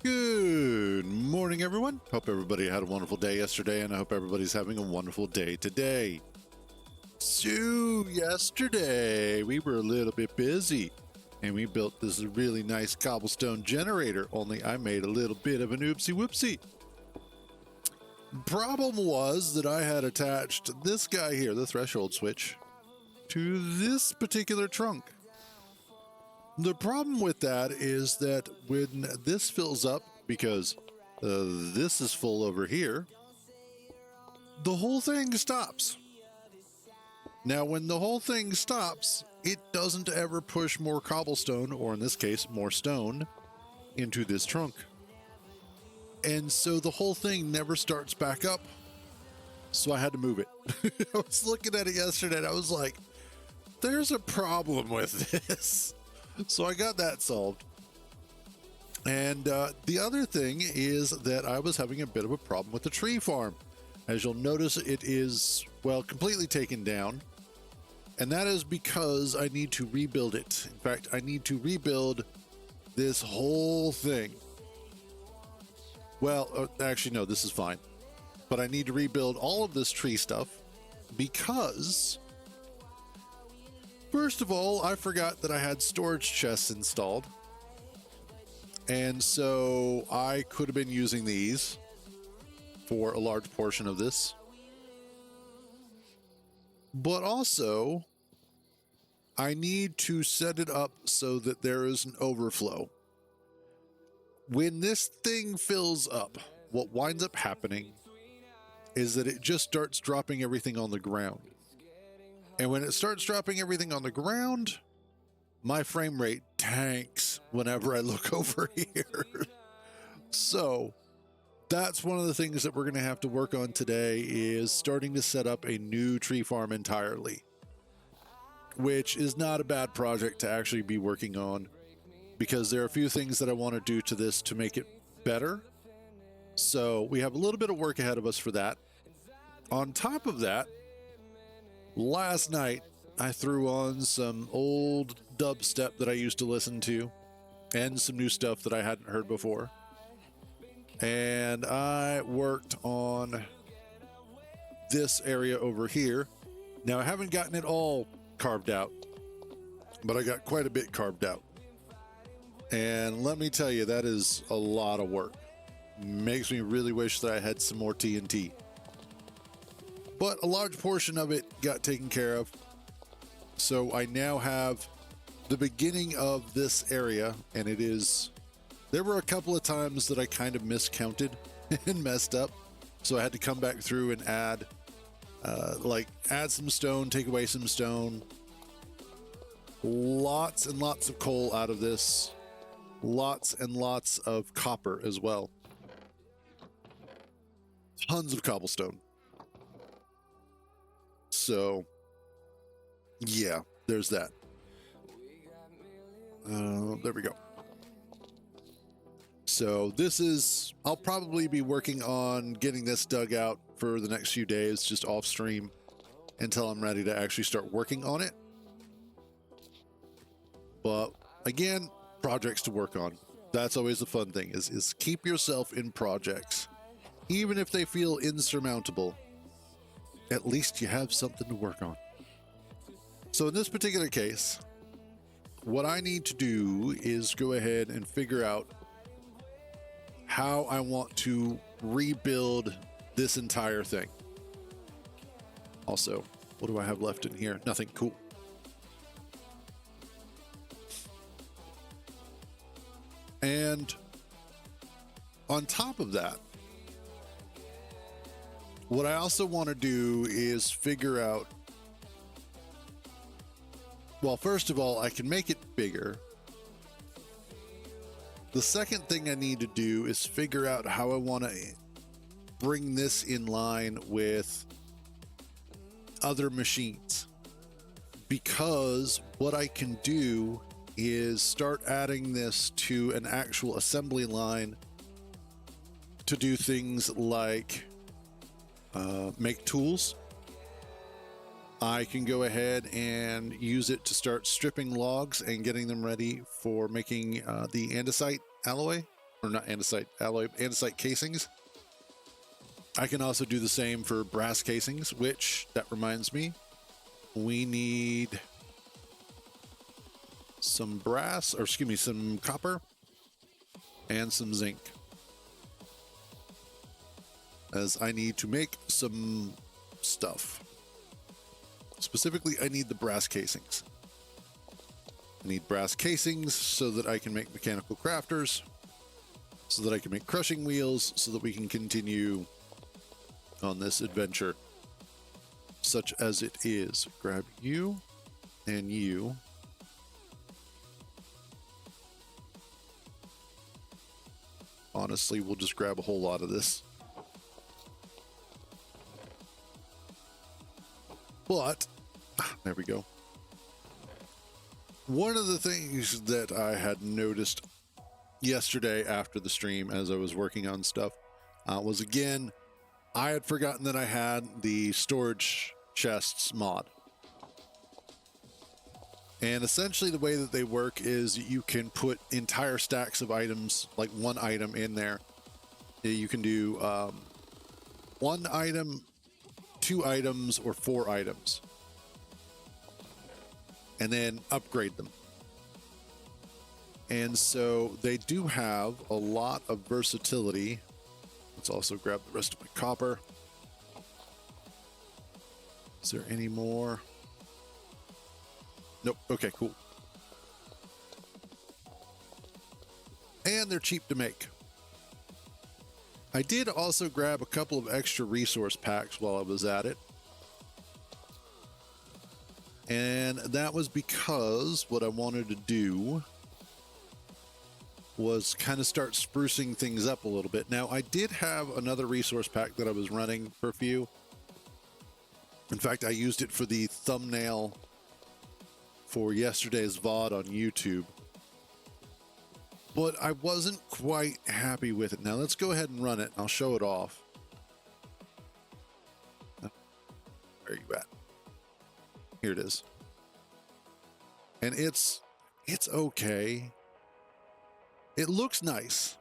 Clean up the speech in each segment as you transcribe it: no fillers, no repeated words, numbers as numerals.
Good morning, everyone. Hope everybody had a wonderful day yesterday, and I hope everybody's having a wonderful day today. So, yesterday we were a little bit busy, and we built this really nice cobblestone generator, only I made a little bit of an oopsie whoopsie. Problem was that I had attached this guy here, the threshold switch, to this particular trunk. The problem with that is that when this fills up, because this is full over here, the whole thing stops. Now, when the whole thing stops, it doesn't ever push more cobblestone, or in this case, more stone, into this trunk. And so the whole thing never starts back up. So I had to move it. I was looking at it yesterday and I was like, there's a problem with this. So I got that solved. And the other thing is that I was having a bit of a problem with the tree farm. As you'll notice, it is, well, completely taken down. And that is because I need to rebuild it. In fact, I need to rebuild this whole thing. Well, actually, no, this is fine. But I need to rebuild all of this tree stuff because, first of all, I forgot that I had storage chests installed. And so I could have been using these for a large portion of this. But also, I need to set it up so that there is an overflow. When this thing fills up, what winds up happening is that it just starts dropping everything on the ground. And when it starts dropping everything on the ground, my frame rate tanks whenever I look over here. So that's one of the things that we're going to have to work on today, is starting to set up a new tree farm entirely, which is not a bad project to actually be working on, because there are a few things that I want to do to this to make it better. So we have a little bit of work ahead of us for that. On top of that, last night I threw on some old dubstep that I used to listen to and some new stuff that I hadn't heard before. And I worked on this area over here. Now, I haven't gotten it all carved out, but I got quite a bit carved out. And let me tell you, that is a lot of work. Makes me really wish that I had some more TNT. But a large portion of it got taken care of. So I now have the beginning of this area, and it is... There were a couple of times that I kind of miscounted and messed up. So I had to come back through and add some stone, take away some stone. Lots and lots of coal out of this. Lots and lots of copper as well. Tons of cobblestone. So, yeah, there's that. There we go. So this is, I'll probably be working on getting this dug out for the next few days, just off stream, until I'm ready to actually start working on it. But again, projects to work on. That's always the fun thing, is keep yourself in projects. Even if they feel insurmountable, at least you have something to work on. So in this particular case, what I need to do is go ahead and figure out how I want to rebuild this entire thing. Also, what do I have left in here? Nothing. Cool. And on top of that, what I also want to do is figure out, well, first of all, I can make it bigger. The second thing I need to do is figure out how I want to bring this in line with other machines. Because what I can do is start adding this to an actual assembly line to do things like make tools. I can go ahead and use it to start stripping logs and getting them ready for making the andesite alloy or not andesite alloy, andesite casings. I can also do the same for brass casings, which, that reminds me, we need some brass, or excuse me, some copper and some zinc, as I need to make some stuff. Specifically, I need the brass casings. I need brass casings so that I can make mechanical crafters, so that I can make crushing wheels, so that we can continue on this adventure, such as it is. Grab you and you. Honestly, we'll just grab a whole lot of this. But, there we go. One of the things that I had noticed yesterday after the stream as I was working on stuff was, again, I had forgotten that I had the storage chests mod. And essentially the way that they work is you can put entire stacks of items, like one item in there. You can do one item, 2 items, or 4 items, and then upgrade them. And so they do have a lot of versatility. Let's also grab the rest of my copper. Is there any more? Nope. Okay, cool. And they're cheap to make. I did also grab a couple of extra resource packs while I was at it. And that was because what I wanted to do was kind of start sprucing things up a little bit. Now, I did have another resource pack that I was running for a few. In fact, I used it for the thumbnail for yesterday's VOD on YouTube. But I wasn't quite happy with it. Now, let's go ahead and run it. I'll show it off. Where are you at? Here it is. And it's okay. It looks nice.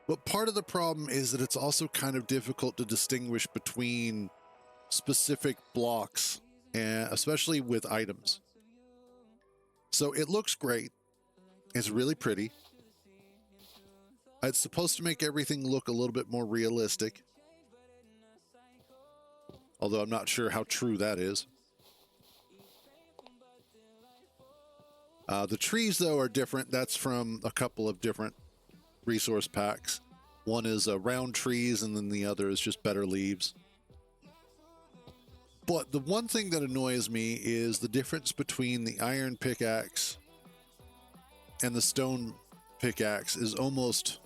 But part of the problem is that it's also kind of difficult to distinguish between specific blocks, and especially with items. So it looks great. It's really pretty. It's supposed to make everything look a little bit more realistic. Although I'm not sure how true that is. The trees, though, are different. That's from a couple of different resource packs. One is round trees, and then the other is just better leaves. But the one thing that annoys me is the difference between the iron pickaxe and the stone pickaxe is almost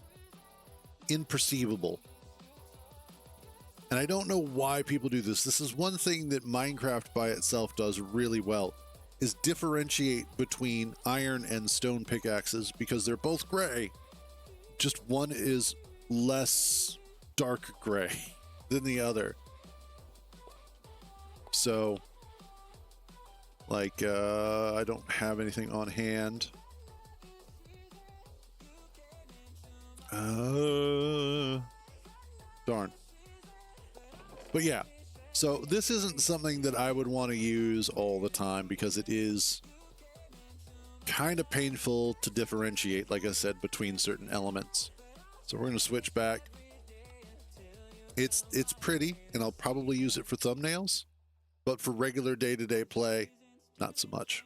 imperceivable. And I don't know why people do this. This is one thing that Minecraft by itself does really well, is differentiate between iron and stone pickaxes, because they're both gray. Just one is less dark gray than the other. So, like, I don't have anything on hand. Darn. But yeah, so this isn't something that I would want to use all the time, because it is kind of painful to differentiate, like I said, between certain elements. So we're going to switch back. It's pretty, and I'll probably use it for thumbnails, but for regular day-to-day play, not so much.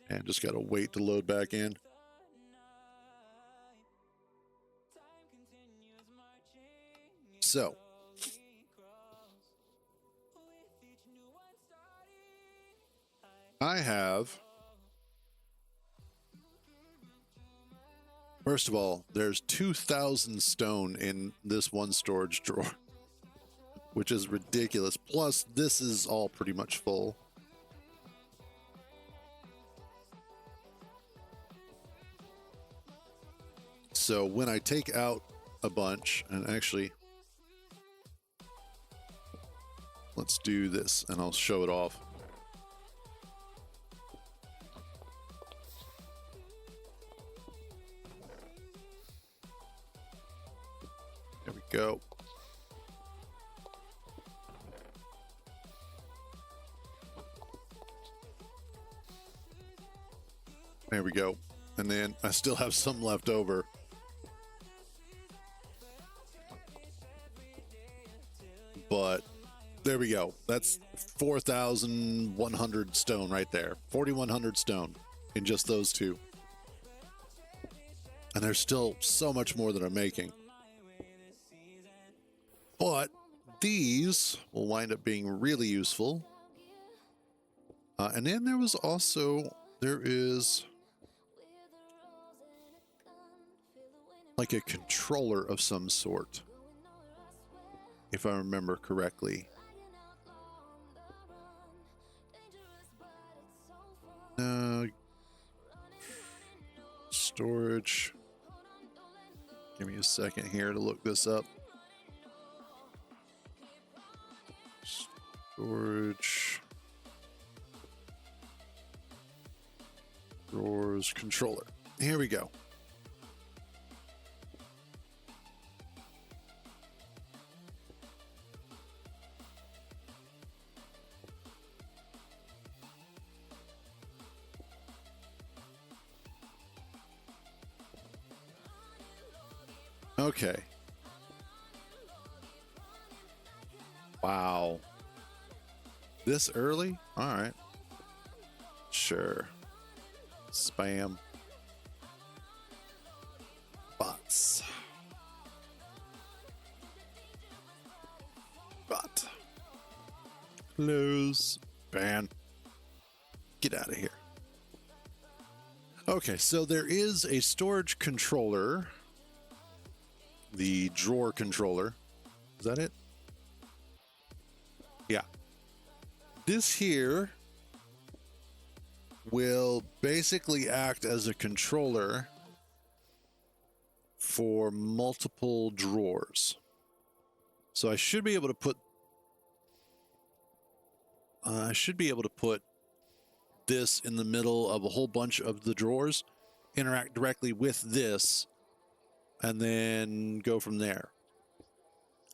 And just got to wait to load back in. So, I have, first of all, there's 2,000 stone in this one storage drawer, which is ridiculous. Plus, this is all pretty much full. So when I take out a bunch, and actually, let's do this and I'll show it off. Go. There we go. And then I still have some left over. But there we go. That's 4,100 stone right there. 4,100 stone in just those two. And there's still so much more that I'm making. But these will wind up being really useful. And then there is like a controller of some sort, if I remember correctly. Storage. Give me a second here to look this up. Storage. Drawers controller. Here we go. Okay. Wow. This early? All right. Sure. Spam. Bots. Bot. Close. Ban. Get out of here. Okay, so there is a storage controller. The drawer controller. Is that it? Yeah. This here will basically act as a controller for multiple drawers. So I should be able to put this in the middle of a whole bunch of the drawers, interact directly with this, and then go from there.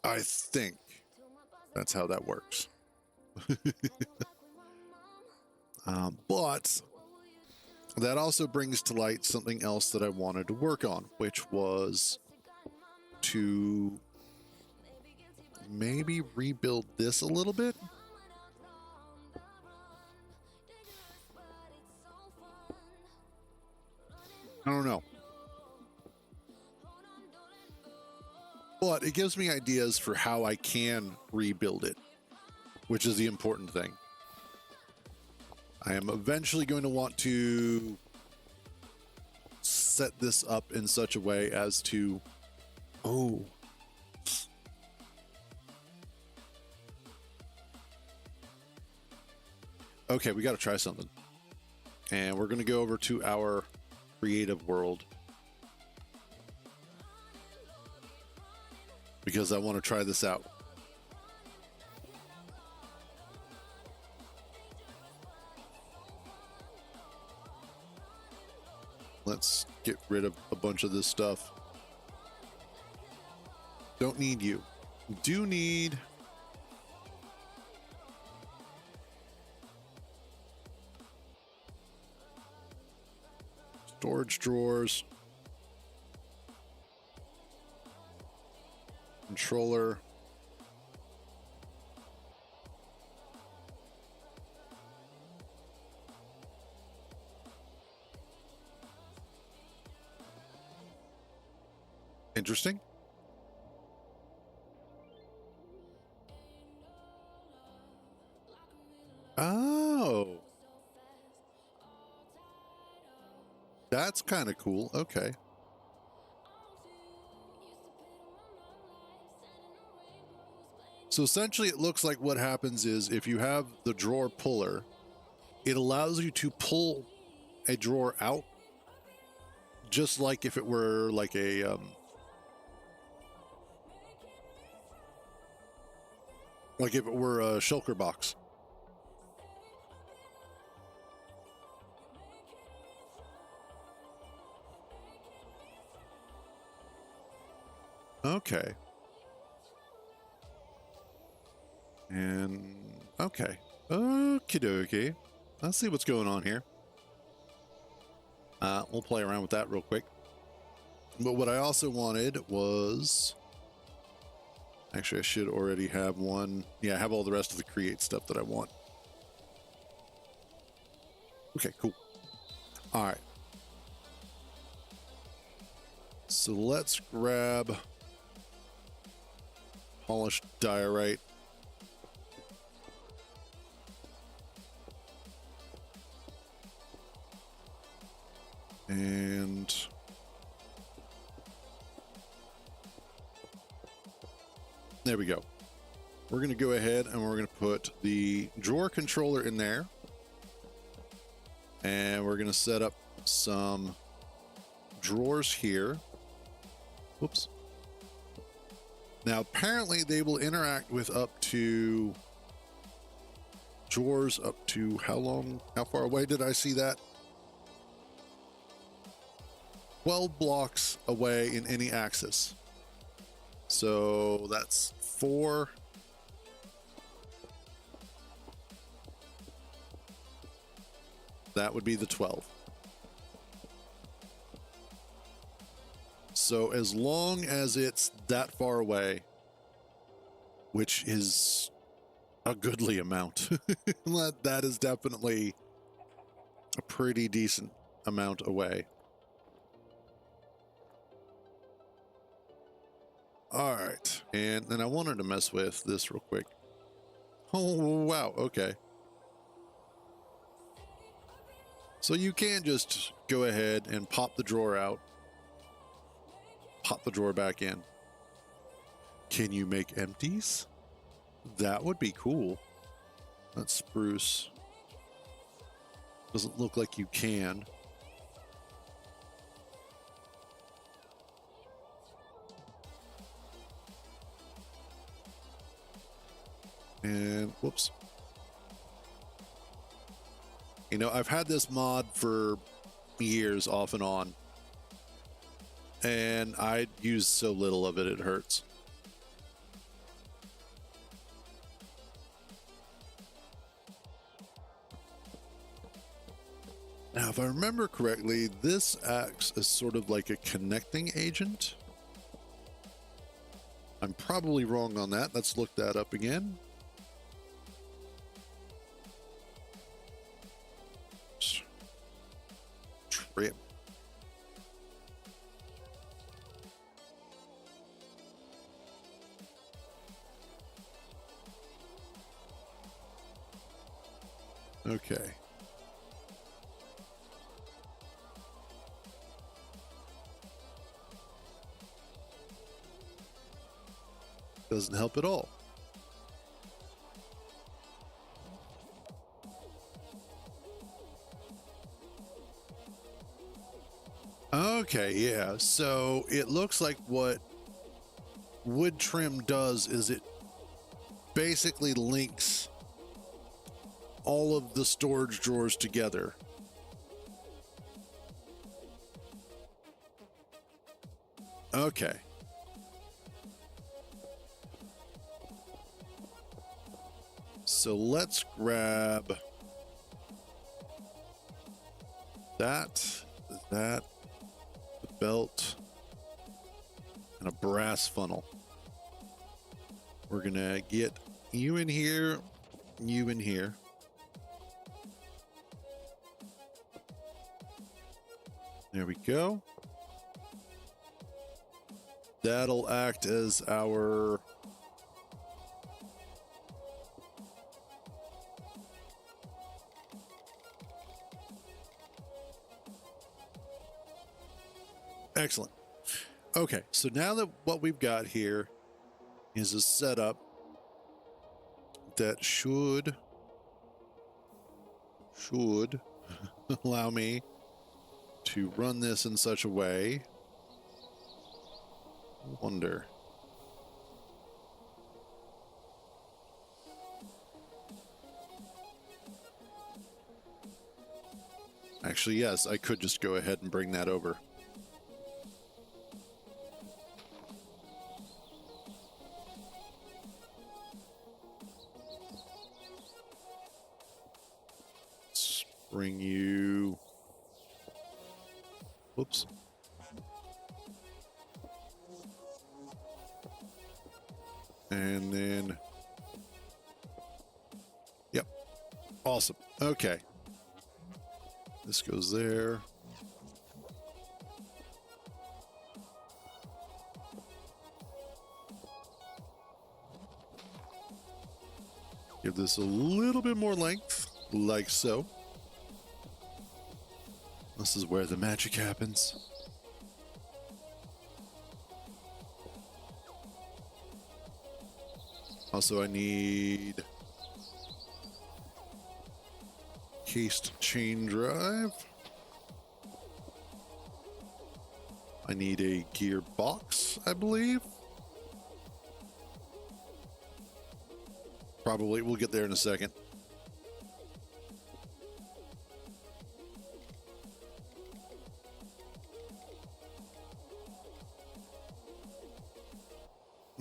I think that's how that works. But that also brings to light something else that I wanted to work on, which was to maybe rebuild this a little bit. I don't know. But it gives me ideas for how I can rebuild it, which is the important thing. I am eventually going to want to set this up in such a way as to... Oh. Okay, we got to try something. And we're going to go over to our creative world, because I want to try this out. Let's get rid of a bunch of this stuff. Don't need you. Do need... storage drawers. Controller. Interesting. Oh. That's kind of cool. Okay. So essentially it looks like what happens is if you have the drawer puller, it allows you to pull a drawer out just like if it were like a like if it were a shulker box. Okay. And okay. Okie dokie. Let's see what's going on here. We'll play around with that real quick. But what I also wanted was... Actually, I should already have one. Yeah, I have all the rest of the create stuff that I want. Okay, cool. All right. So let's grab polished diorite. And there we go. We're going to go ahead and we're going to put the drawer controller in there. And we're going to set up some drawers here. Whoops. Now, apparently they will interact with up to drawers up to how long? How far away did I see that? 12 blocks away in any axis. So that's 4. That would be the 12. So as long as it's that far away, which is a goodly amount, that is definitely a pretty decent amount away. All right, and then I wanted to mess with this real quick. Oh, wow, okay. So you can just go ahead and pop the drawer out, pop the drawer back in. Can you make empties? That would be cool. That's spruce. Doesn't look like you can. And whoops. You know, I've had this mod for years off and on, and I use so little of it, it hurts. Now, if I remember correctly, this acts as sort of like a connecting agent. I'm probably wrong on that. Let's look that up again. Trim. Okay. Doesn't help at all. Okay, yeah. So it looks like what wood trim does is it basically links all of the storage drawers together. Okay. So let's grab that, the belt, and a brass funnel. We're gonna get you in here, you in here. There we go. That'll act as our excellent. Okay, so now that what we've got here is a setup that should allow me to run this in such a way. I wonder. Actually, yes, I could just go ahead and bring that over. bring you, whoops. And then, yep, awesome. Okay. This goes there. Give this a little bit more length, like so. This is where the magic happens. Also, I need cased chain drive. I need a gearbox, I believe. Probably, we'll get there in a second.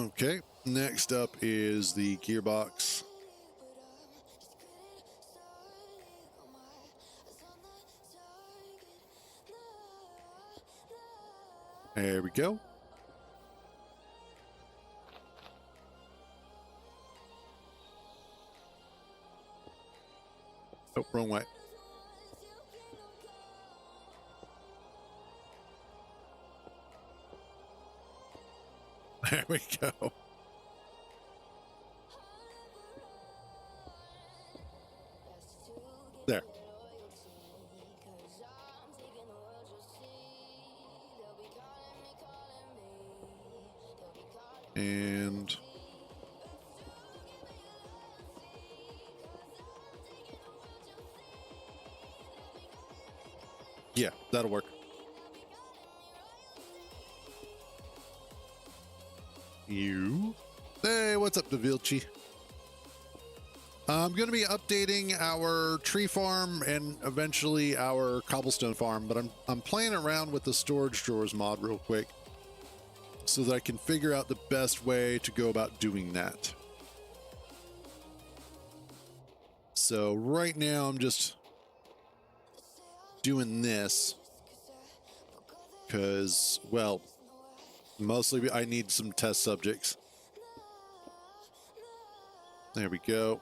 Okay, next up is the gearbox. There we go. Oh, wrong way. There we go. There. And yeah, that'll work. You. Hey, what's up, Davilci? I'm going to be updating our tree farm and eventually our cobblestone farm, but I'm playing around with the storage drawers mod real quick so that I can figure out the best way to go about doing that. So right now I'm just doing this because, well, mostly I need some test subjects. There we go.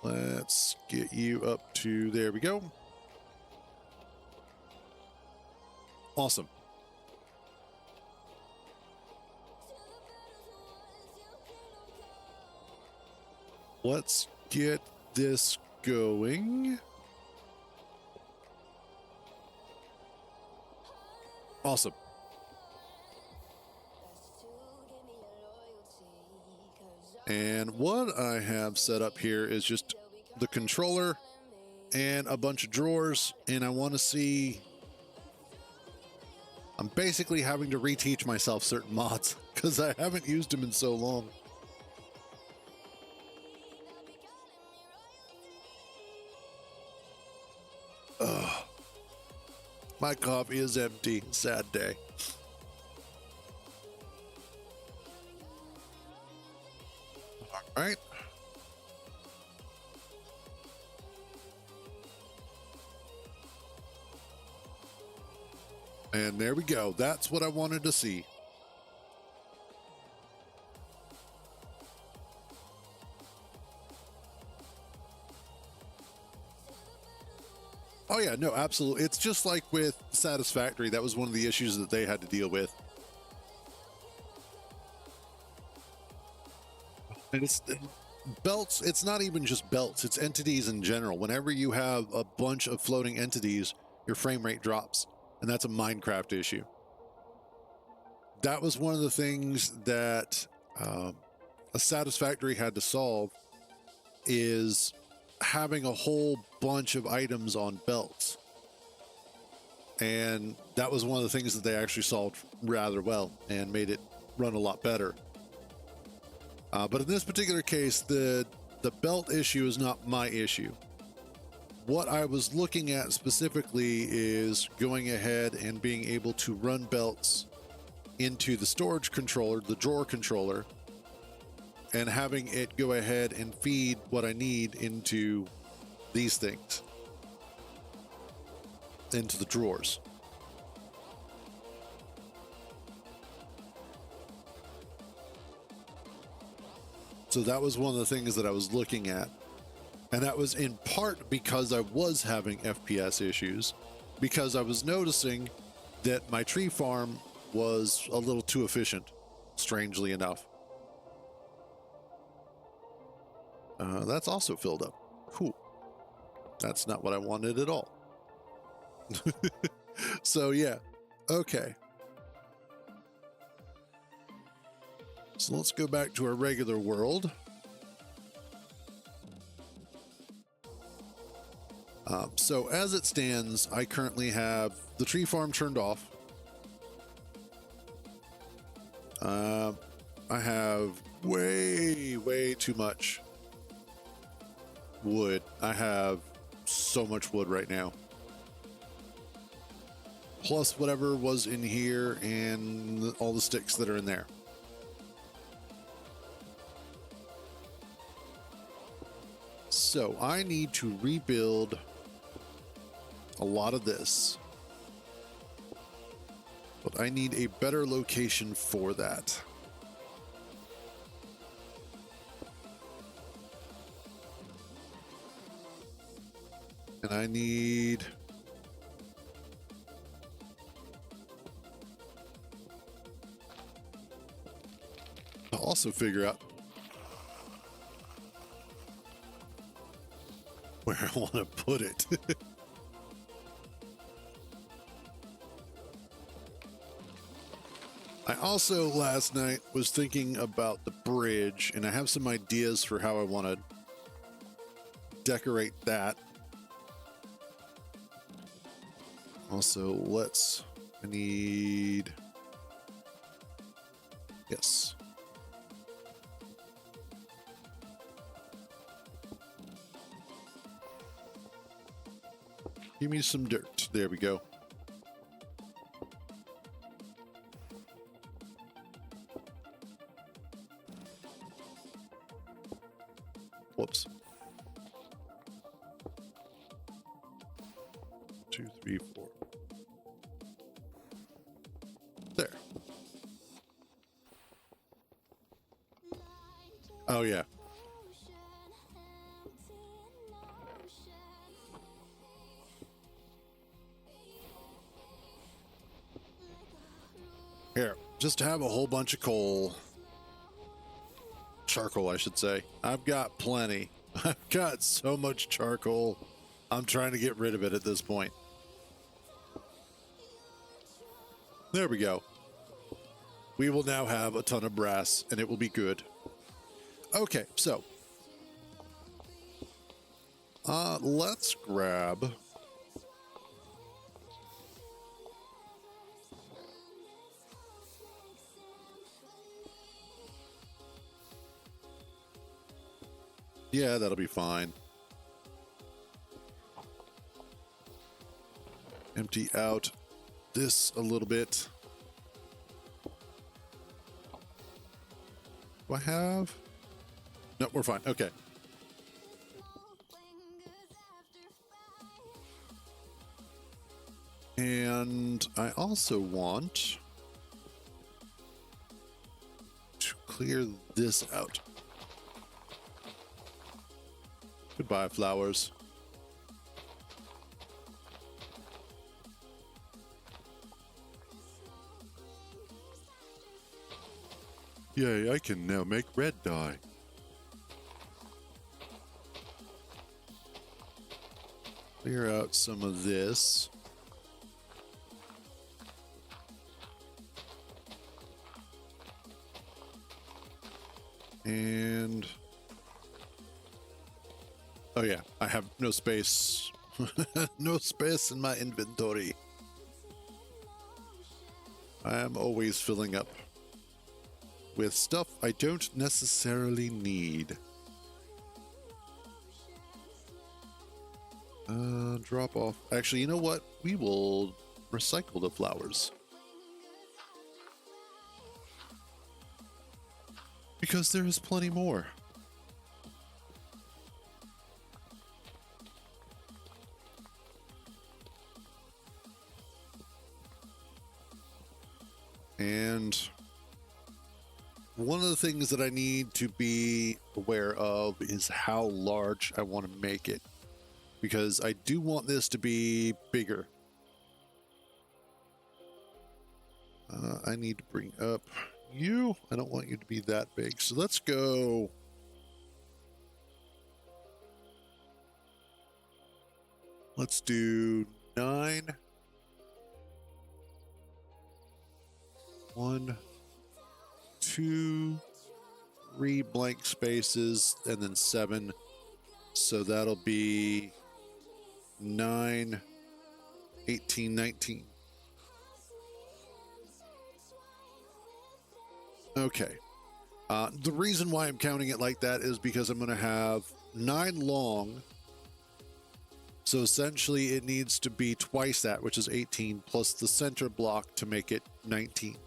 Let's get you up to, there we go. Awesome. Let's get this going. Awesome. And what I have set up here is just the controller and a bunch of drawers, and I want to see, I'm basically having to reteach myself certain mods because I haven't used them in so long. Ugh. My coffee is empty. Sad day. All right. And there we go. That's what I wanted to see. Oh yeah, no, absolutely. It's just like with Satisfactory. That was one of the issues that they had to deal with. And it's belts. It's not even just belts. It's entities in general. Whenever you have a bunch of floating entities, your frame rate drops. And that's a Minecraft issue. That was one of the things that a Satisfactory had to solve, is having a whole bunch of items on belts. And that was one of the things that they actually solved rather well and made it run a lot better. But in this particular case, the belt issue is not my issue. What I was looking at specifically is going ahead and being able to run belts into the storage controller, the drawer controller, and having it go ahead and feed what I need into these things, into the drawers. So that was one of the things that I was looking at. And that was in part because I was having FPS issues, because I was noticing that my tree farm was a little too efficient, strangely enough. That's also filled up. Cool. That's not what I wanted at all. So yeah, okay. So let's go back to our regular world. So as it stands, I currently have the tree farm turned off. I have way too much wood. I have so much wood right now. Plus whatever was in here and all the sticks that are in there. So I need to rebuild a lot of this, but I need a better location for that. And I need to also figure out where I want to put it. I also last night was thinking about the bridge, and I have some ideas for how I want to decorate that. Also, I need, yes. Give me some dirt. There we go. Whoops. 2, 3, 4. There. Oh, yeah. Here, just to have a whole bunch of coal. Charcoal, I should say. I've got plenty. I've got so much charcoal. I'm trying to get rid of it at this point. There we go. We will now have a ton of brass, and it will be good. Okay, so let's grab yeah, that'll be fine. Empty out this a little bit. Do I have? No, we're fine. Okay. And I also want to clear this out. Goodbye, flowers. Yay, I can now make red dye. Clear out some of this. And oh yeah, I have no space. No space in my inventory. I am always filling up with stuff I don't necessarily need. Drop off. Actually, you know what? We will recycle the flowers. because there is plenty more. And one of the things that I need to be aware of is how large I want to make it, because I do want this to be bigger. I need to bring up you. I don't want you to be that big. So let's go. Let's do 9. 1, 2, 3 blank spaces, and then 7. So that'll be 9, 18, 19. Okay. The reason why I'm counting it like that is because I'm going to have 9 long. So essentially it needs to be twice that, which is 18, plus the center block to make it 19.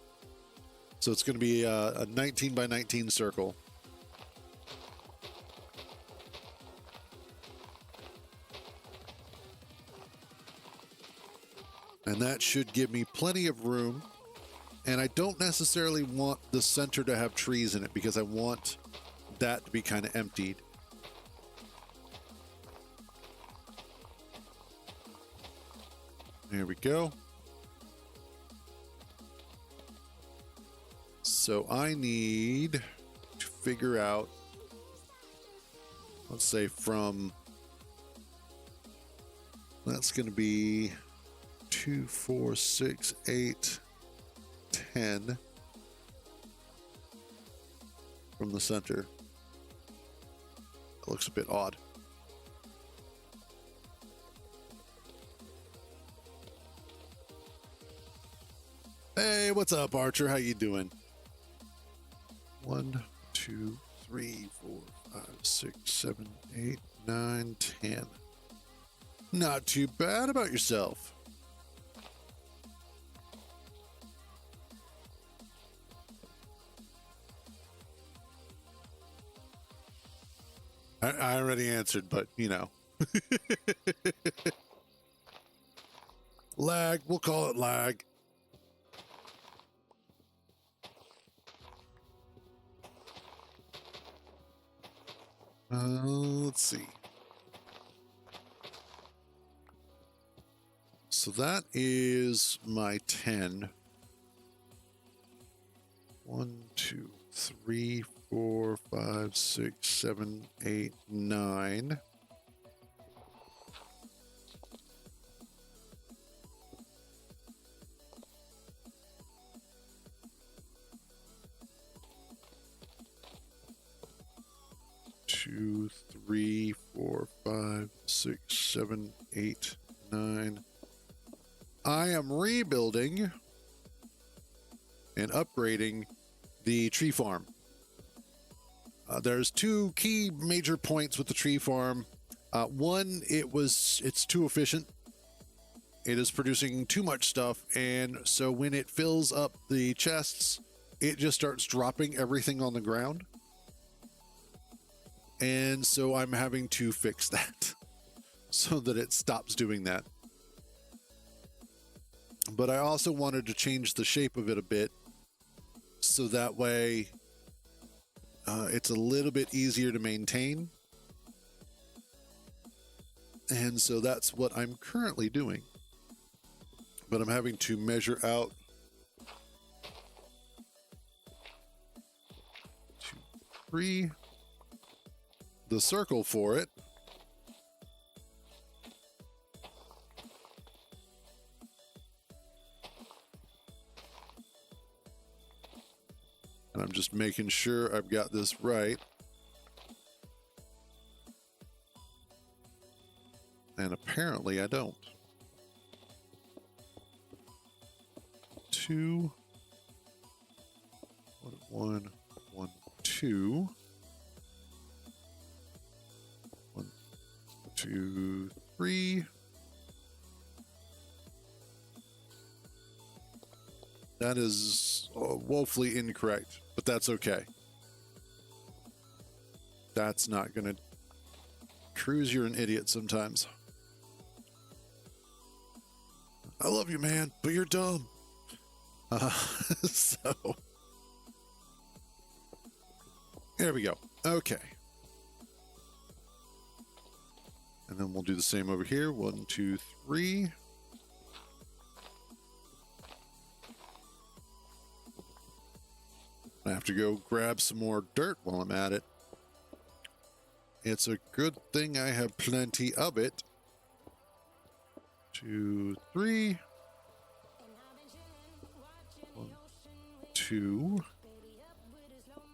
So it's going to be a 19 by 19 circle. And that should give me plenty of room. And I don't necessarily want the center to have trees in it because I want that to be kind of emptied. There we go. So I need to figure out, let's say from, that's going to be 2, 4, 6, 8, 10 from the center. That looks a bit odd. Hey, what's up, Archer? How you doing? 1, 2, 3, 4, 5, 6, 7, 8, 9, 10. Not too bad. About yourself? I already answered, but you know. Lag. We'll call it lag. Let's see. So that is my 10. 1, 2, 3, 4, 5, 6, 7, 8, 9. Two, 3, 4, 5, 6, 7, 8, 9. I am rebuilding and upgrading the tree farm. There's 2 key major points with the tree farm. One, it's too efficient. It is producing too much stuff, and so when it fills up the chests, it just starts dropping everything on the ground. And so I'm having to fix that so that it stops doing that. But I also wanted to change the shape of it a bit so that way it's a little bit easier to maintain. And so that's what I'm currently doing. But I'm having to measure out 2, 3, the circle for it. And I'm just making sure I've got this right. And apparently I don't. 2, 1, 1, 2. 1, 2, 3. That is woefully incorrect, but that's okay. that's not gonna cruise. You're an idiot sometimes. I love you, man, but you're dumb. So there we go. Okay. And then we'll do the same over here. 1, 2, 3. I have to go grab some more dirt while I'm at it. It's a good thing I have plenty of it. 2, 3. 1, 2,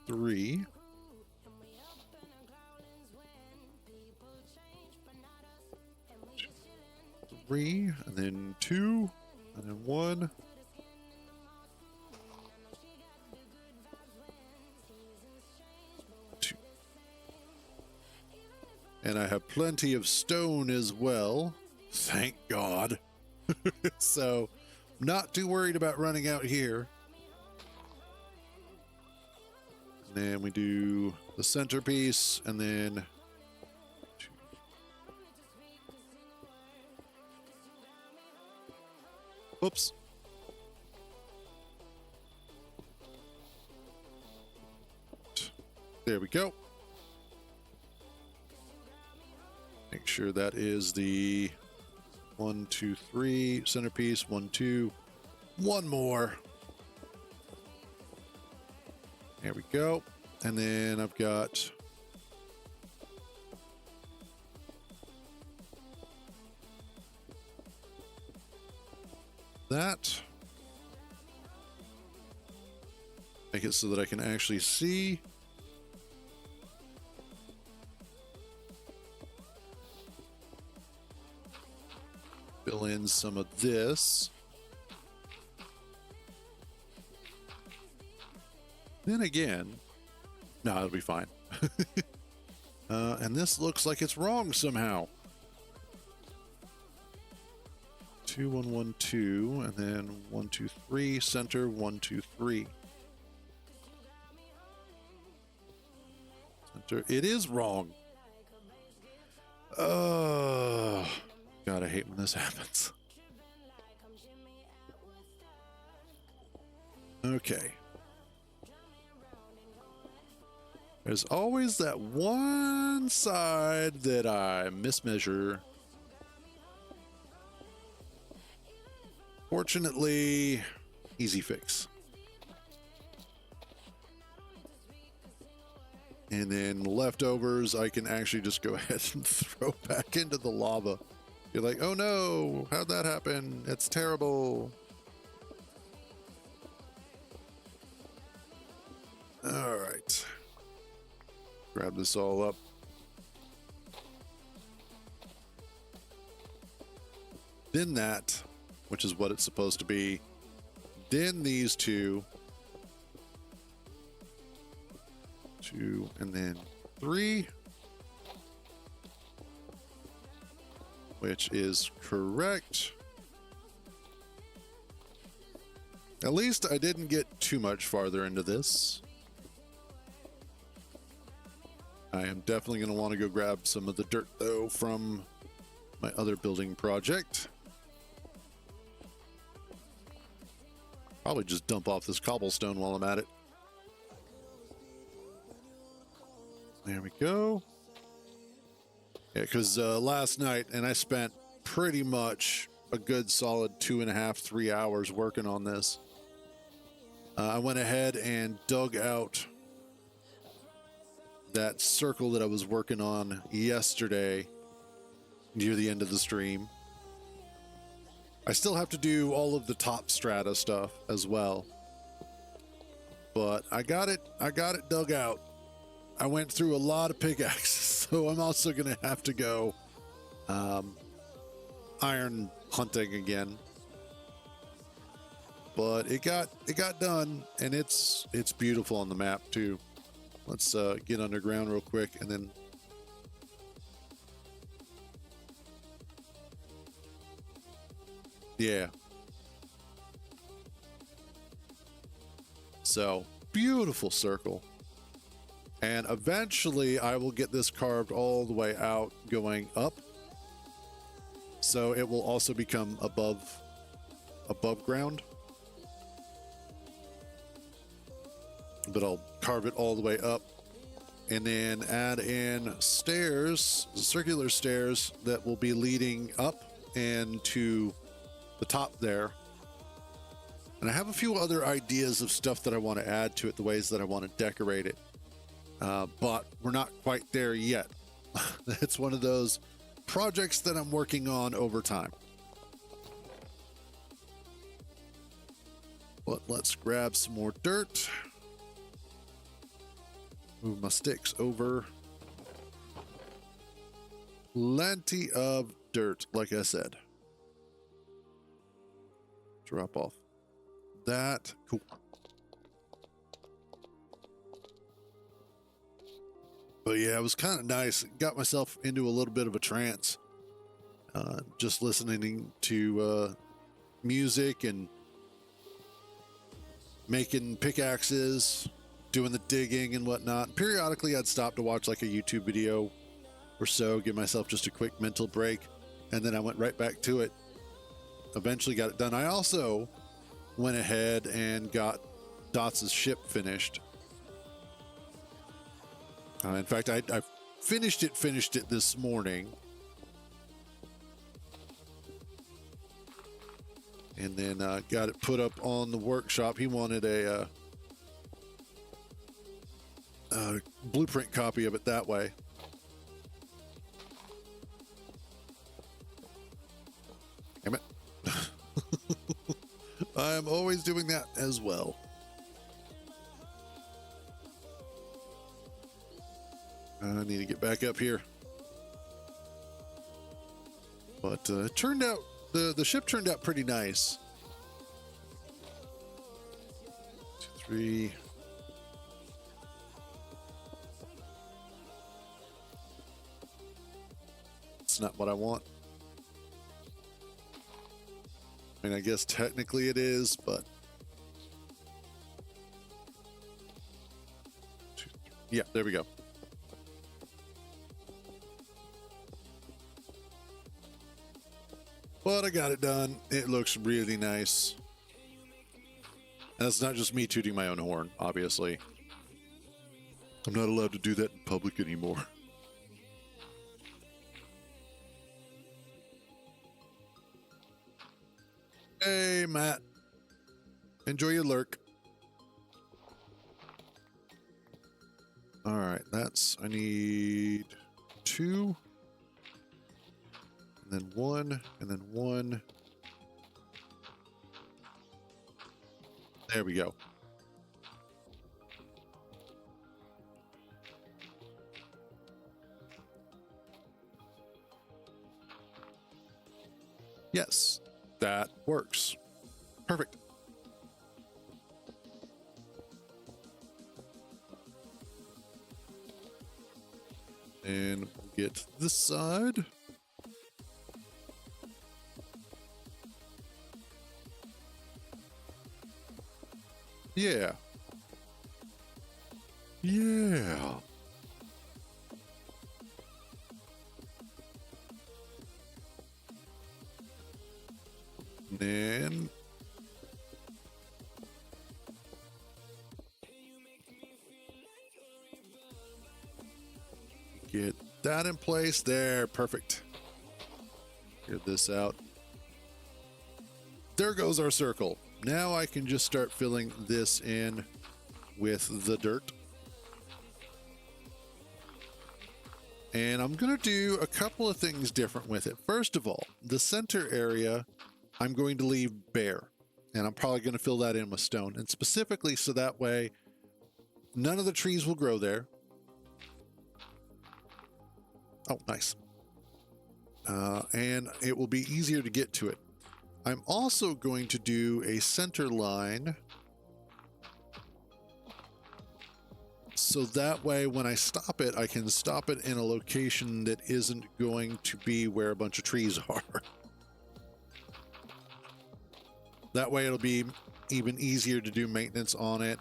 3. 3, and then 2, and then 1. And I have plenty of stone as well. Thank God. So, not too worried about running out here. And then we do the centerpiece, and then 2. Whoops. There we go. Make sure that is the 1, 2, 3 centerpiece. 1, 2. One more. There we go. And then I've got that. Make it so that I can actually see. Fill in some of this. Then again, no, it'll be fine. And this looks like it's wrong somehow. 2, 1, 1, 2, and then 1, 2, 3, center, 1, 2, 3. Center. It is wrong. God, I hate when this happens. Okay. There's always that one side that I mismeasure. Fortunately, easy fix. And then leftovers, I can actually just go ahead and throw back into the lava. You're like, oh no, how'd that happen? It's terrible. All right. Grab this all up. Then that, which is what it's supposed to be. Then these two. 2, and then 3. Which is correct. At least I didn't get too much farther into this. I am definitely going to want to go grab some of the dirt, though, from my other building project. Probably just dump off this cobblestone while I'm at it. There we go. Yeah, because last night, and I spent pretty much a good solid 2.5, 3 hours working on this. I went ahead and dug out that circle that I was working on yesterday near the end of the stream. I still have to do all of the top strata stuff as well, but I got it dug out. I went through a lot of pickaxes, so I'm also gonna have to go iron hunting again. But it got done, and it's beautiful on the map too. Let's get underground real quick, and then yeah. So beautiful circle. And eventually I will get this carved all the way out going up. So it will also become above ground. But I'll carve it all the way up and then add in stairs, circular stairs that will be leading up and to the top there. And I have a few other ideas of stuff that I want to add to it, the ways that I want to decorate it. But we're not quite there yet. It's one of those projects that I'm working on over time. But let's grab some more dirt. Move my sticks over. Plenty of dirt, like I said. Drop off that. Cool. But yeah, it was kind of nice. Got myself into a little bit of a trance. Just listening to music and making pickaxes, doing the digging and whatnot. Periodically, I'd stop to watch like a YouTube video or so, give myself just a quick mental break, and then I went right back to it. Eventually got it done. I also went ahead and got Dots' ship finished. In fact, I finished it this morning. And then got it put up on the workshop. He wanted a blueprint copy of it that way. Damn it. I'm always doing that as well. I need to get back up here. But it turned out, the ship turned out pretty nice. 2, 3. It's not what I want. I mean, I guess technically it is, but yeah, there we go. But I got it done. It looks really nice. And it's not just me tooting my own horn, obviously. I'm not allowed to do that in public anymore. Hey, Matt. Enjoy your lurk. All right, I need 2. And then 1, and then 1. There we go. Yes, that works. Perfect. And we'll get this side. Yeah. Yeah. Then get that in place there. Perfect. Get this out. There goes our circle. Now I can just start filling this in with the dirt. And I'm going to do a couple of things different with it. First of all, the center area, I'm going to leave bare. And I'm probably going to fill that in with stone. And specifically so that way, none of the trees will grow there. Oh, nice. And it will be easier to get to it. I'm also going to do a center line. So that way, when I stop it, I can stop it in a location that isn't going to be where a bunch of trees are. That way, it'll be even easier to do maintenance on it.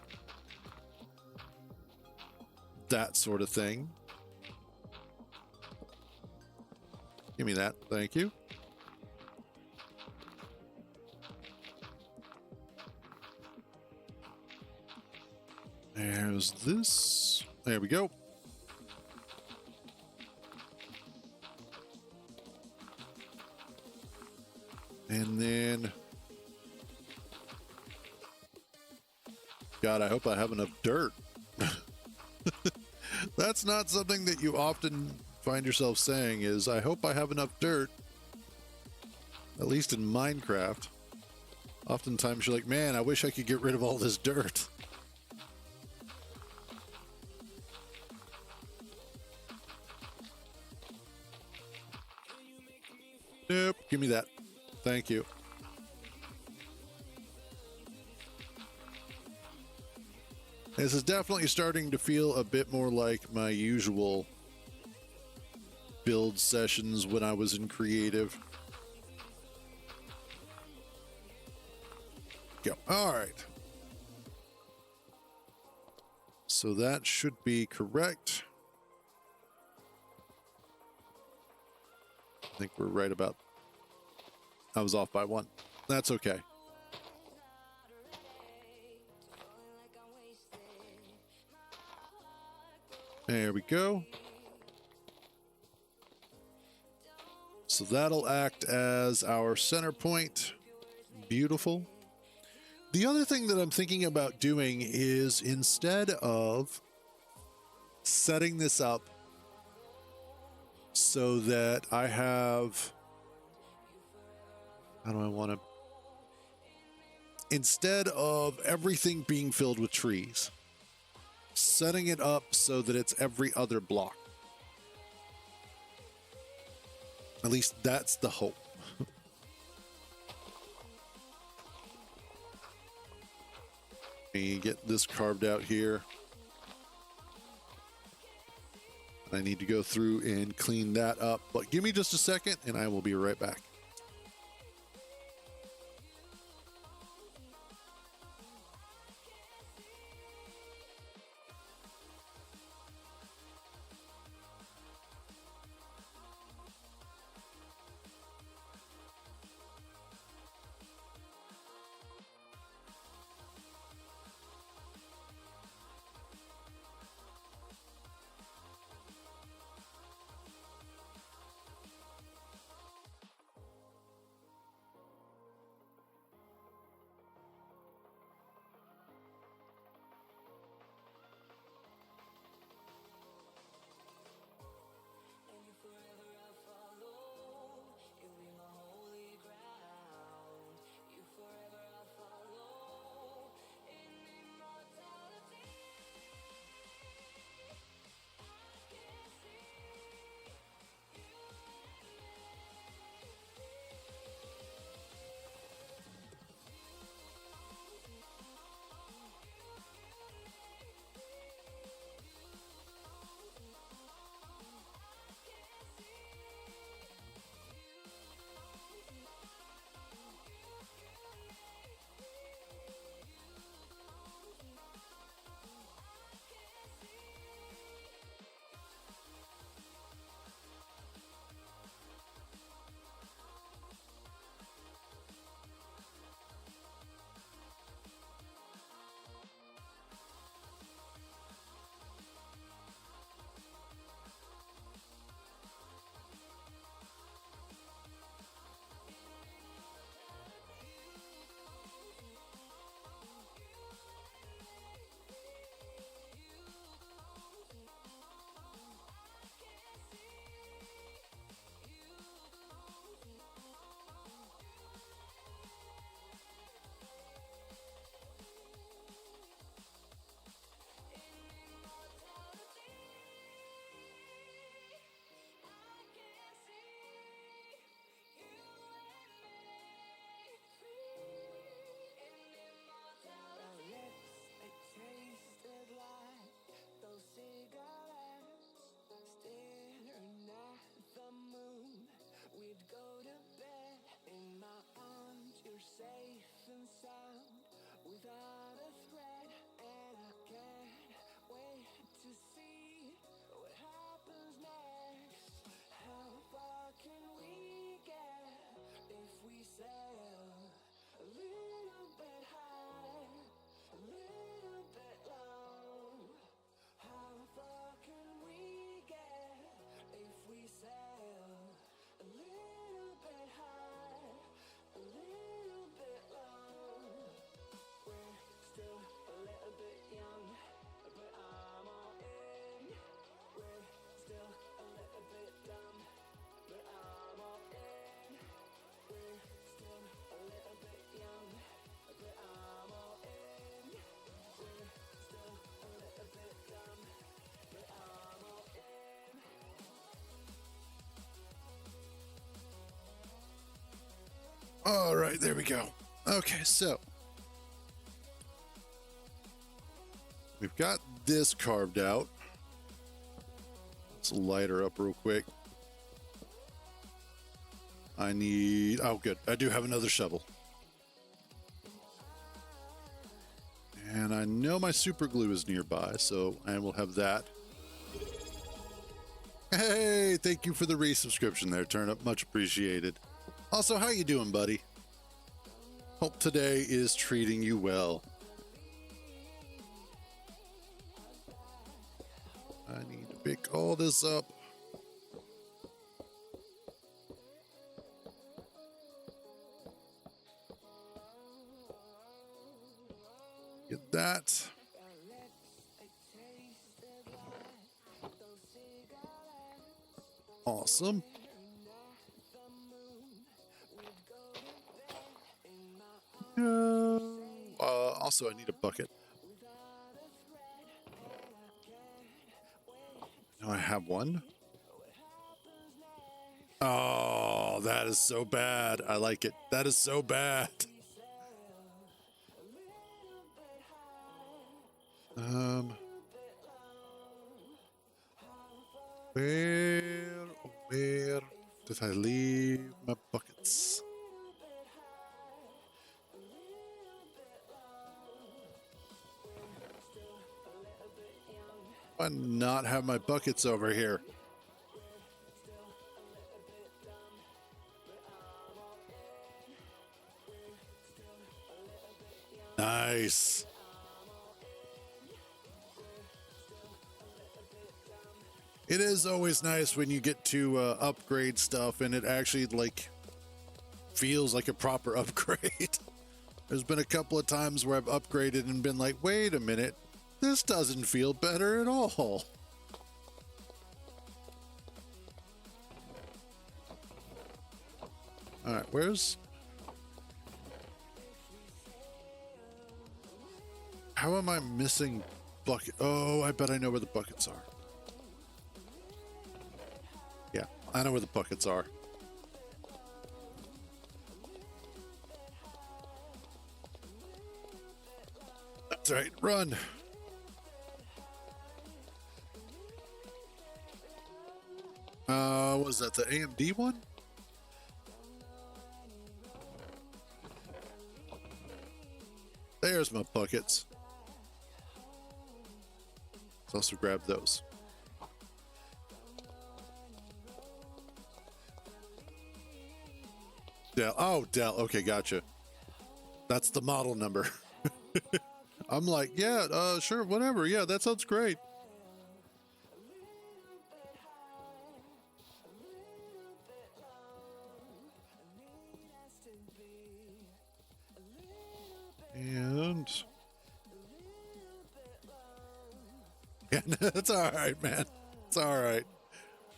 that sort of thing. Give me that. Thank you. There's this. There we go. And then, God, I hope I have enough dirt. That's not something that you often find yourself saying, is I hope I have enough dirt. At least in Minecraft. Oftentimes you're like, man, I wish I could get rid of all this dirt. Nope, give me that. Thank you. This is definitely starting to feel a bit more like my usual build sessions when I was in creative. Go. All right. So that should be correct. I think we're right about. I was off by one. That's okay. There we go. So that'll act as our center point. Beautiful. The other thing that I'm thinking about doing is, instead of setting this up so that I have, how do I want to, instead of everything being filled with trees, setting it up so that it's every other block. At least that's the hope. Get this carved out here. I need to go through and clean that up, but give me just a second and I will be right back. Without a threat, and I can't wait to see All right, there we go. Okay, so we've got this carved out. Let's light her up real quick. I need, oh good, I do have another shovel. And I know my super glue is nearby, so I will have that. Hey, thank you for the resubscription there, Turnip. Much appreciated. Also, how you doing, buddy? Hope today is treating you well. I need to pick all this up. Get that. Awesome. Also, I need a bucket. Now I have one. Oh, that is so bad. I like it. That is so bad. Where did I leave my buckets? Why not have my buckets over here? Nice. It is always nice when you get to upgrade stuff and it actually like feels like a proper upgrade. There's been a couple of times where I've upgraded and been like, wait a minute, this doesn't feel better at all. All right, where's... How am I missing bucket? Oh, I bet I know where the buckets are. Yeah, I know where the buckets are. That's right, run. Was that the AMD one? There's my buckets. Let's also grab those. Dell. Oh, Dell. Okay, gotcha. That's the model number. I'm like, yeah, sure, whatever. Yeah, that sounds great. And yeah, that's all right, man. It's all right.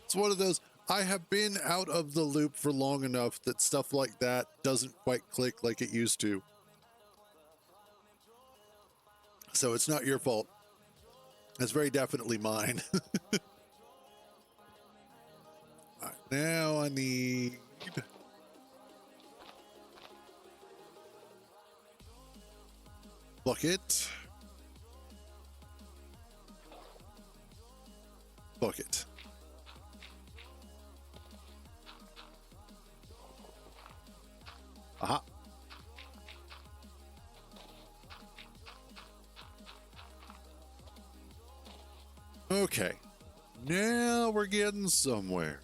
It's one of those. I have been out of the loop for long enough that stuff like that doesn't quite click like it used to. So it's not your fault. It's very definitely mine. All right, now I need bucket. Bucket. Aha. Okay. Now we're getting somewhere.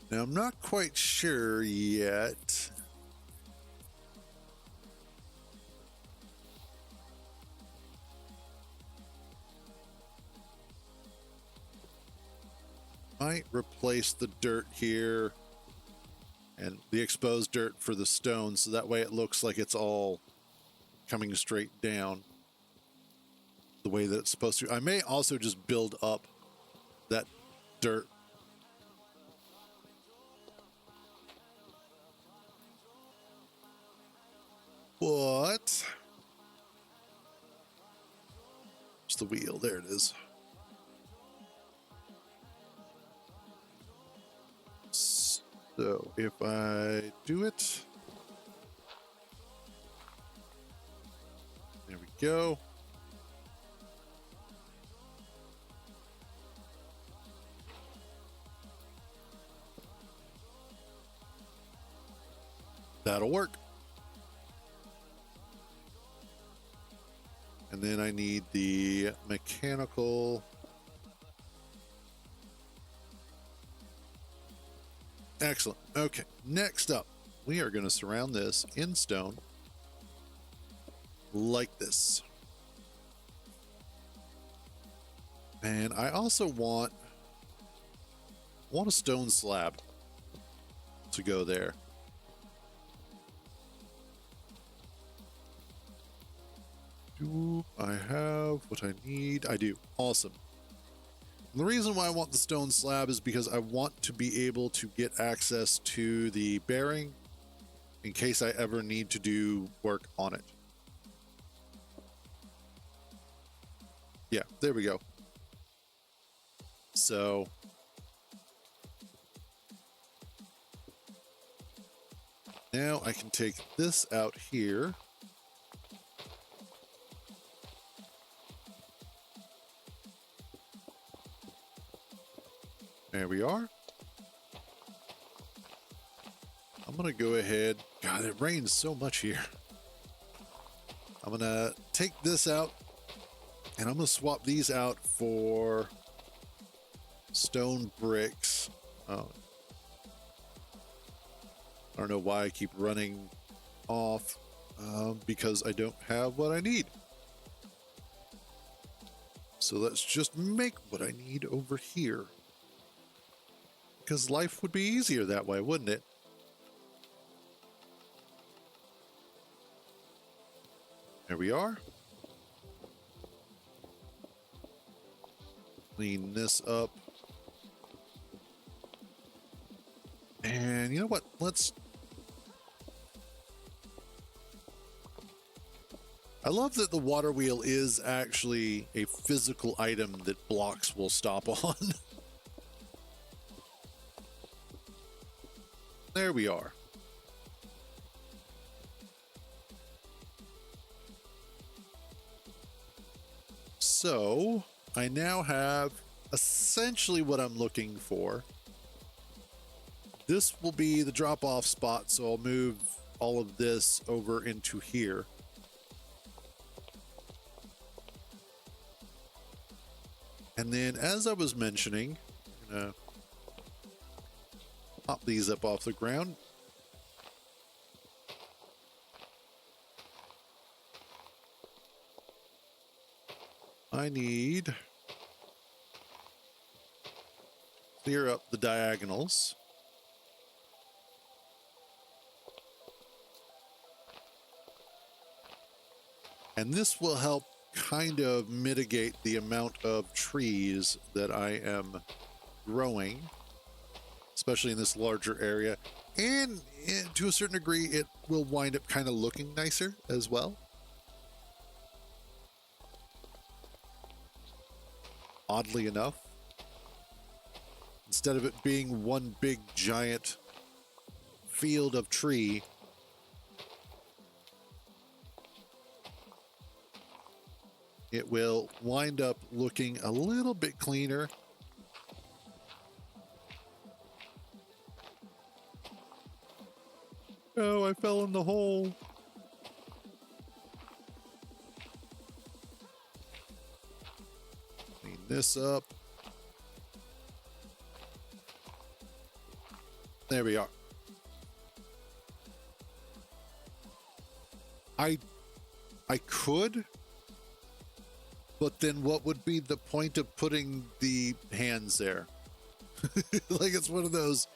Now I'm not quite sure yet. Might replace the dirt here and the exposed dirt for the stone, so that way it looks like it's all coming straight down the way that it's supposed to. I may also just build up that dirt. What? It's the wheel. There it is. So if I do it, there we go. That'll work. And then I need the mechanical. Excellent. Okay, next up, we are going to surround this in stone like this. And I also want a stone slab to go there. Do I have what I need? I do. Awesome. And the reason why I want the stone slab is because I want to be able to get access to the bearing in case I ever need to do work on it. Yeah, there we go. So now I can take this out here. There we are. I'm going to go ahead. God, it rains so much here. I'm going to take this out and I'm going to swap these out for stone bricks. Oh, I don't know why I keep running off because I don't have what I need. So let's just make what I need over here. Because life would be easier that way, wouldn't it? There we are. Clean this up. And you know what? I love that the water wheel is actually a physical item that blocks will stop on. There we are. So I now have essentially what I'm looking for. This will be the drop-off spot, so I'll move all of this over into here. And then, as I was mentioning, I'm gonna pop these up off the ground. I need clear up the diagonals. And this will help kind of mitigate the amount of trees that I am growing, especially in this larger area. And to a certain degree, it will wind up kind of looking nicer as well. Oddly enough, instead of it being one big giant field of tree, it will wind up looking a little bit cleaner. Oh, I fell in the hole. Clean this up. There we are. I could, but then what would be the point of putting the hands there? Like, it's one of those.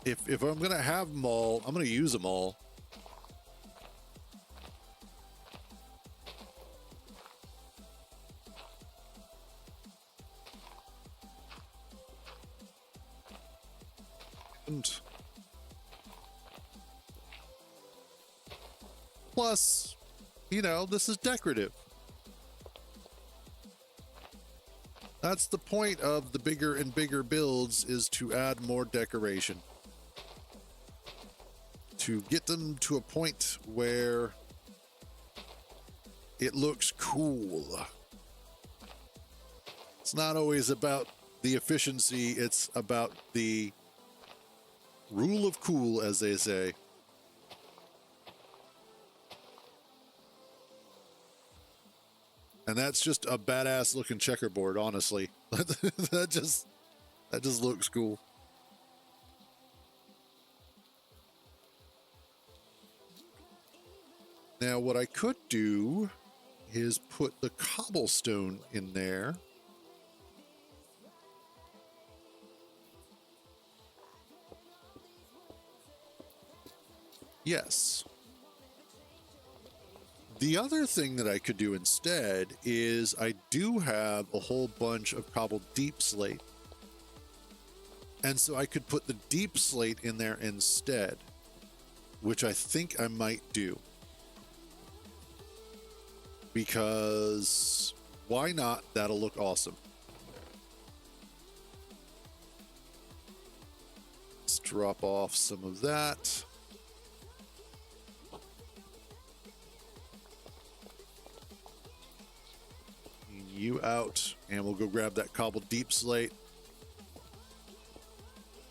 If I'm gonna have them all, I'm gonna use them all. And plus, you know, this is decorative. That's the point of the bigger and bigger builds, is to add more decoration. To get them to a point where it looks cool. It's not always about the efficiency, it's about the rule of cool, as they say. And that's just a badass looking checkerboard, honestly. that just looks cool. Now what I could do is put the cobblestone in there. Yes. The other thing that I could do instead is I do have a whole bunch of cobbled deep slate. And so I could put the deep slate in there instead, which I think I might do. Because why not? That'll look awesome. Let's drop off some of that. You out, and we'll go grab that cobbled deep slate.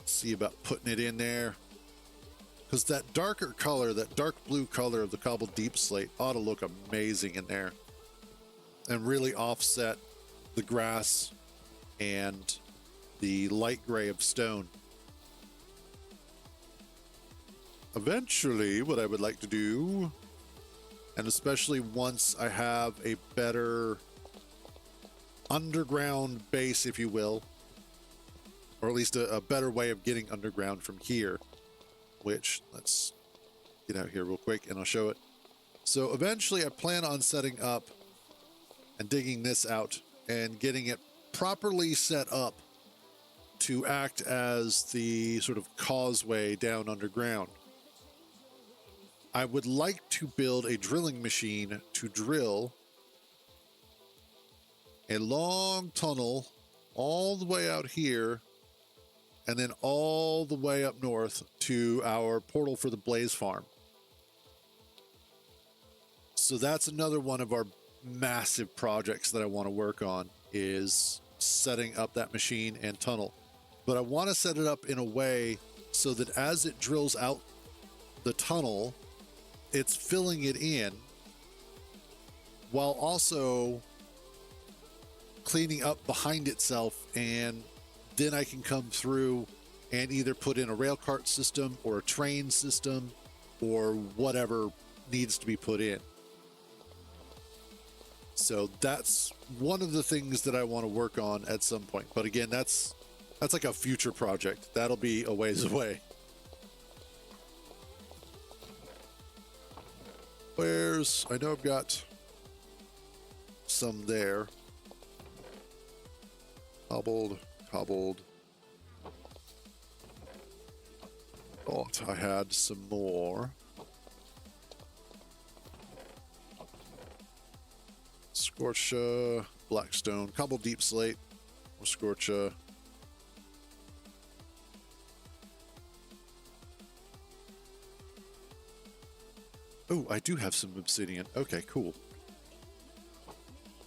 See about putting it in there, because that darker color, that dark blue color of the cobbled deep slate ought to look amazing in there and really offset the grass and the light gray of stone. Eventually, what I would like to do, and especially once I have a better underground base, if you will, or at least a better way of getting underground from here, which, let's get out here real quick and I'll show it. So eventually I plan on setting up and digging this out and getting it properly set up to act as the sort of causeway down underground. I would like to build a drilling machine to drill a long tunnel all the way out here and then all the way up north to our portal for the Blaze Farm. So that's another one of our massive projects that I want to work on, is setting up that machine and tunnel. But I want to set it up in a way so that as it drills out the tunnel, it's filling it in while also cleaning up behind itself, and then I can come through and either put in a rail cart system or a train system or whatever needs to be put in. So that's one of the things that I want to work on at some point. But again, that's like a future project. That'll be a ways away. I know I've got some there. Cobbled. Thought I had some more. Scorcha, Blackstone, cobbled deep slate, or Scorcha. Oh, I do have some obsidian. Okay, cool.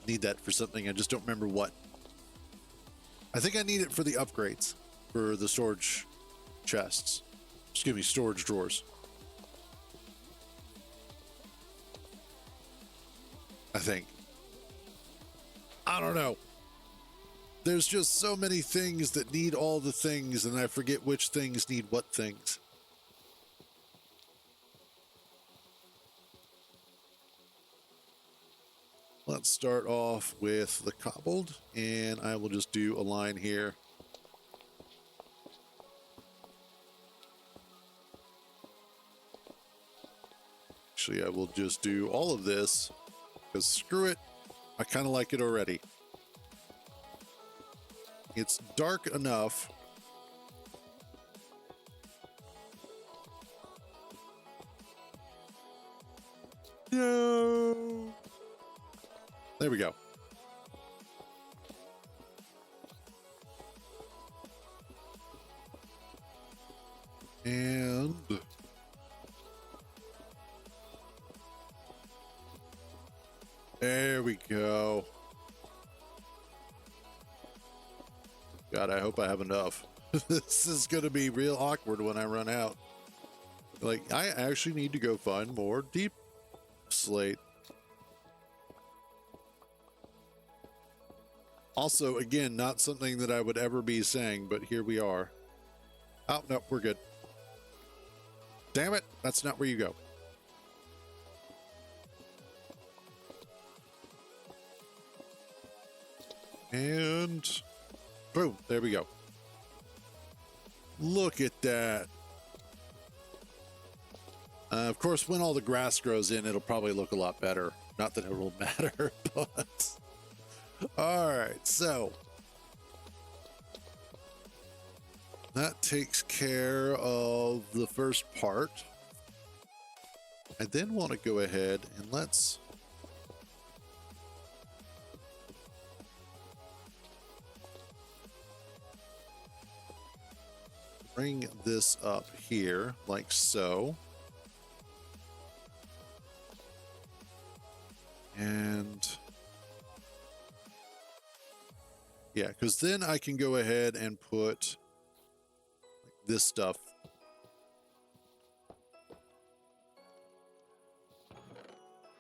Need that for something. I just don't remember what. I think I need it for the upgrades for the storage chests. Excuse me, storage drawers. I think. I don't know. There's just so many things that need all the things, and I forget which things need what things. Let's start off with the cobbled, and I will just do a line here. Actually, I will just do all of this, because screw it, I kind of like it already. It's dark enough. No. There we go. And there we go. God, I hope I have enough. This is going to be real awkward when I run out. Like, I actually need to go find more deep slate. Also, again, not something that I would ever be saying, but here we are. Oh, no, we're good. Damn it, that's not where you go. And boom, there we go. Look at that. Of course, when all the grass grows in, it'll probably look a lot better. Not that it will matter, but... All right, so... that takes care of the first part. I then want to go ahead and let's... bring this up here, like so. And yeah, because then I can go ahead and put this stuff.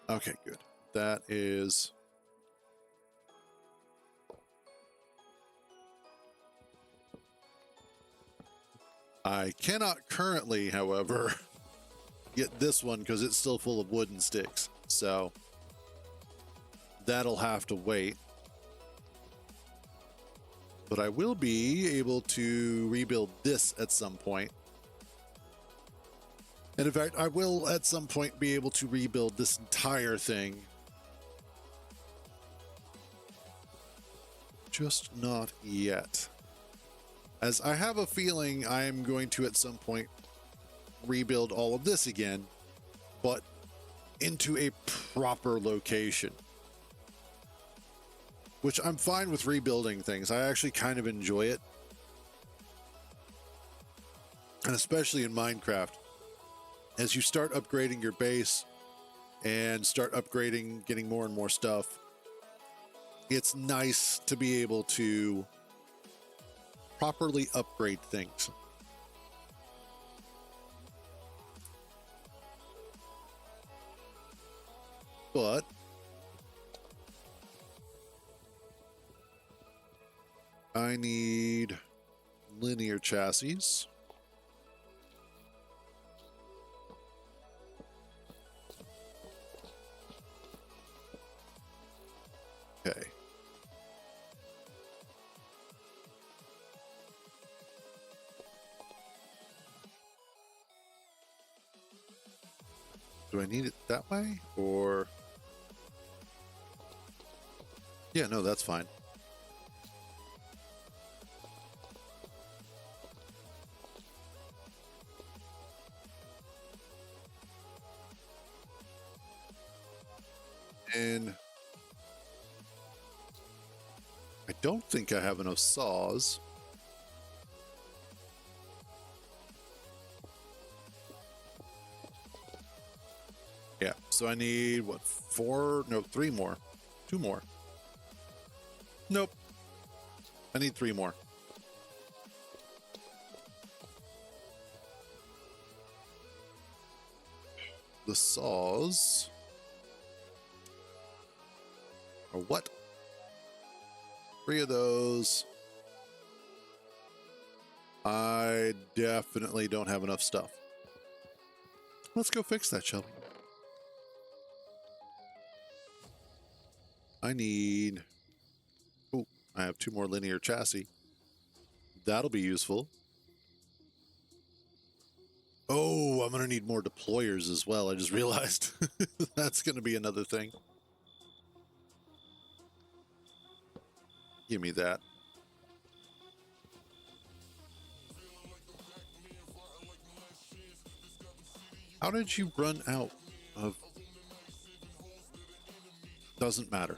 Okay, good. That is... I cannot currently, however, get this one because it's still full of wooden sticks. So that'll have to wait. But I will be able to rebuild this at some point. And in fact, I will at some point be able to rebuild this entire thing. Just not yet. As I have a feeling I am going to at some point rebuild all of this again, but into a proper location. Which I'm fine with rebuilding things. I actually kind of enjoy it. And especially in Minecraft. As you start upgrading your base and start upgrading, getting more and more stuff, it's nice to be able to properly upgrade things. But I need linear chassis. Okay. Do I need it that way or? Yeah, no, that's fine. And I don't think I have enough saws. Yeah, so I need what, 4? No, 3 more. 2 more. Nope. I need 3 more. The saws are what? 3 of those. I definitely don't have enough stuff. Let's go fix that, shall we? I need... oh, I have 2 more linear chassis. That'll be useful. Oh, I'm going to need more deployers as well. I just realized that's going to be another thing. Give me that. How did you run out of... doesn't matter.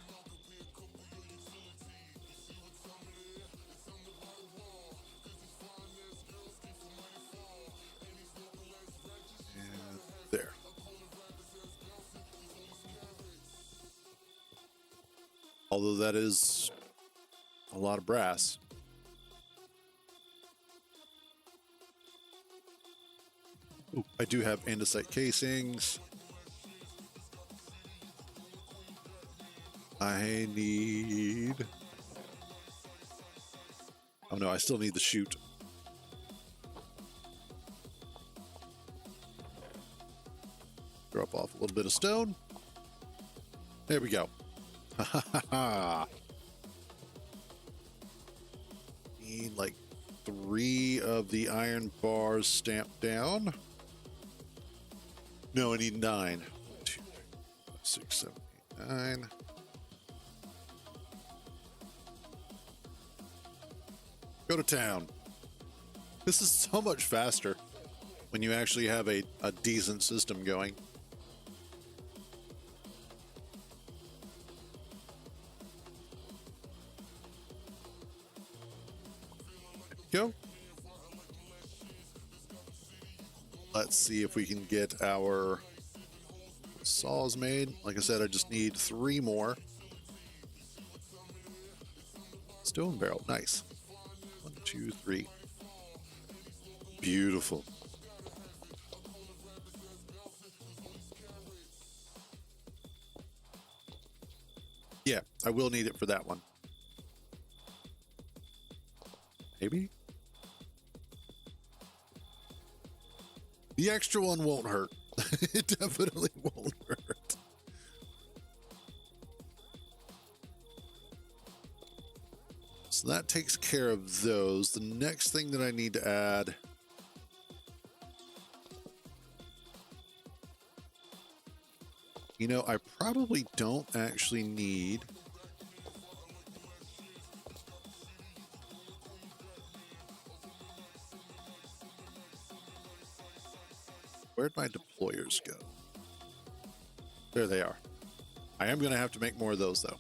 Although that is a lot of brass. Ooh, I do have andesite casings. I need... Oh no, I still need the chute. Drop off a little bit of stone. There we go. Ha ha ha ha. Need like 3 of the iron bars stamped down. No, I need 9. 1, 2, 3, 4, 5, 6, 7, 8, 9. Go to town. This is so much faster when you actually have a decent system going. Go. Let's see if we can get our saws made. Like I said, I just need 3 more. Stone barrel, nice. 1, 2, 3. Beautiful. Yeah, I will need it for that one. Maybe? The extra one won't hurt. It definitely won't hurt. So that takes care of those. The next thing that I need to add... You know, I probably don't actually need... Where'd my deployers go? There they are. I am going to have to make more of those, though.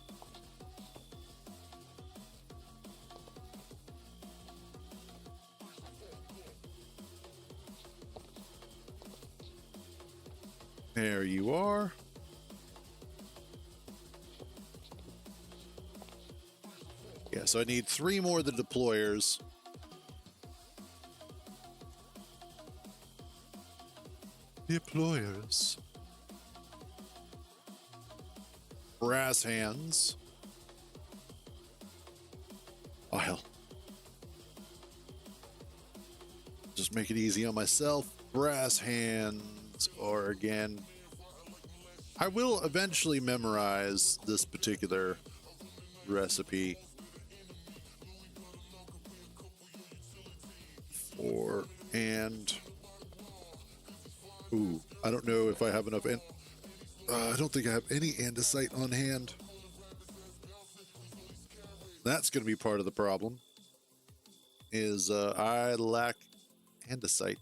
There you are. Yeah, so I need 3 more of the deployers. Deployers. Brass hands. Oh, hell. Just make it easy on myself. Brass hands, or again... I will eventually memorize this particular recipe. And... Ooh, I don't know if I have enough... I don't think I have any andesite on hand. That's going to be part of the problem. Is I lack andesite.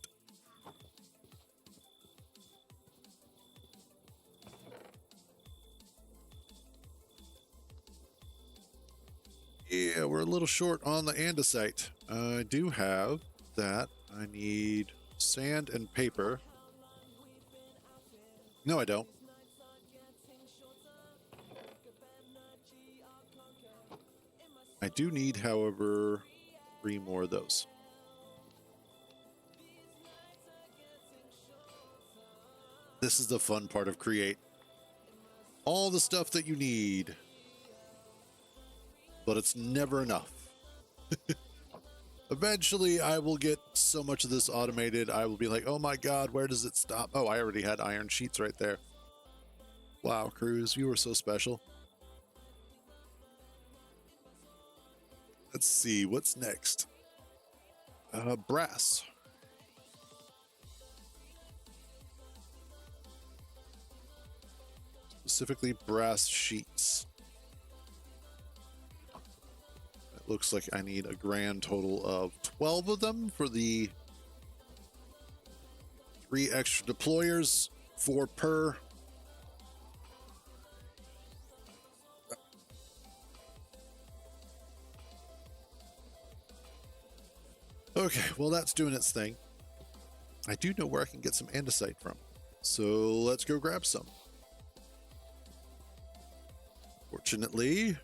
Yeah, we're a little short on the andesite. I do have that. I need sand and paper. No, I don't. I do need, however, 3 more of those. This is the fun part of Create. All the stuff that you need. But it's never enough. Eventually, I will get so much of this automated, I will be like, oh my god, where does it stop? Oh, I already had iron sheets right there. Wow, Cruz, you were so special. Let's see, what's next? Brass. Specifically, brass sheets. It looks like I need a grand total of 12 of them for the 3 extra deployers, 4 per. Okay, well, that's doing its thing. I do know where I can get some andesite from, so let's go grab some. Fortunately,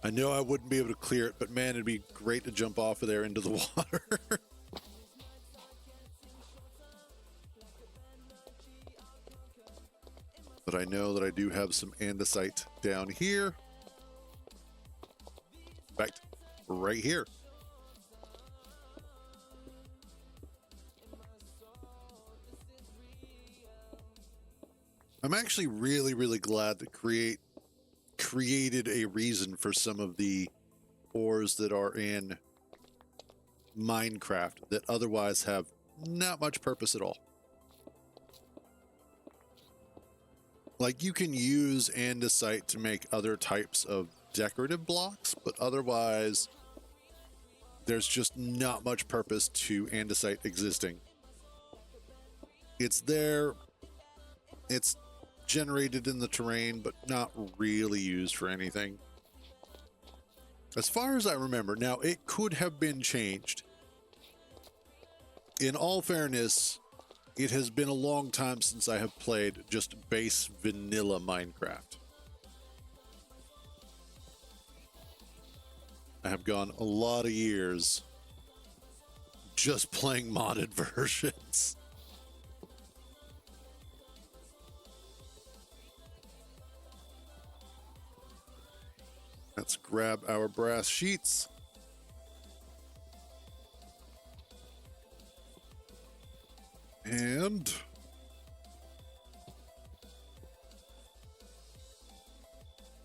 I know I wouldn't be able to clear it, but man, it'd be great to jump off of there into the water. But I know that I do have some andesite down here. In fact, right here. I'm actually really, really glad to created a reason for some of the ores that are in Minecraft that otherwise have not much purpose at all. Like, you can use andesite to make other types of decorative blocks, but otherwise there's just not much purpose to andesite existing. It's there, it's generated in the terrain, but not really used for anything. As far as I remember, now it could have been changed. In all fairness, it has been a long time since I have played just base vanilla Minecraft. I have gone a lot of years just playing modded versions. Let's grab our brass sheets. And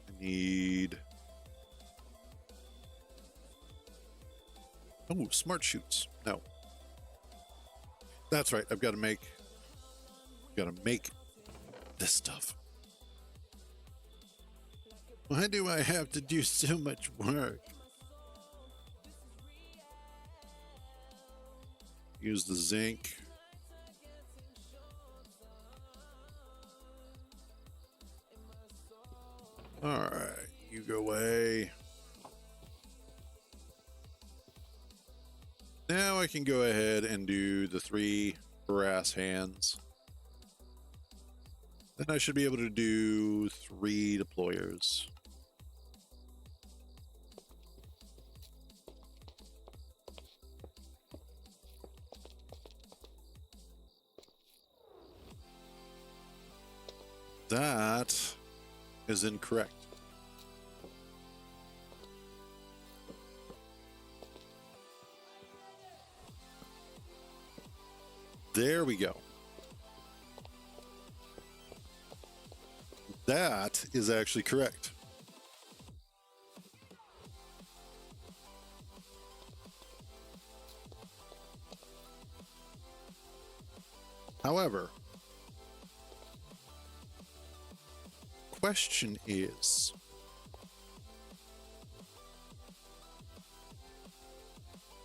I need, oh, smart shoots. No, that's right. I've got to make this stuff. Why do I have to do so much work? Use the zinc. All right, you go away. Now I can go ahead and do the 3 brass hands. Then I should be able to do 3 deployers. That is incorrect. There we go. That is actually correct. However, question is,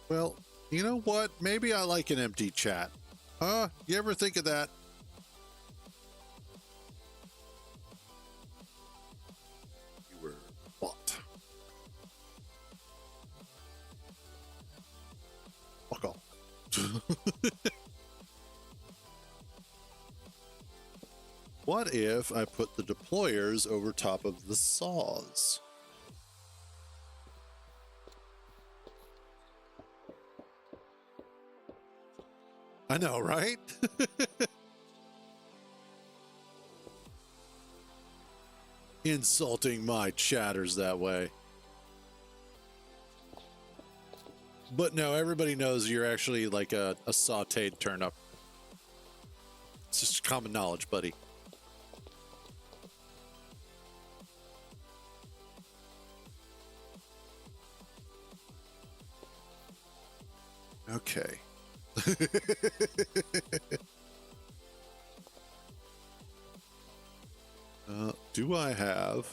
well, you know what? Maybe I like an empty chat. Huh? You ever think of that? You were bought. Fuck off. What if I put the deployers over top of the saws? I know, right? Insulting my chatters that way. But no, everybody knows you're actually like a sauteed turnip. It's just common knowledge, buddy. Okay. Do I have?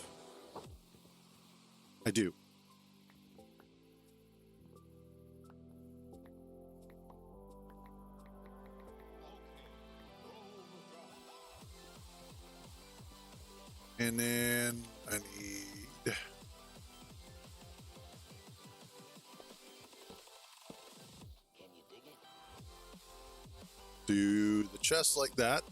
I do. And then I need do the chest like that.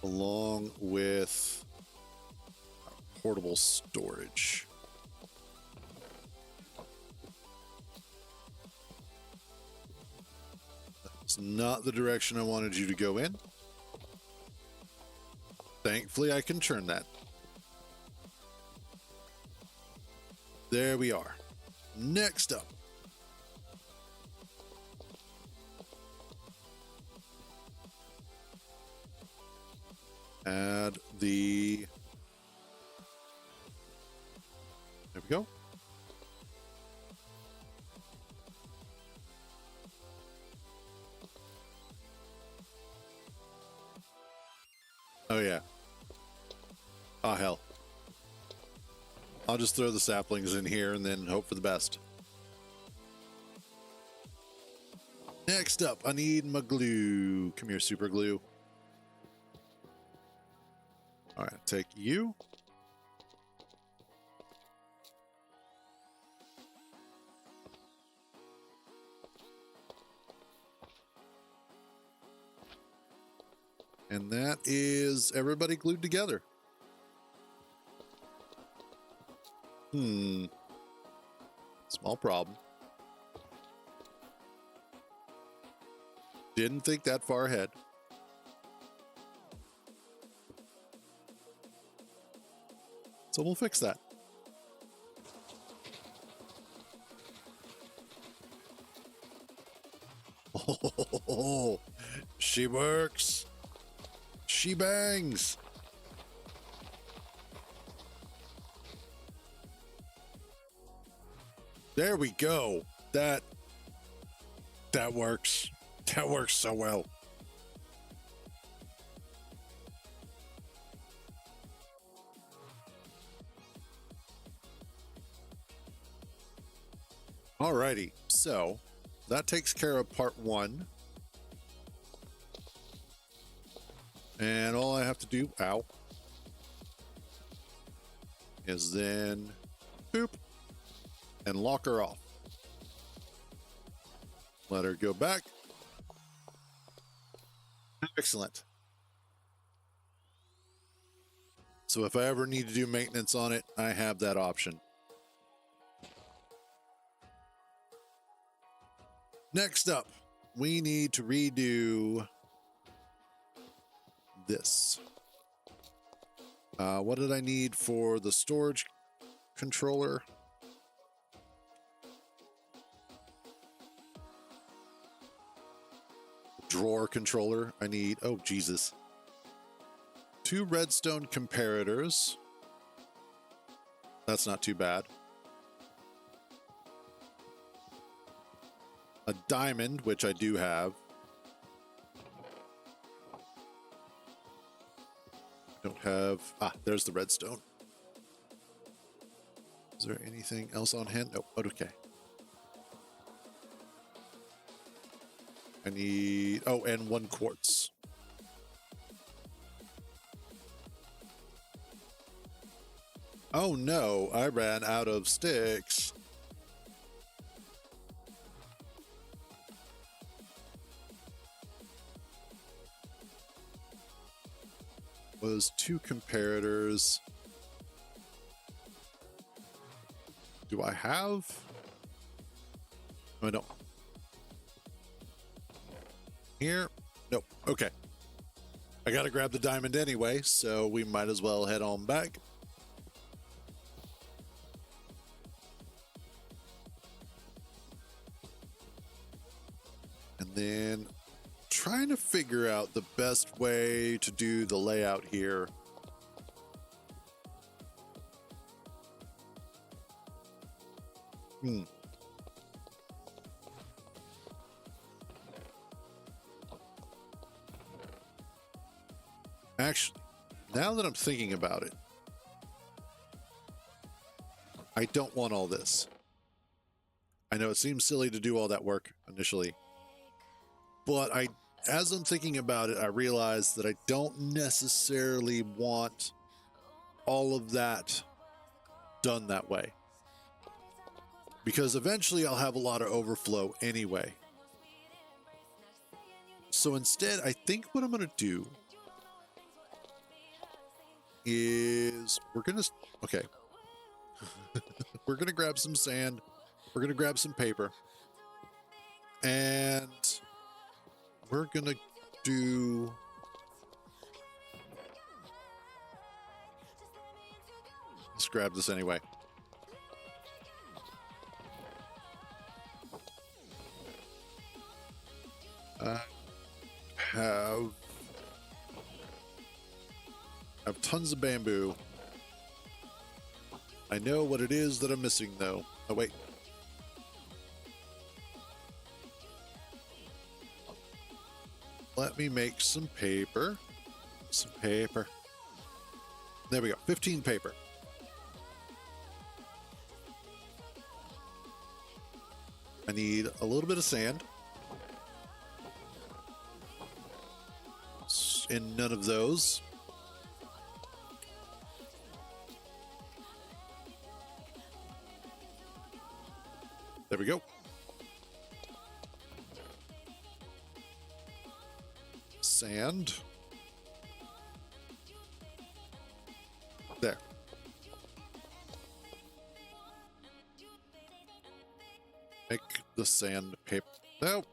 along with portable storage. That's not the direction I wanted you to go in. Thankfully, I can turn that. There we are. Next up. Add the... There we go. Oh, yeah. Oh, hell. I'll just throw the saplings in here and then hope for the best. Next up, I need my glue. Come here, super glue. All right, take you. And that is everybody glued together. Small problem. Didn't think that far ahead. So we'll fix that. Oh, she works. She bangs. There we go. That works. That works so well. Alrighty, so that takes care of part one. And all I have to do, ow, is then boop and lock her off. Let her go back. Excellent. So if I ever need to do maintenance on it, I have that option. Next up, we need to redo this. What did I need for the storage controller? Drawer controller. I need, oh Jesus, 2 redstone comparators. That's not too bad. A diamond, which I do have. Don't have, there's the redstone. Is there anything else on hand? Nope. Okay. I need, oh, and 1 quartz. Oh no, I ran out of sticks. Was 2 comparators. Do I have? Oh, I don't. Here? Nope. Okay. I gotta grab the diamond anyway, so we might as well head on back. And then trying to figure out the best way to do the layout here. Actually, now that I'm thinking about it, I don't want all this. I know it seems silly to do all that work initially, but as I'm thinking about it, I realize that I don't necessarily want all of that done that way, because eventually I'll have a lot of overflow anyway. So instead, I think what I'm going to do is okay. We're gonna grab some sand. We're gonna grab some paper, and we're gonna do. Let's grab this anyway. I have tons of bamboo. I know what it is that I'm missing, though. Oh, wait. Let me make some paper. Some paper. There we go. 15 paper. I need a little bit of sand. And none of those. There we go. Sand. There. Make the sand paper. Nope.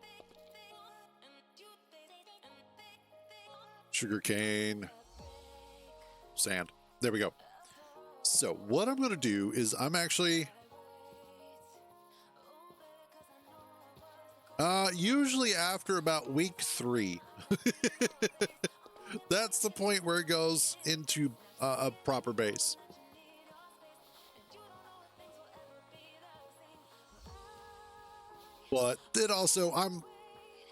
Sugarcane. Sand. There we go. So what I'm going to do is I'm actually... usually after about week 3. That's the point where it goes into a proper base. But then also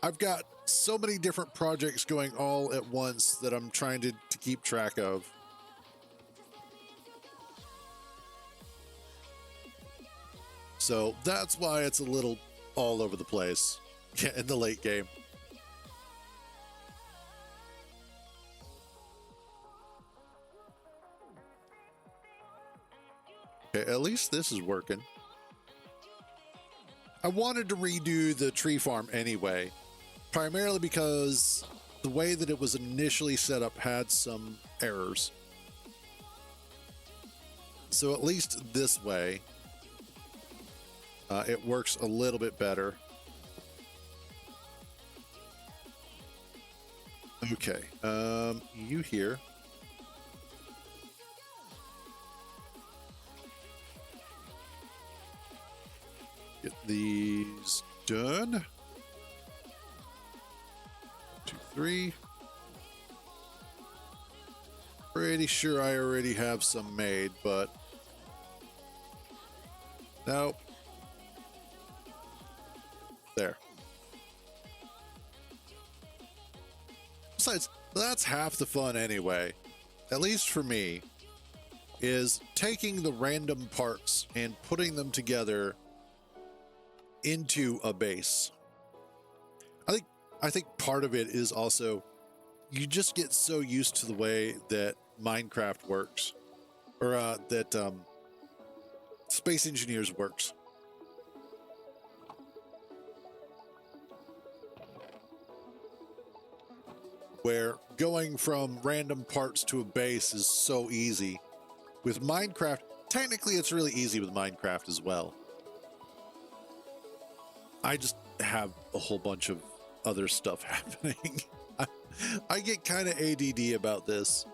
I've got so many different projects going all at once that I'm trying to keep track of. So that's why it's a little all over the place in the late game. Okay, at least this is working. I wanted to redo the tree farm anyway, primarily because the way that it was initially set up had some errors. So at least this way, it works a little bit better. Okay, you here. Get these done. 1, 2, 3. Pretty sure I already have some made, but nope. There. Besides, that's half the fun anyway, at least for me, is taking the random parts and putting them together into a base. I think part of it is also you just get so used to the way that Minecraft works, or that Space Engineers works. Where going from random parts to a base is so easy. With Minecraft, technically it's really easy with Minecraft as well. I just have a whole bunch of other stuff happening. I get kind of ADD about this.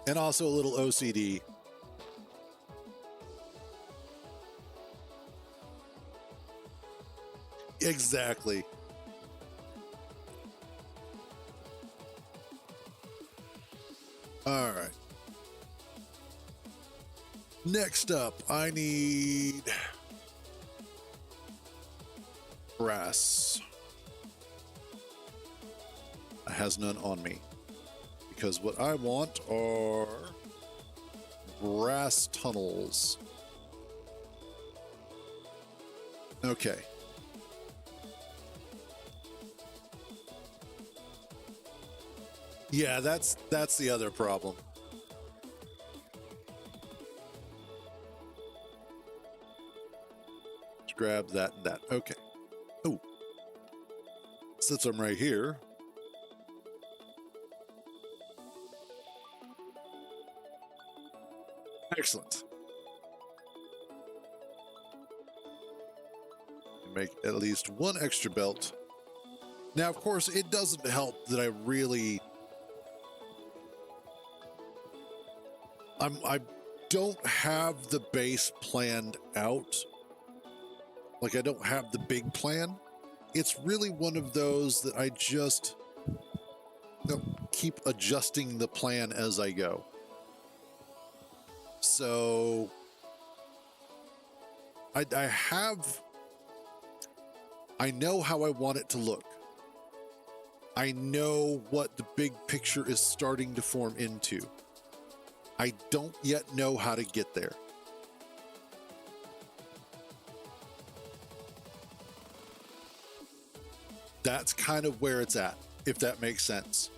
And also a little OCD. Exactly. All right. Next up, I need brass. I has none on me because what I want are brass tunnels. Okay. Yeah, that's the other problem. Let's grab that and that. Okay. Oh. Since I'm right here. Excellent. Make at least one extra belt. Now, of course, it doesn't help that I don't have the base planned out. Like, I don't have the big plan. It's really one of those that I just keep adjusting the plan as I go. So I know how I want it to look. I know what the big picture is starting to form into. I don't yet know how to get there. That's kind of where it's at, if that makes sense.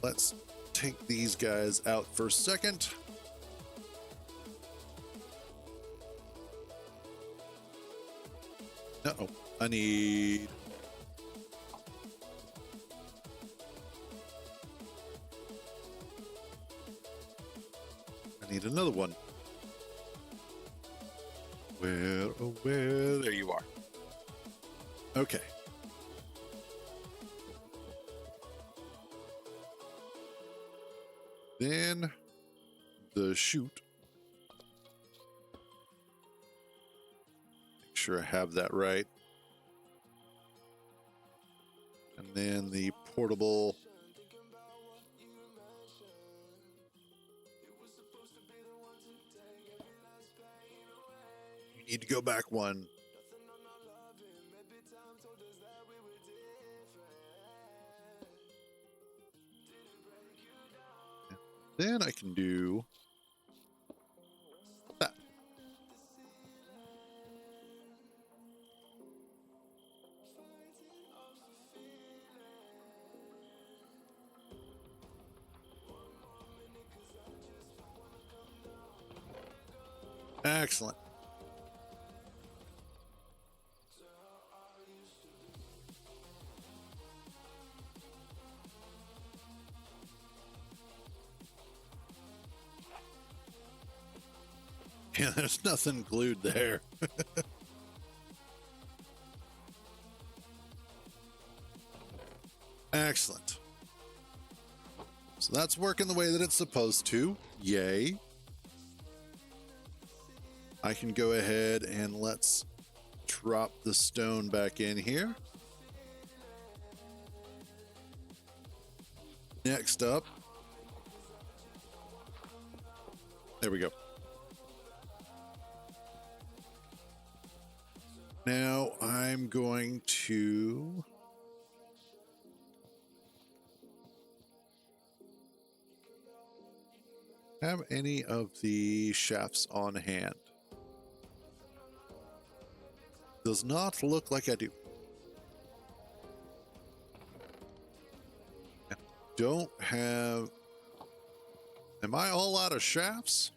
Let's take these guys out for a second. Uh-oh, I need... another one. Where, oh, where? There you are. Okay. Then the chute. Make sure I have that right. And then the portable. You need to go back one. Then I can do that. Excellent. Yeah, there's nothing glued there. Excellent. So that's working the way that it's supposed to. Yay. I can go ahead and let's drop the stone back in here. Next up. There we go. Now I'm going to have any of the shafts on hand. Does not look like I do. I don't have... Am I all out of shafts?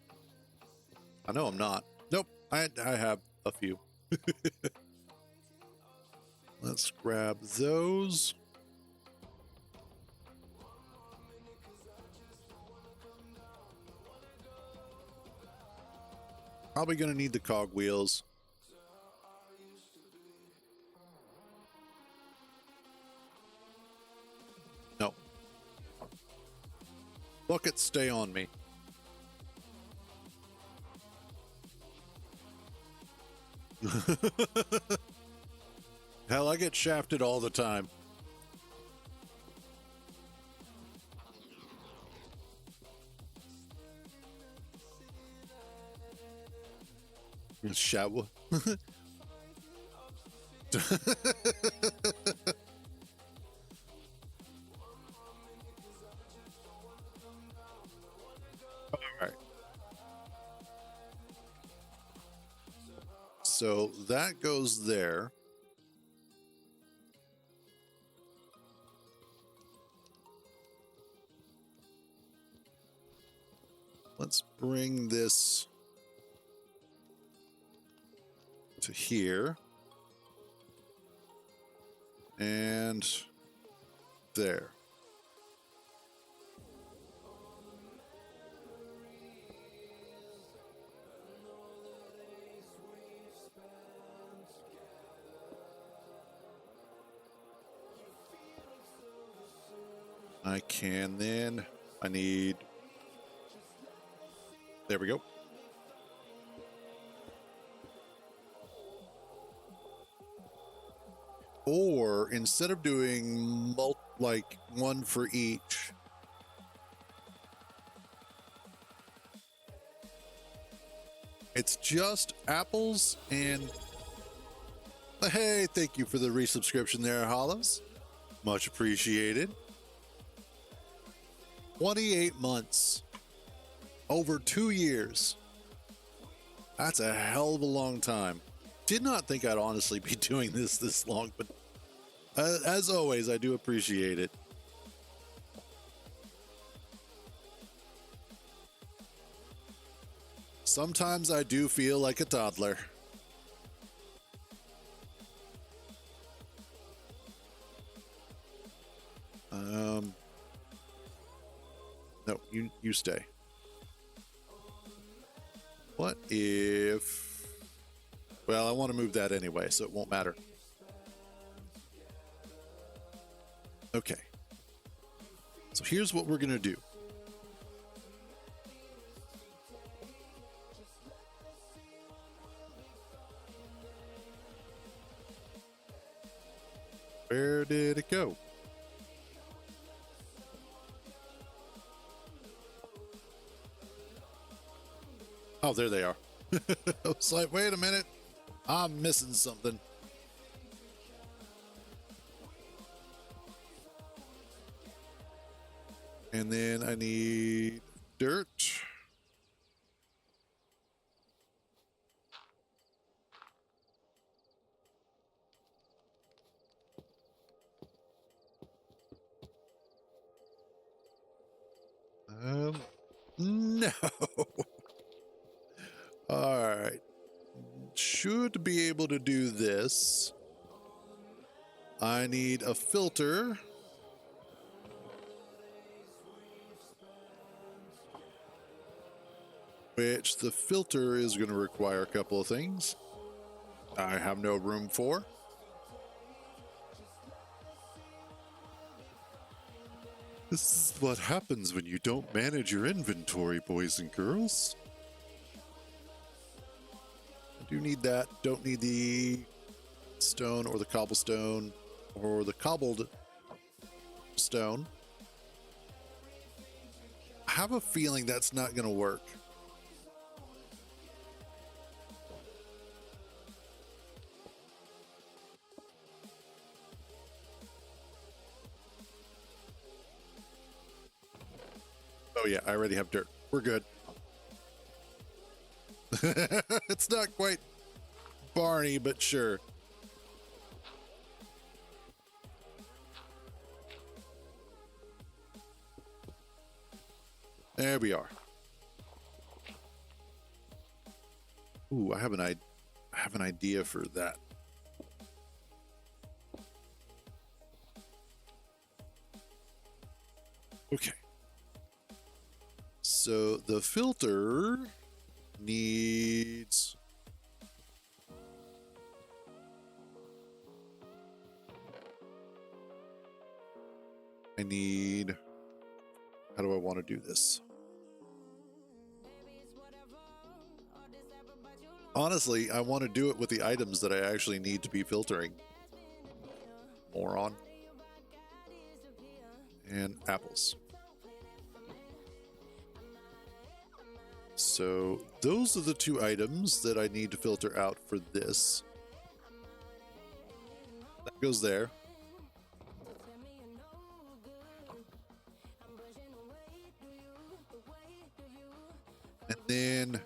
I know I'm not. Nope, I have a few. Let's grab those. Probably going to need the cog wheels. No. Buckets stay on me. Hell, I get shafted all the time. Shower. All right. So that goes there. Let's bring this to here. And there. I can then, I need, there we go. Or instead of doing like one for each, it's just apples and, hey, thank you for the resubscription there, Hollows. Much appreciated. 28 months. Over 2 years. That's a hell of a long time. Did not think I'd honestly be doing this long, but as always, I do appreciate it. Sometimes I do feel like a toddler. No, you stay. What if... Well, I want to move that anyway, so it won't matter. Okay. So here's what we're going to do. Where did it go? Oh, there they are. I was like, wait a minute. I'm missing something. And then I need dirt. No. All right. Should be able to do this. I need a filter. Which the filter is going to require a couple of things I have no room for. This is what happens when you don't manage your inventory, boys and girls. I do need that. Don't need the stone or the cobblestone or the cobbled stone. I have a feeling that's not going to work. Oh yeah, I already have dirt. We're good. It's not quite Barney, but sure. There we are. Ooh, I have an idea for that. Okay. So the filter needs how do I want to do this? Honestly, I want to do it with the items that I actually need to be filtering. Moron. And apples. So those are the two items that I need to filter out for this. That goes there. And then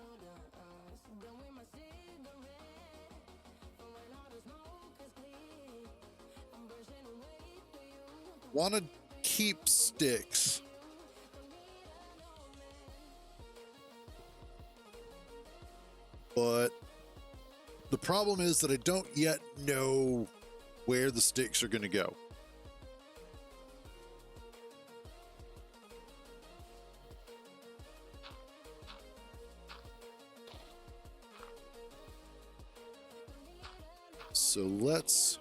want to keep sticks. But the problem is that I don't yet know where the sticks are going to go. So let's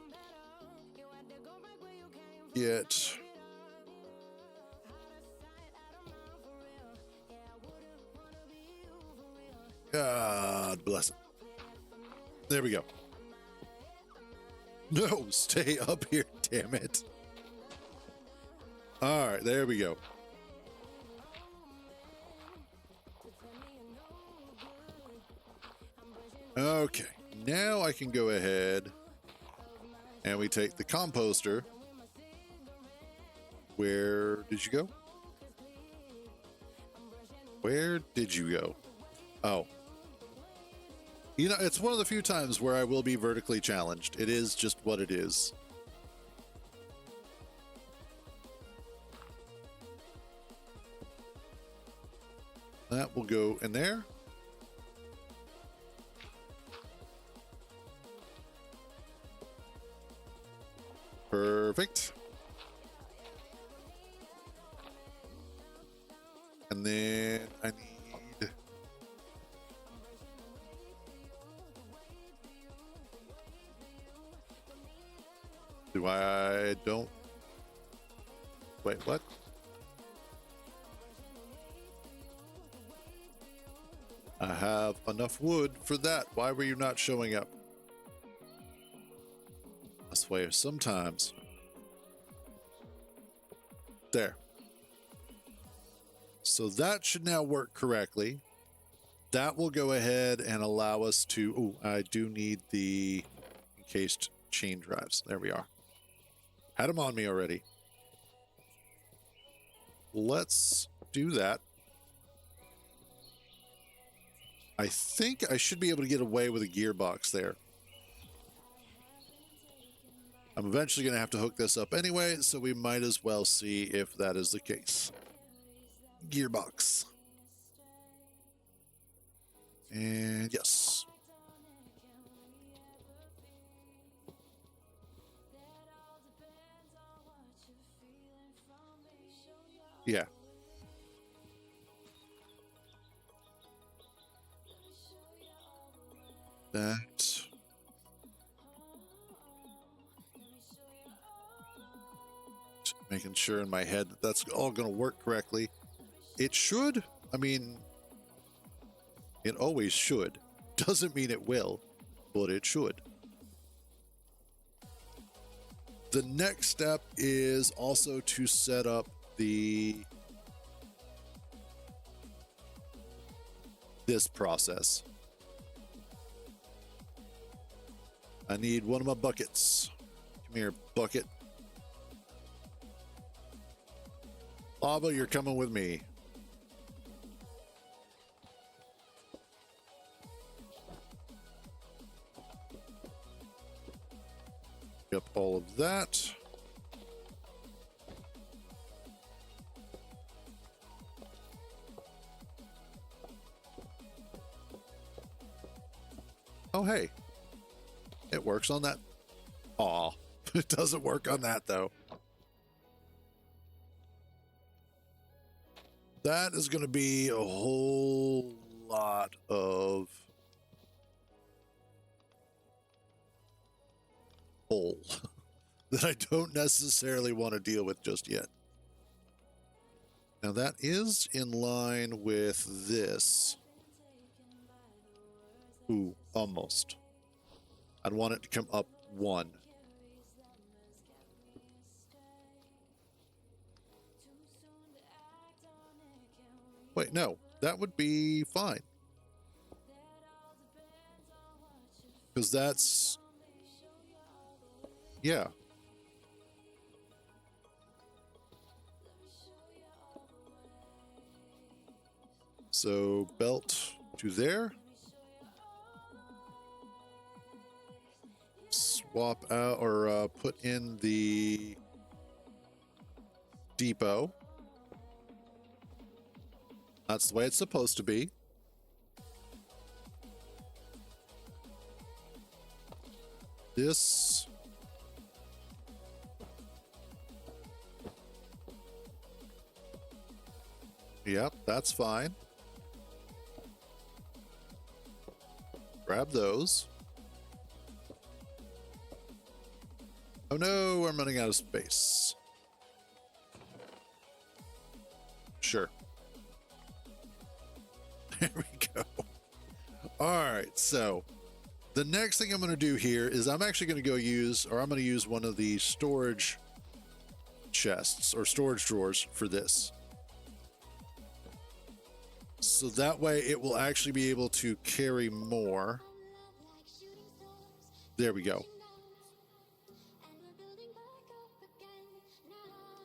get God bless it. There we go. No, stay up here, damn it. All right, there we go. Okay, now I can go ahead and we take the composter. Where did you go? Where did you go? Oh. You know, it's one of the few times where I will be vertically challenged. It is just what it is. That will go in there. Perfect. And then I need... don't... Wait, what? I have enough wood for that. Why were you not showing up? I swear, sometimes. There. So that should now work correctly. That will go ahead and allow us to... Oh, I do need the encased chain drives. There we are. Had them on me already. Let's do that. I think I should be able to get away with a gearbox there. I'm eventually going to have to hook this up anyway, so we might as well see if that is the case. Gearbox. And yes. Yeah. That. Just making sure in my head that that's all going to work correctly. It should. I mean, it always should. Doesn't mean it will, but it should. The next step is also to set up this process. I need one of my buckets. Come here, bucket. Lava, you're coming with me. Up all of that. Oh, hey. It works on that. Aw, it doesn't work on that, though. That is going to be a whole lot of hole that I don't necessarily want to deal with just yet. Now that is in line with this. Ooh, almost. I'd want it to come up one. Wait, no, that would be fine. Because that's... Yeah. So belt to there. Swap out or put in the depot. That's the way it's supposed to be. This Yep, that's fine. Grab those. Oh no, I'm running out of space. Sure. There we go. All right, so the next thing I'm going to do here is I'm actually going to go use, or I'm going to use one of the storage chests or storage drawers for this. So that way it will actually be able to carry more. There we go.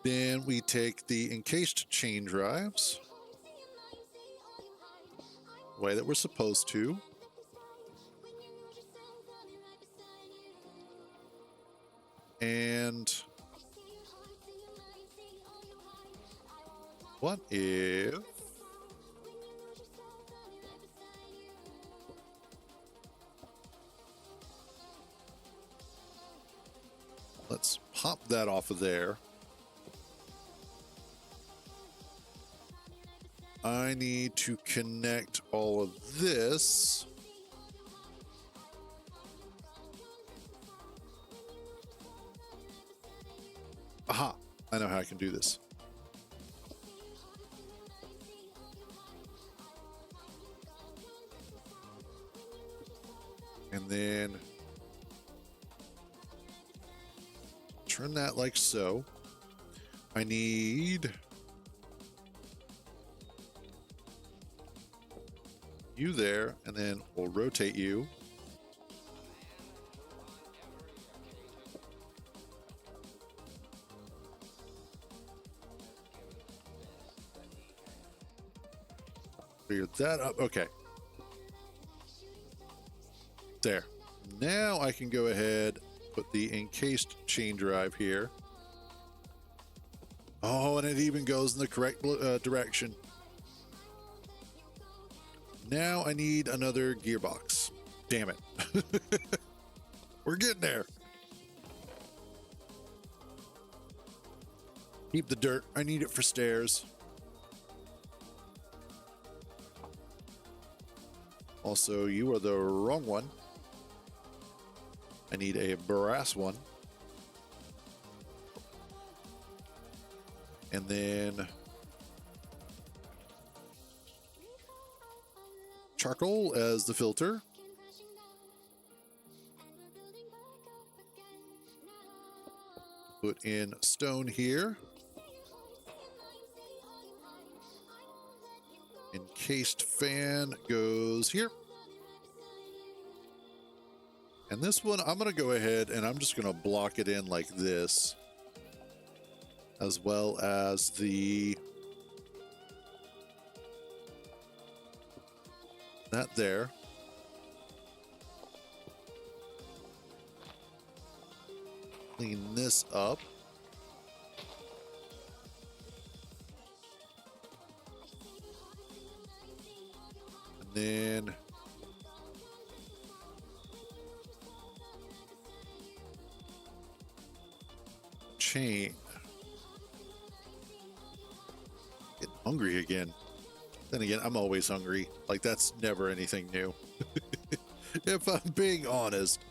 Then we take the encased chain drives, the way that we're supposed to. And what if let's pop that off of there. I need to connect all of this. Aha, I know how I can do this. And then turn that like so. I need you there, and then we'll rotate you. Clear that up. Okay. There. Now I can go ahead, put the encased chain drive here. Oh, and it even goes in the correct direction. Now I need another gearbox. Damn it. We're getting there. Keep the dirt. I need it for stairs. Also, you are the wrong one. I need a brass one. And then charcoal as the filter. Put in stone here. Encased fan goes here. And this one, I'm going to go ahead and I'm just going to block it in like this, as well as that there. Clean this up. And then chain. Getting hungry again. Then again, I'm always hungry. Like, that's never anything new. If I'm being honest,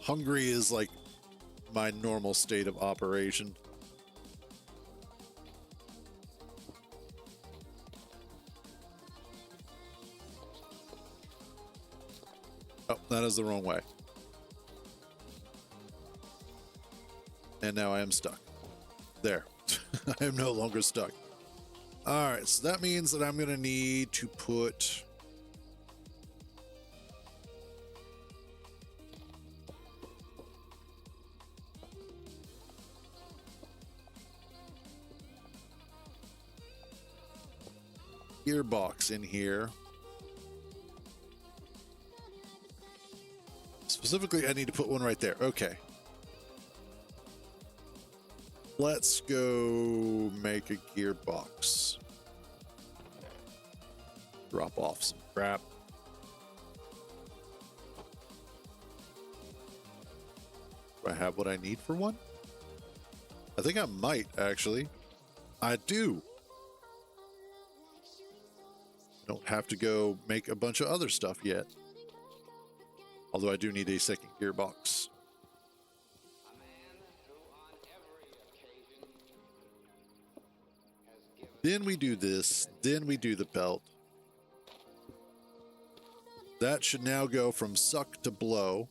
hungry is like my normal state of operation. Oh, that is the wrong way. And now I am stuck. There. I am no longer stuck. All right, so that means that I'm going to need to put gearbox in here. Specifically, I need to put one right there. Okay. Let's go make a gearbox. Drop off some crap. Do I have what I need for one? I think I might, actually. I do. Don't have to go make a bunch of other stuff yet. Although I do need a second gearbox. Then we do this. Then we do the belt. That should now go from suck to blow.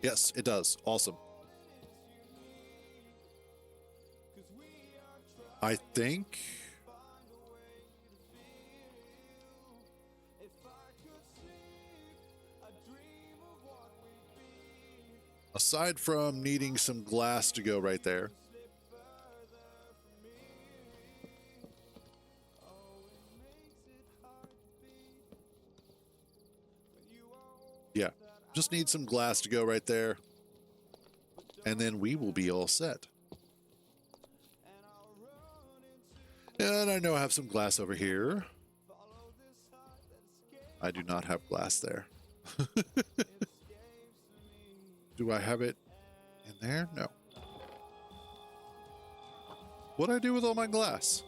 Yes, it does. Awesome. I think aside from needing some glass to go right there, yeah, just need some glass to go right there, and then we will be all set. And I know I have some glass over here. I do not have glass there. Do I have it in there? No. What'd I do with all my glass?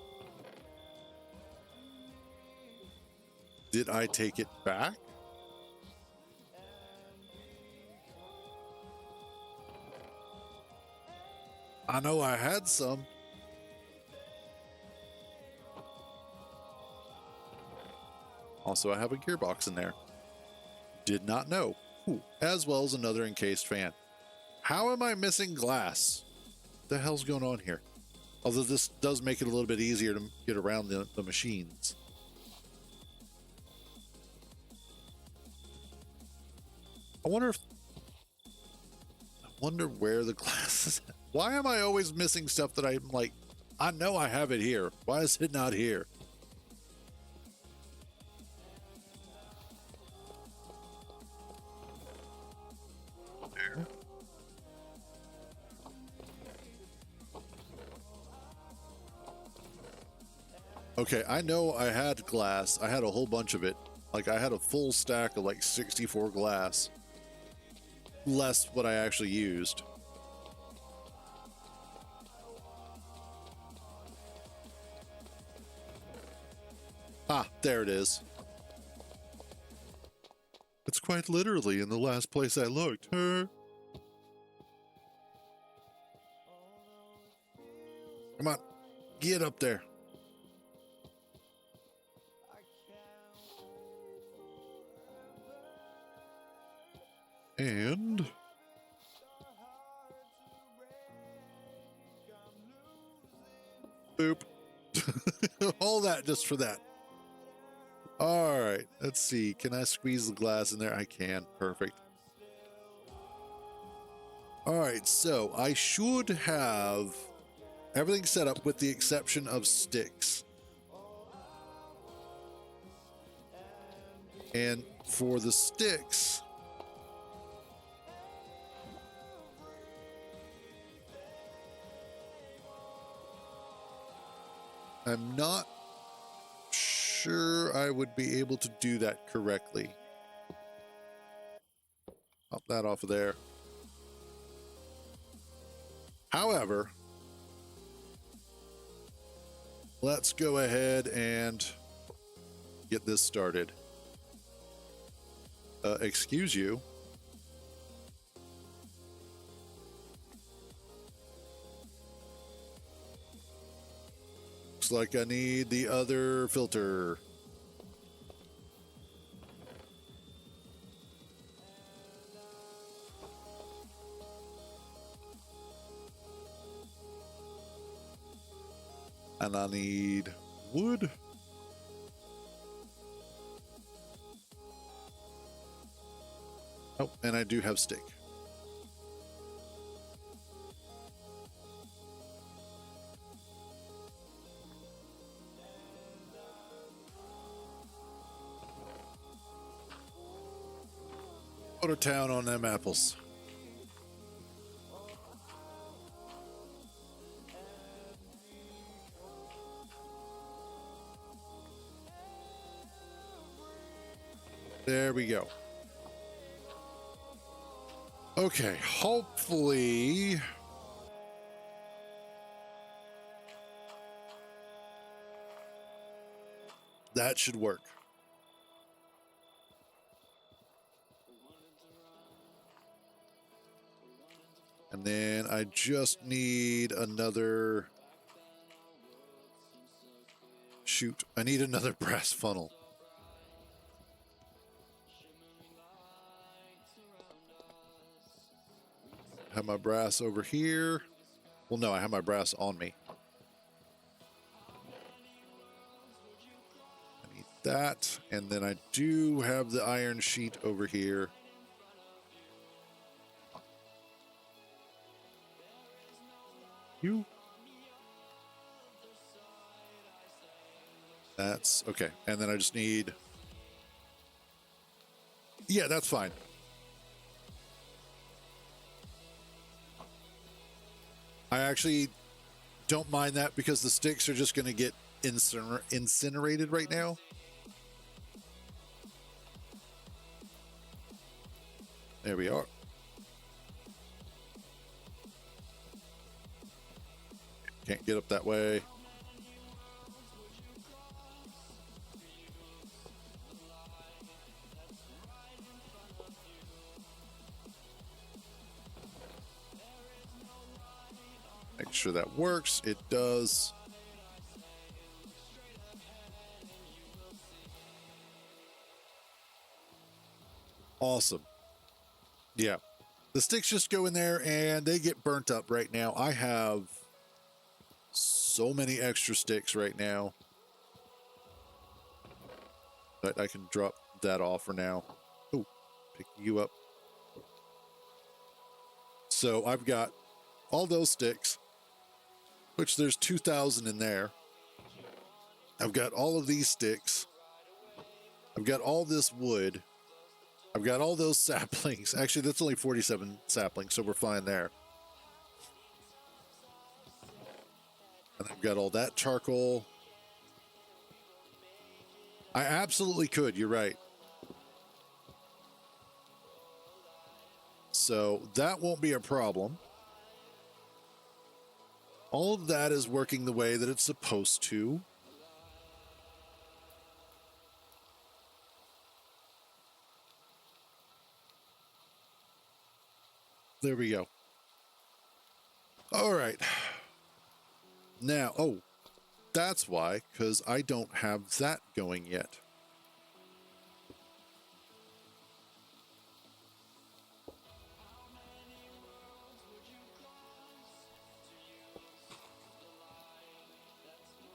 Did I take it back? I know I had some. Also, I have a gearbox in there. Did not know. Ooh, as well as another encased fan. How am I missing glass? What the hell's going on here? Although this does make it a little bit easier to get around the machines. I wonder where the glass is at. Why am I always missing stuff that I'm like, I know I have it here. Why is it not here? There. Okay, I know I had glass. I had a whole bunch of it. Like, I had a full stack of like 64 glass. Less what I actually used. Ah, there it is. It's quite literally in the last place I looked. Come on, get up there. And boop. All that just for that. All right, let's see. Can I squeeze the glass in there? I can. Perfect. All right, so I should have everything set up with the exception of sticks. And for the sticks, I'm not sure I would be able to do that correctly. Pop that off of there. However, let's go ahead and get this started. Excuse you. Looks like I need the other filter. And I need wood. Oh, and I do have steak. Go to town on them apples. There we go. Okay, hopefully That should work. And then I just need another... Shoot, I need another brass funnel. I have my brass over here. Well, no, I have my brass on me. I need that. And then I do have the iron sheet over here. That's okay. And then I just need... Yeah, that's fine. I actually don't mind that because the sticks are just going to get incinerated right now. There we are. Can't get up that way. Make sure that works. It does. Awesome. Yeah. The sticks just go in there and they get burnt up right now. I have so many extra sticks right now. But I can drop that off for now. Oh, pick you up. So I've got all those sticks, which there's 2,000 in there. I've got all of these sticks. I've got all this wood. I've got all those saplings. Actually, that's only 47 saplings, so we're fine there. And I've got all that charcoal. I absolutely could. You're right. So that won't be a problem. All of that is working the way that it's supposed to. There we go. All right. Now, oh, that's why, because I don't have that going yet.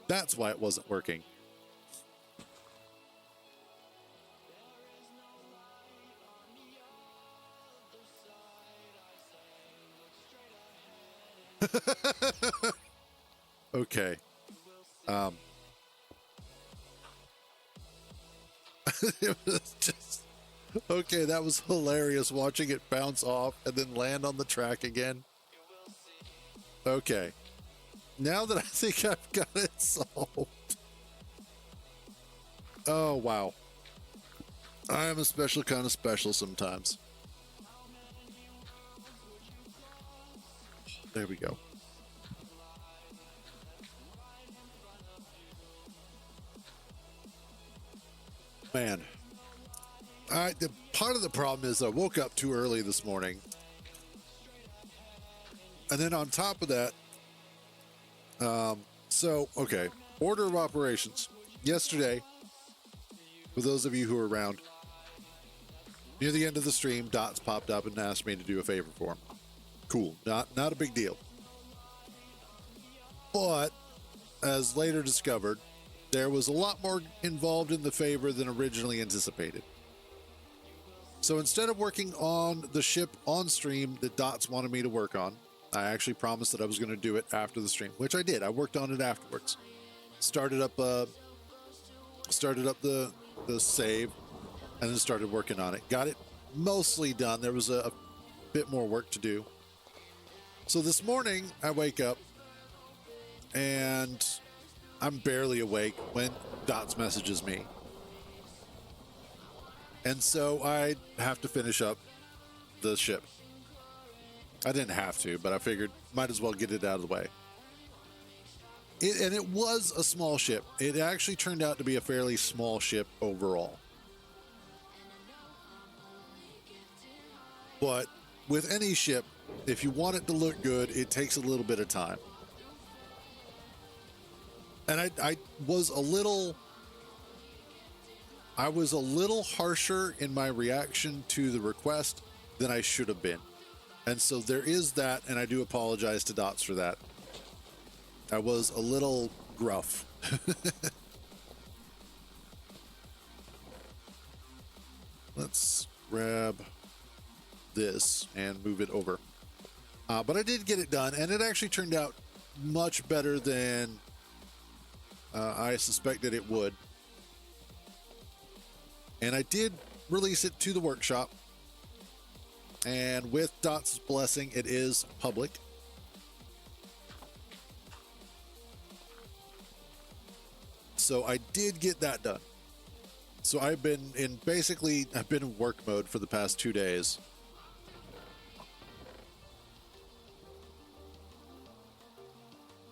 That's why it wasn't working. Okay. It was just... Okay, that was hilarious watching it bounce off and then land on the track again. Okay. Now that I think I've got it solved. Oh, wow. I am a special kind of special sometimes. There we go. Man. The part of the problem is I woke up too early this morning. And then on top of that, okay, order of operations. Yesterday, for those of you who are around, near the end of the stream, Dots popped up and asked me to do a favor for him. Cool, not a big deal. But, as later discovered, there was a lot more involved in the favor than originally anticipated. So instead of working on the ship on stream that Dots wanted me to work on, I actually promised that I was going to do it after the stream, which I did. I worked on it afterwards. Started up the save, and then started working on it. Got it mostly done. There was a bit more work to do. So this morning, I wake up, and I'm barely awake when Dots messages me. And so I have to finish up the ship. I didn't have to, but I figured might as well get it out of the way. And it was a small ship. It actually turned out to be a fairly small ship overall. But with any ship, if you want it to look good, it takes a little bit of time. And I was a little harsher in my reaction to the request than I should have been. And so there is that, and I do apologize to Dots for that. I was a little gruff. Let's grab this and move it over. But I did get it done, and it actually turned out much better than I suspected it would. And I did release it to the workshop. And with Dot's blessing, it is public. So I did get that done. So I've been in work mode for the past 2 days.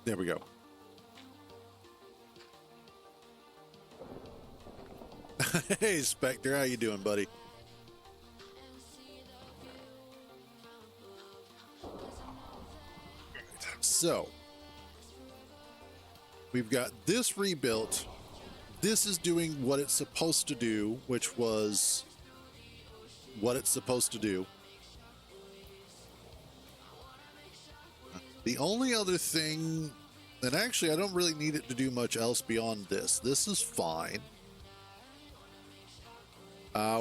There we go. Hey, Spectre, how you doing, buddy? So, we've got this rebuilt. This is doing what it's supposed to do, which was what it's supposed to do. The only other thing, and actually I don't really need it to do much else beyond this. This is fine.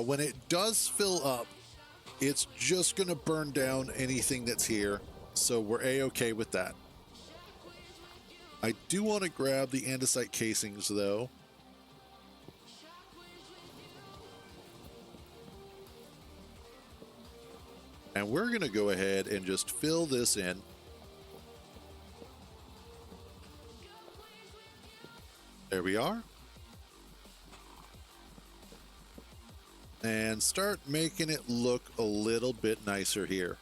When it does fill up, it's just going to burn down anything that's here. So we're A-okay with that. I do want to grab the andesite casings, though. And we're going to go ahead and just fill this in. There we are. And start making it look a little bit nicer here.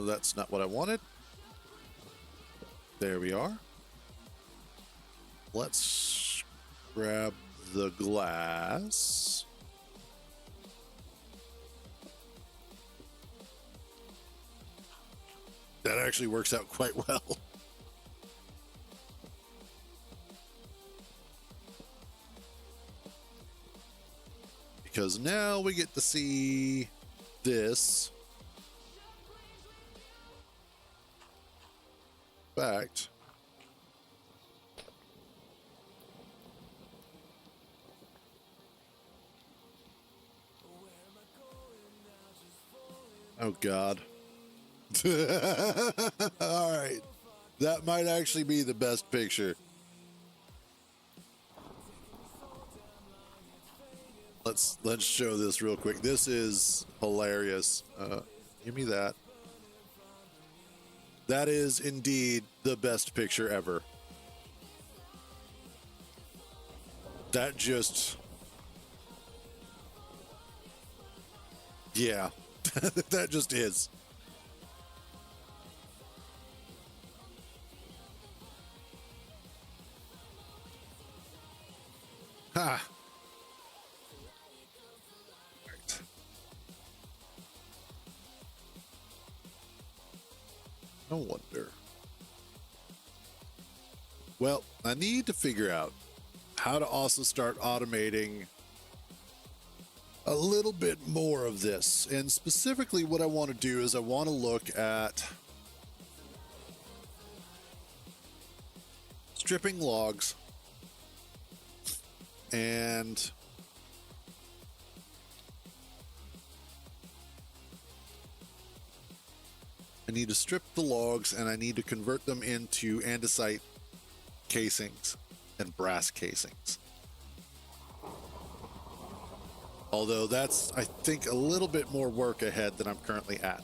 That's not what I wanted. There we are. Let's grab the glass. That actually works out quite well. Because now we get to see this. In fact, oh God. All right. That might actually be the best picture. Let's show this real quick. This is hilarious. Give me that. That is indeed the best picture ever. That just... yeah. That just is. Ha! Right. No wonder. Well, I need to figure out how to also start automating a little bit more of this. And specifically what I want to do is I want to look at stripping logs and I need to strip the logs and I need to convert them into andesite casings and brass casings. Although that's, I think, a little bit more work ahead than I'm currently at.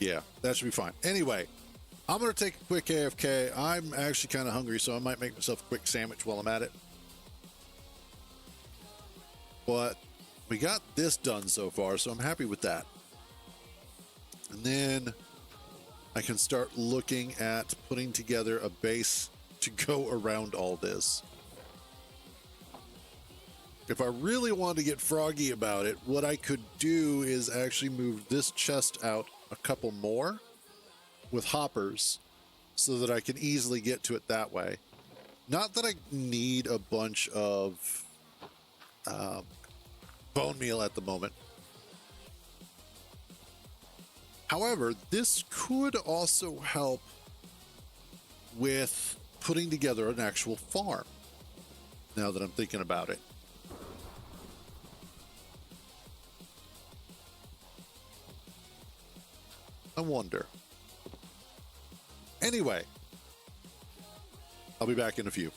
Yeah, that should be fine. Anyway, I'm going to take a quick AFK. I'm actually kind of hungry, so I might make myself a quick sandwich while I'm at it. But we got this done so far, so I'm happy with that. And then I can start looking at putting together a base to go around all this. If I really want to get froggy about it, what I could do is actually move this chest out a couple more with hoppers so that I can easily get to it that way. Not that I need a bunch of bone meal at the moment. However, this could also help with putting together an actual farm, now that I'm thinking about it. I wonder. Anyway, I'll be back in a few.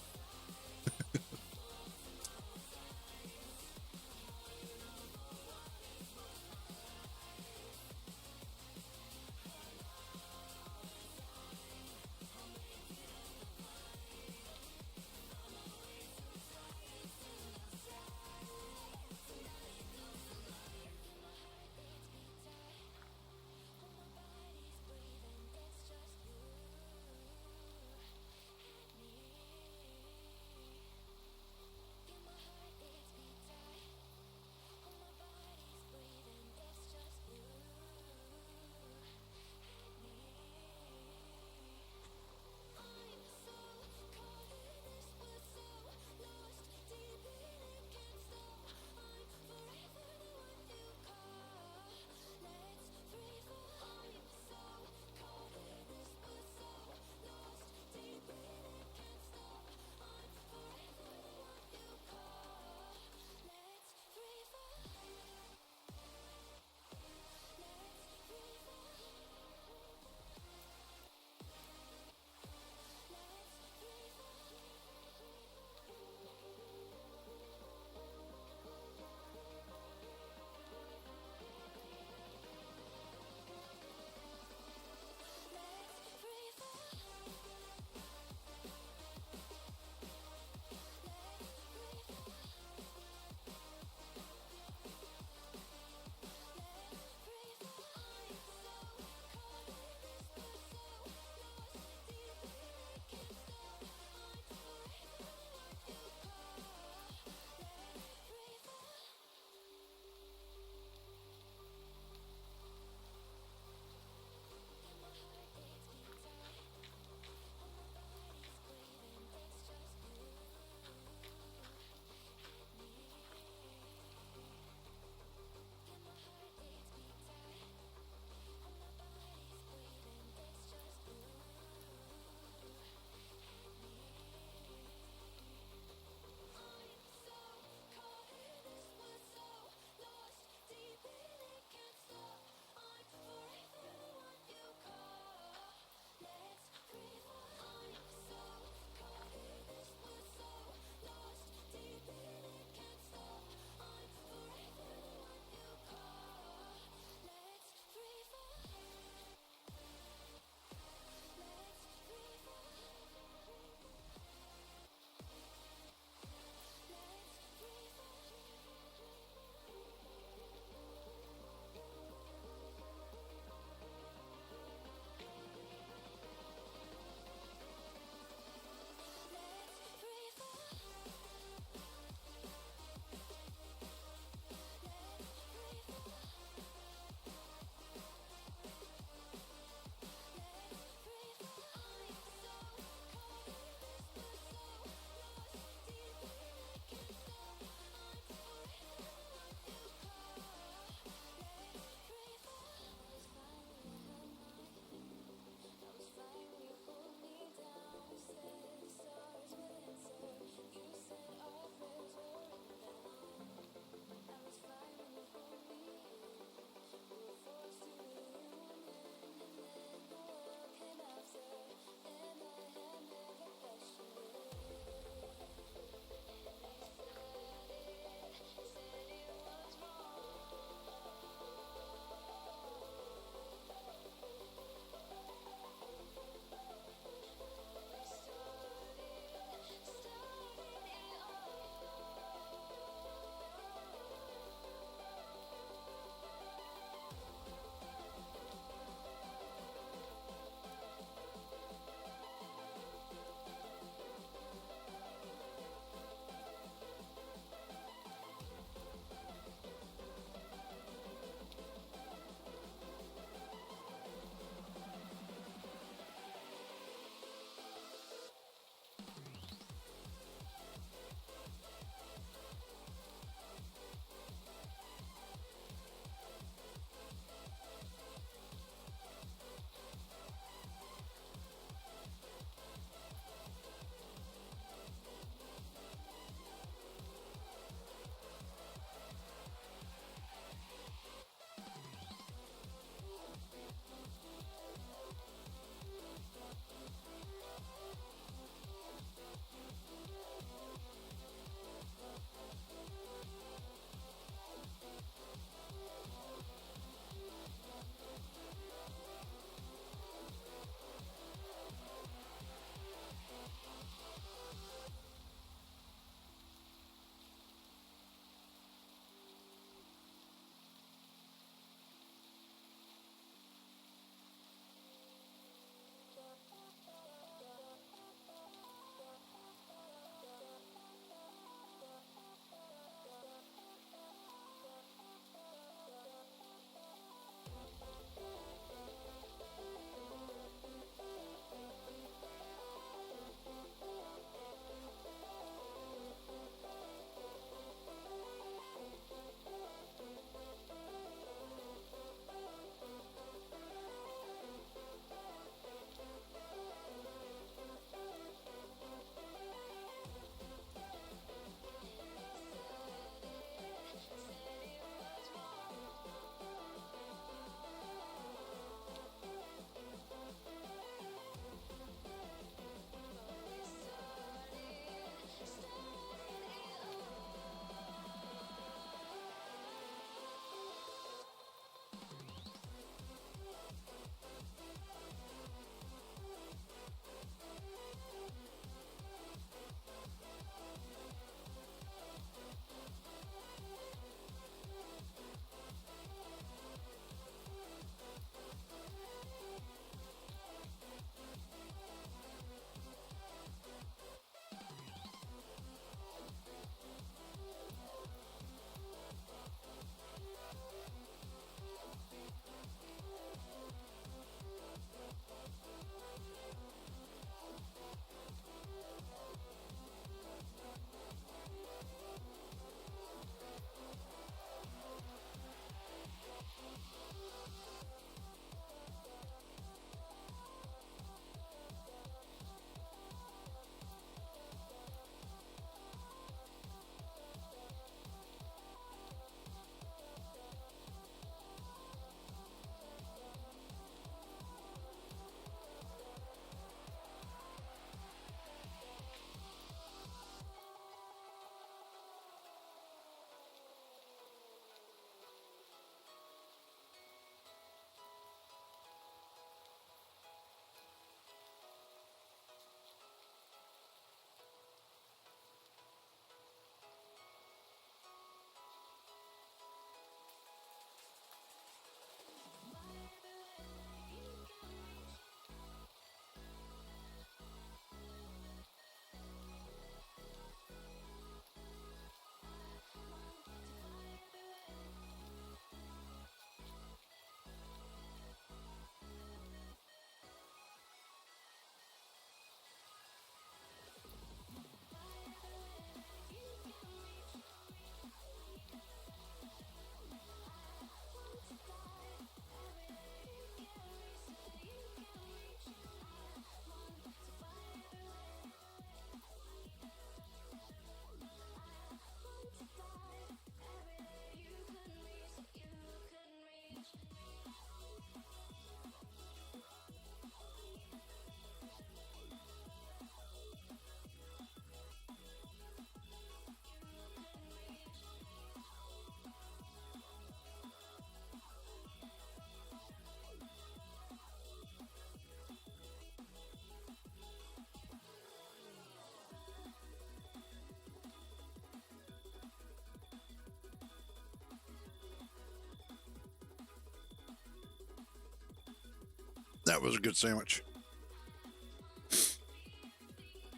That was a good sandwich.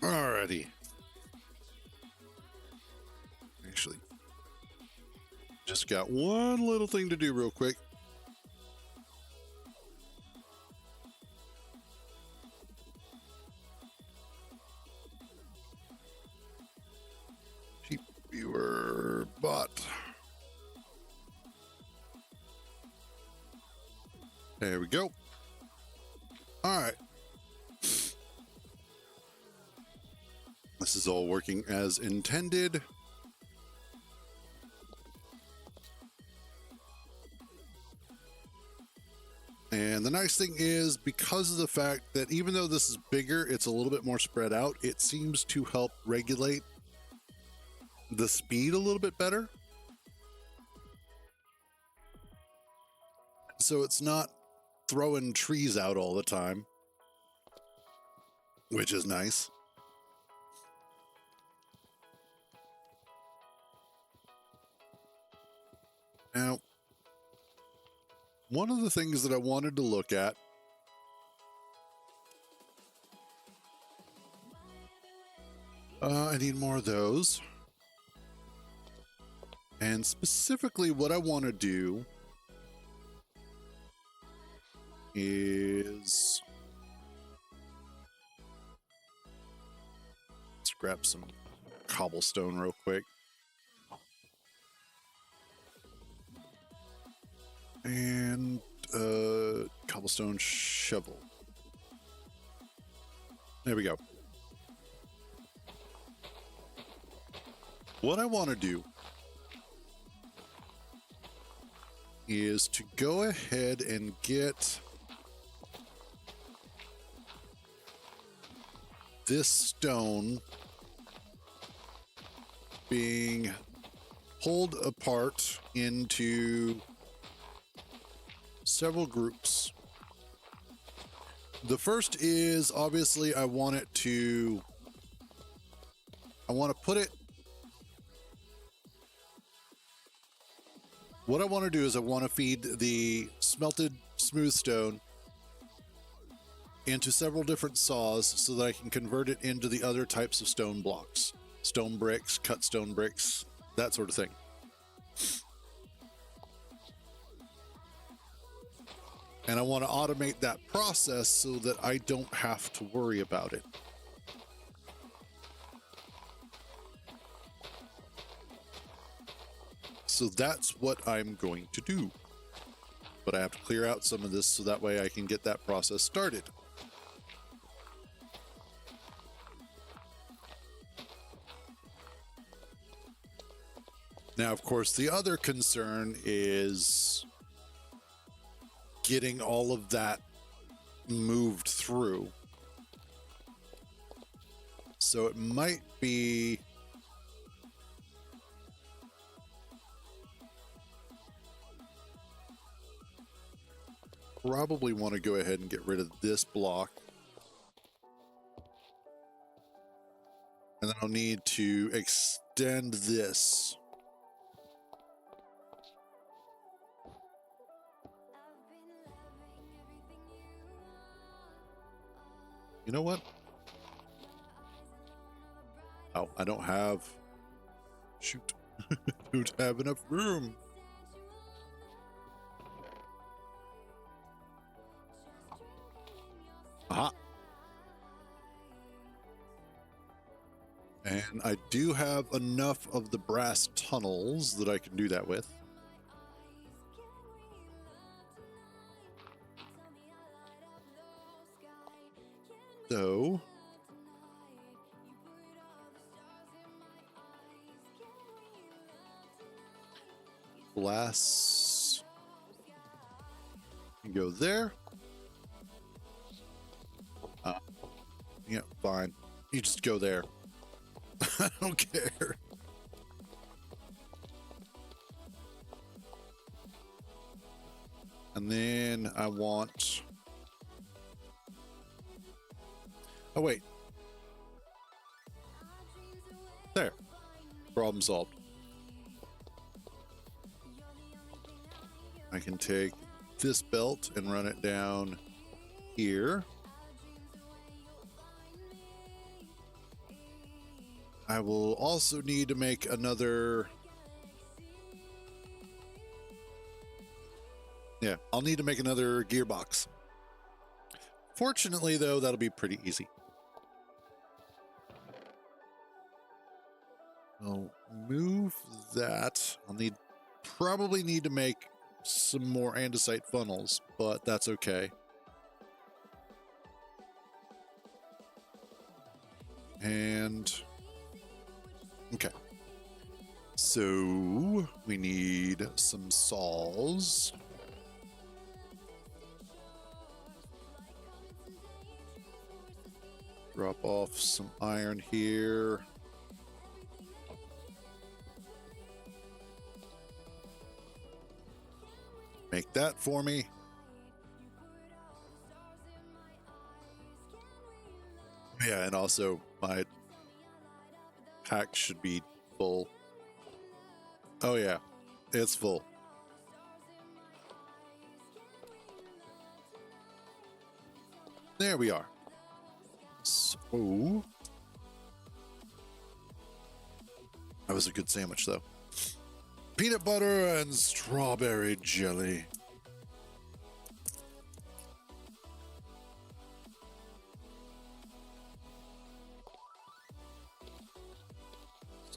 Alrighty. Actually, just got one little thing to do real quick. Sheep viewer bot. There we go. All right. This is all working as intended. And the nice thing is, because of the fact that even though this is bigger, it's a little bit more spread out, it seems to help regulate the speed a little bit better. So it's not throwing trees out all the time, which is nice. Now, one of the things that I wanted to look at I need more of those. And specifically what I want to do is let's grab some cobblestone real quick. And cobblestone shovel. There we go. What I want to do is to go ahead and get this stone being pulled apart into several groups. The first is obviously I want to put it. What I want to do is I want to feed the smelted smooth stone into several different saws so that I can convert it into the other types of stone blocks, stone bricks, cut stone bricks, that sort of thing. And I want to automate that process so that I don't have to worry about it. So that's what I'm going to do. But I have to clear out some of this so that way I can get that process started. Now, of course, the other concern is getting all of that moved through. So it might be probably want to go ahead and get rid of this block. And then I'll need to extend this. You know what? Oh, I don't have... Shoot. Don't have enough room. Aha. And I do have enough of the brass tunnels that I can do that with. So... glass can go there. Yeah, fine. You just go there. I don't care. And then I want... Oh, wait. There. Problem solved. I can take this belt and run it down here. I will also need to make another. Yeah, I'll need to make another gearbox. Fortunately, though, that'll be pretty easy. I'll move that. Probably need to make some more andesite funnels, but that's okay. And okay. So we need some saws. Drop off some iron here. Make that for me. Yeah, and also my pack should be full. Oh yeah, it's full. There we are. So that was a good sandwich though. Peanut butter and strawberry jelly.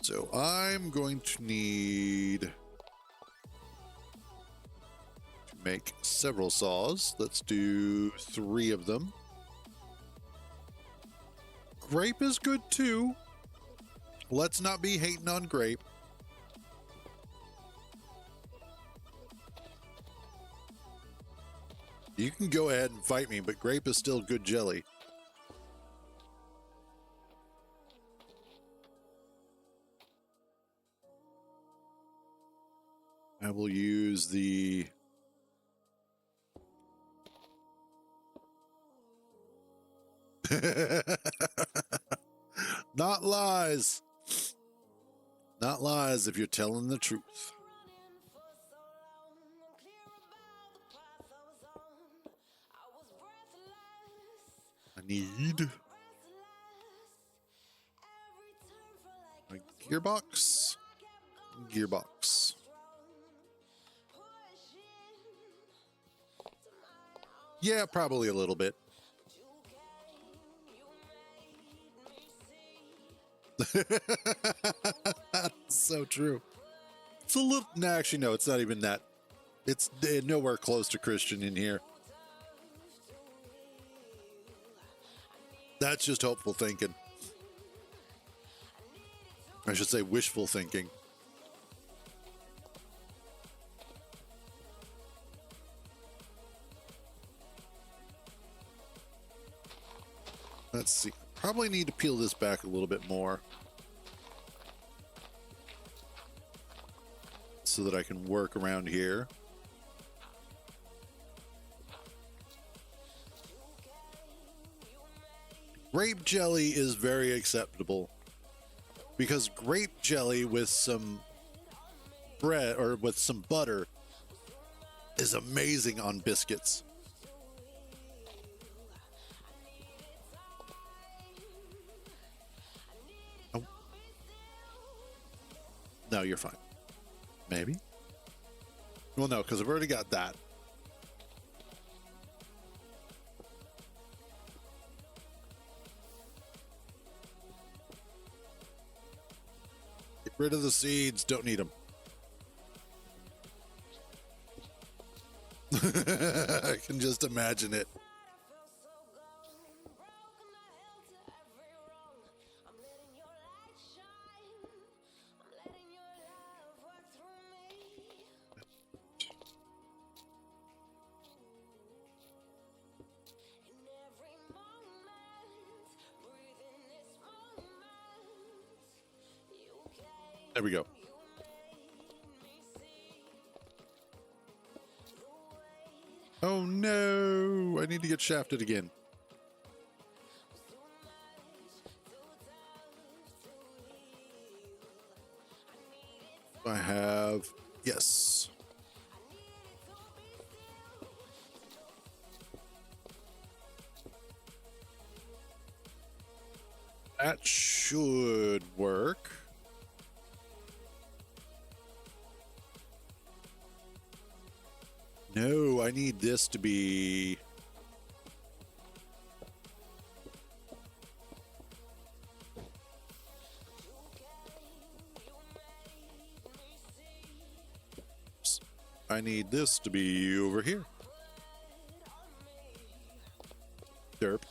So I'm going to need to make several saws. Let's do 3 of them. Grape is good too. Let's not be hating on grape. You can go ahead and fight me, but grape is still good jelly. I will use the not lies. Not lies if you're telling the truth. I need a gearbox. Gearbox. Yeah, probably a little bit. That's so true. It's a little. No, actually, no. It's not even that. It's nowhere close to Christian in here. That's just hopeful thinking. I should say wishful thinking. Let's see. Probably need to peel this back a little bit more so that I can work around here. Grape jelly is very acceptable because grape jelly with some bread or with some butter is amazing on biscuits. Oh. No, you're fine. Maybe. Well, no, because I've already got that. Get rid of the seeds. Don't need them. I can just imagine it. There we go. Oh no, I need to get shafted again. I have, yes. That should work. No, I need this to be... I need this to be over here. Derp.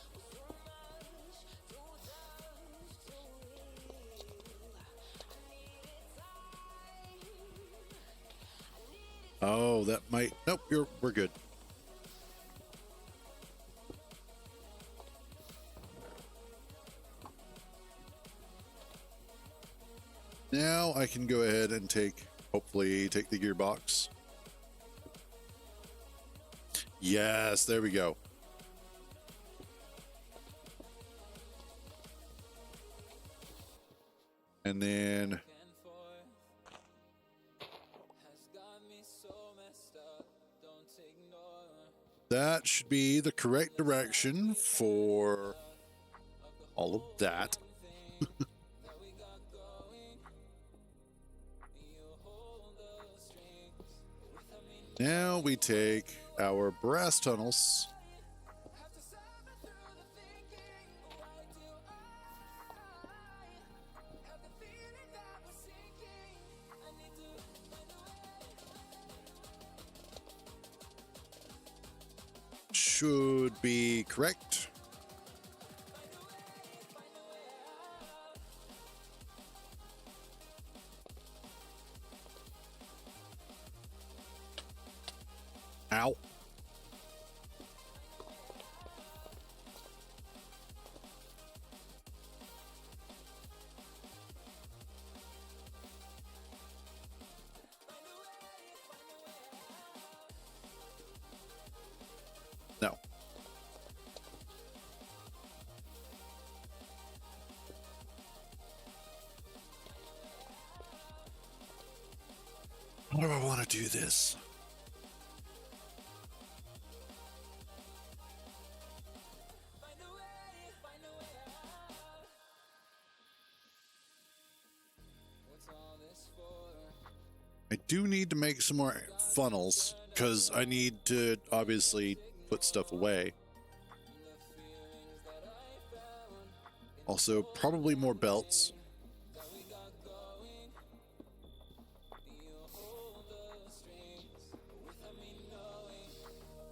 Oh, that might... Nope, we're good. Now I can go ahead and hopefully take the gearbox. Yes, there we go. And then that should be the correct direction for all of that. Now we take our brass tunnels. Should be correct. Ow. No. How do I want to do this? I do need to make some more funnels because I need to obviously put stuff away. Also, probably more belts.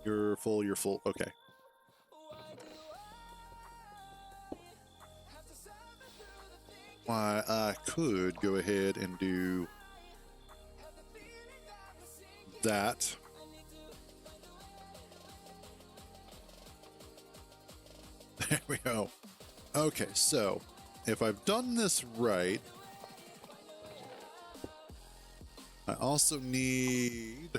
You're full, you're full. Okay. Why, I could go ahead and do that. There we go. Okay, so if I've done this right, I also need...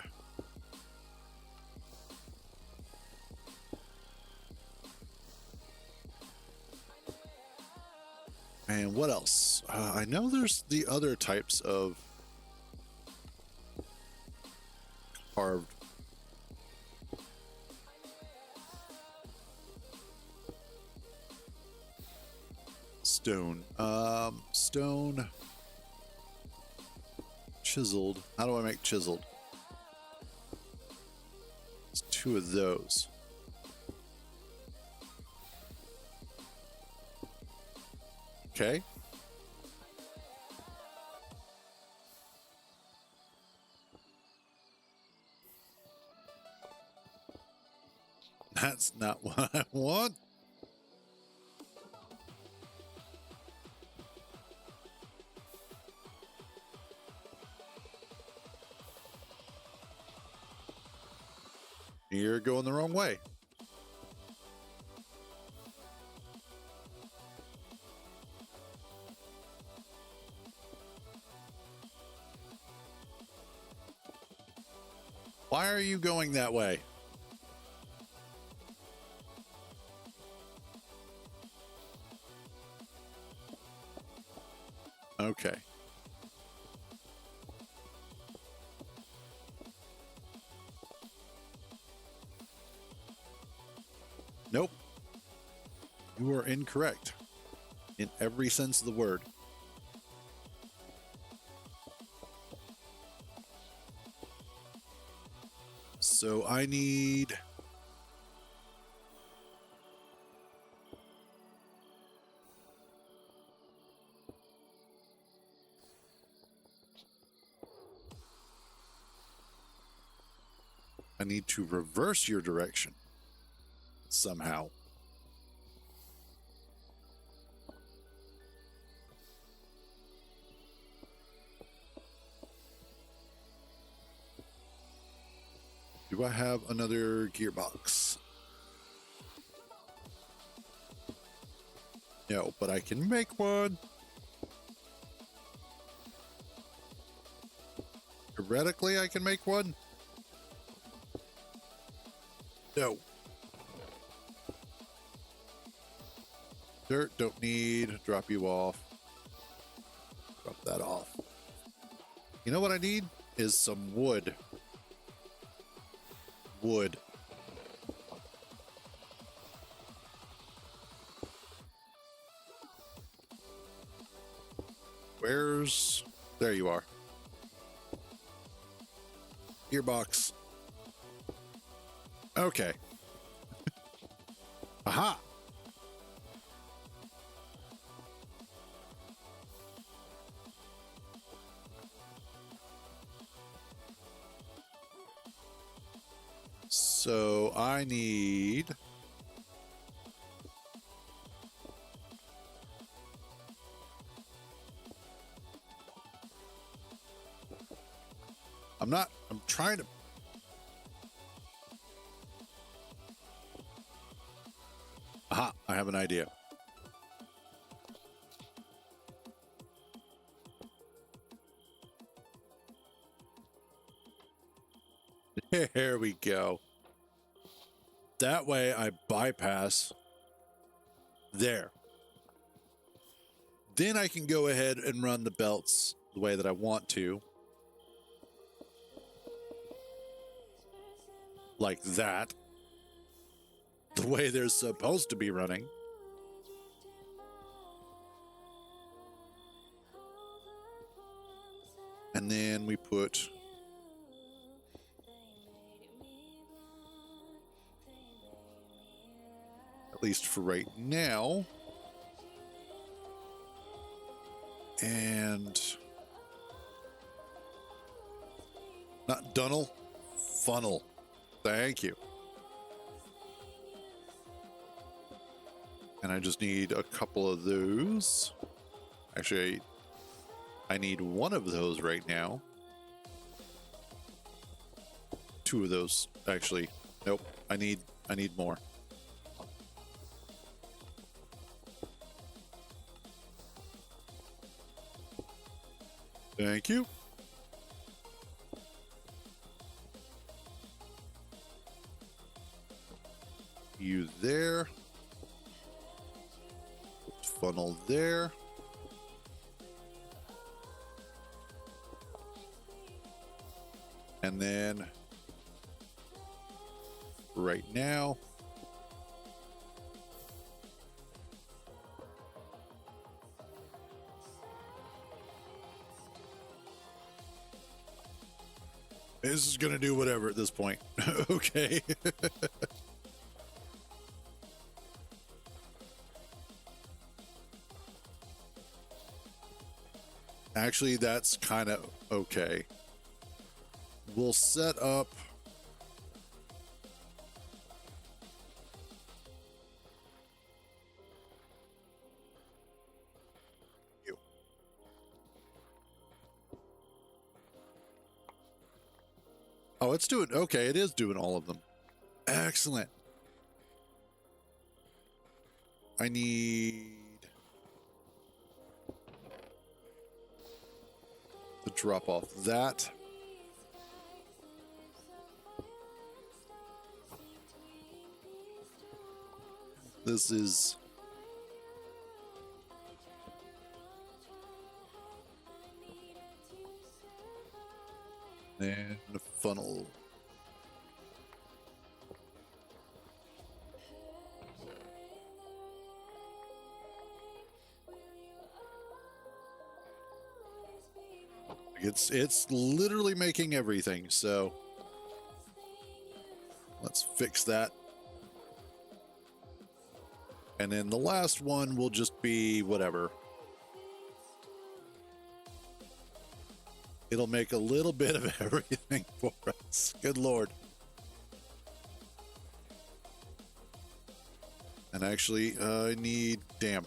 And what else? I know there's the other types of carved. Stone. Stone. Chiseled. How do I make chiseled? It's two of those. Okay. That's not what I want. You're going the wrong way. Why are you going that way? Okay. Nope. You are incorrect. in every sense of the word. So I need to reverse your direction somehow. Do I have another gearbox? No, but I can make one. Theoretically, I can make one. No. Dirt, don't need. Drop you off. Drop that off. You know what I need? Is some wood. Wood. Where's... There you are. Gearbox. Okay. Aha! So I need... I'm trying to... Aha, I have an idea. There we go. That way I bypass there. Then I can go ahead and run the belts the way that I want to. Like that. The way they're supposed to be running. And then we put... At least for right now. And... Not dunnel, funnel. Thank you. And I just need a couple of those. Actually, I need one of those right now. Two of those, actually. Nope, I need more. Thank you. You there. Funnel there. And then right now, this is going to do whatever at this point. Okay. Actually, that's kind of okay. We'll set up... You. Oh, it's doing... Okay, it is doing all of them. Excellent. I need... to drop off that. This is... and a funnel. It's literally making everything. So let's fix that. And then the last one will just be whatever. It'll make a little bit of everything for us. Good Lord. And actually, I need, damn.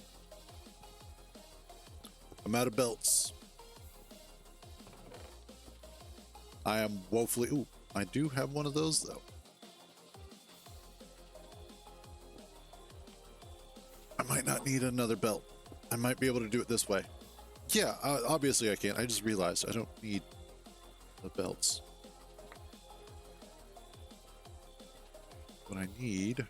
I'm out of belts. I am woefully, ooh, I do have one of those though. I might not need another belt. I might be able to do it this way. Yeah, obviously I can't. I just realized I don't need the belts. What I need...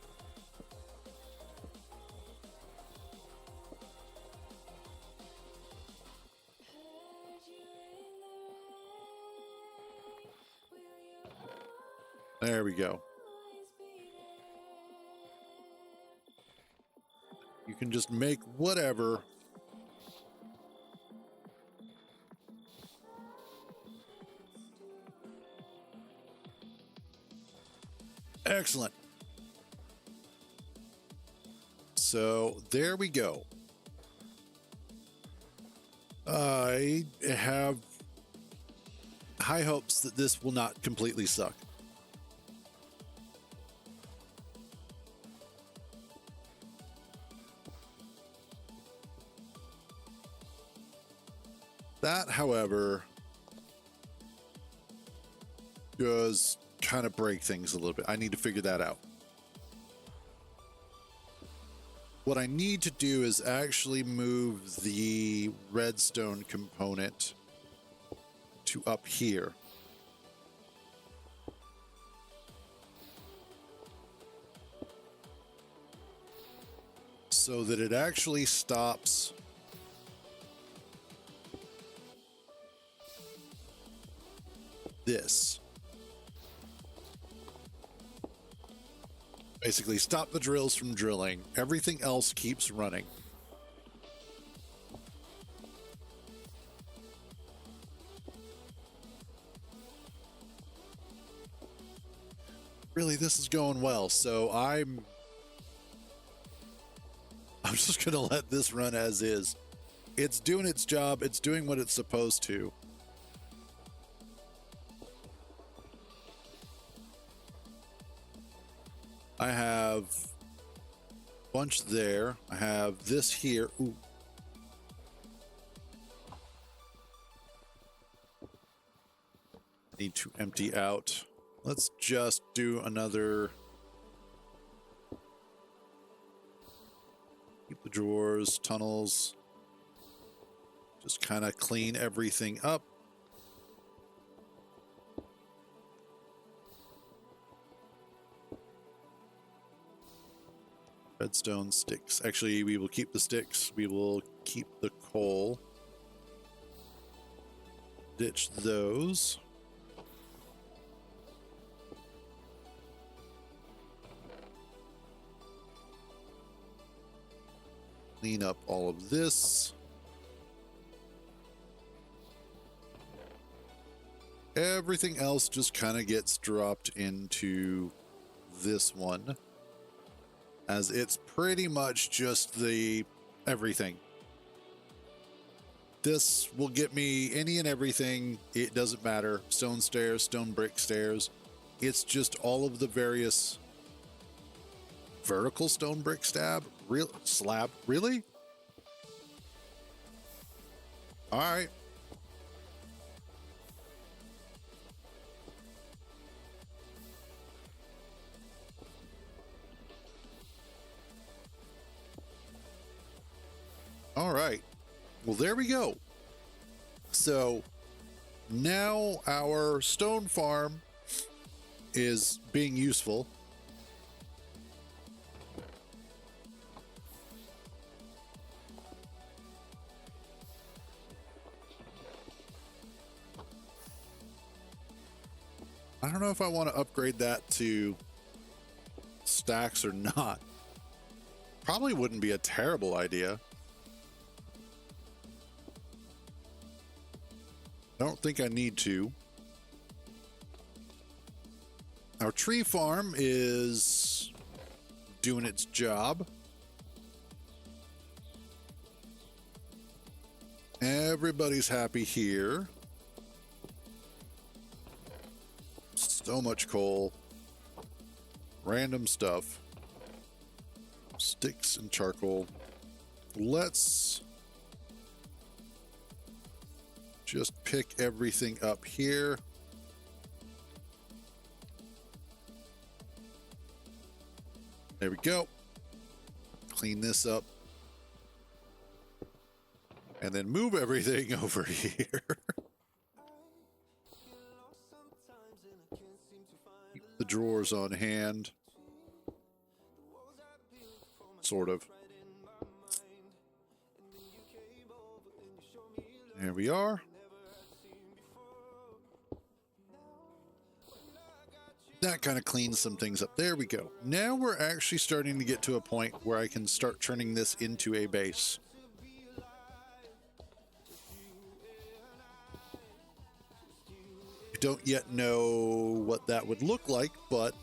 There we go. You can just make whatever. Excellent. So there we go. I have high hopes that this will not completely suck. That, however, does kind of break things a little bit. I need to figure that out. What I need to do is actually move the redstone component to up here. So that it actually stops this. Basically, stop the drills from drilling. Everything else keeps running. Really, this is going well, so I'm just gonna let this run as is. It's doing its job. It's doing what it's supposed to. I have a bunch there. I have this here. Ooh. Need to empty out. Let's just do another. Keep the drawers, tunnels. Just kind of clean everything up. Redstone sticks. Actually, we will keep the sticks. We will keep the coal. Ditch those. Clean up all of this. Everything else just kind of gets dropped into this one, as it's pretty much just the everything. This will get me any and everything. It doesn't matter. Stone stairs, stone brick stairs. It's just all of the various vertical stone brick slab. Really? All right. All right. Well, there we go. So now our stone farm is being useful. I don't know if I want to upgrade that to stacks or not. Probably wouldn't be a terrible idea. I don't think I need to. Our tree farm is doing its job. Everybody's happy here. So much coal. Random stuff. Sticks and charcoal. Let's just pick everything up here. There we go. Clean this up. And then move everything over here. Keep the drawers on hand. Sort of. There we are. That kind of cleans some things up. There we go. Now we're actually starting to get to a point where I can start turning this into a base. I don't yet know what that would look like, but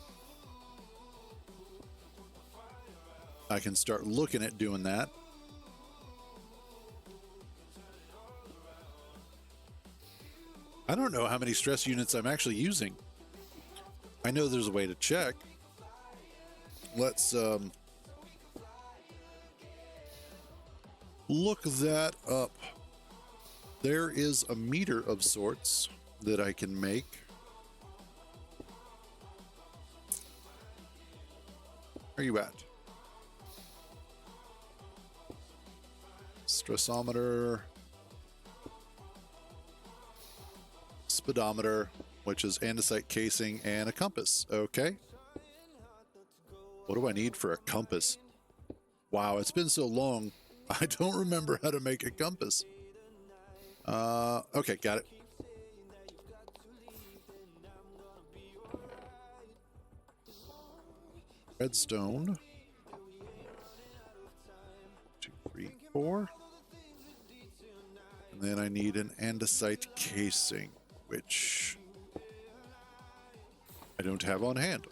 I can start looking at doing that. I don't know how many stress units I'm actually using. I know there's a way to check. Let's look that up. There is a meter of sorts that I can make. Where are you at? Stressometer. Speedometer, which is andesite casing, and a compass. Okay. What do I need for a compass? Wow, it's been so long. I don't remember how to make a compass. Okay, got it. Redstone. 2, 3, 4. And then I need an andesite casing, which I don't have on hand.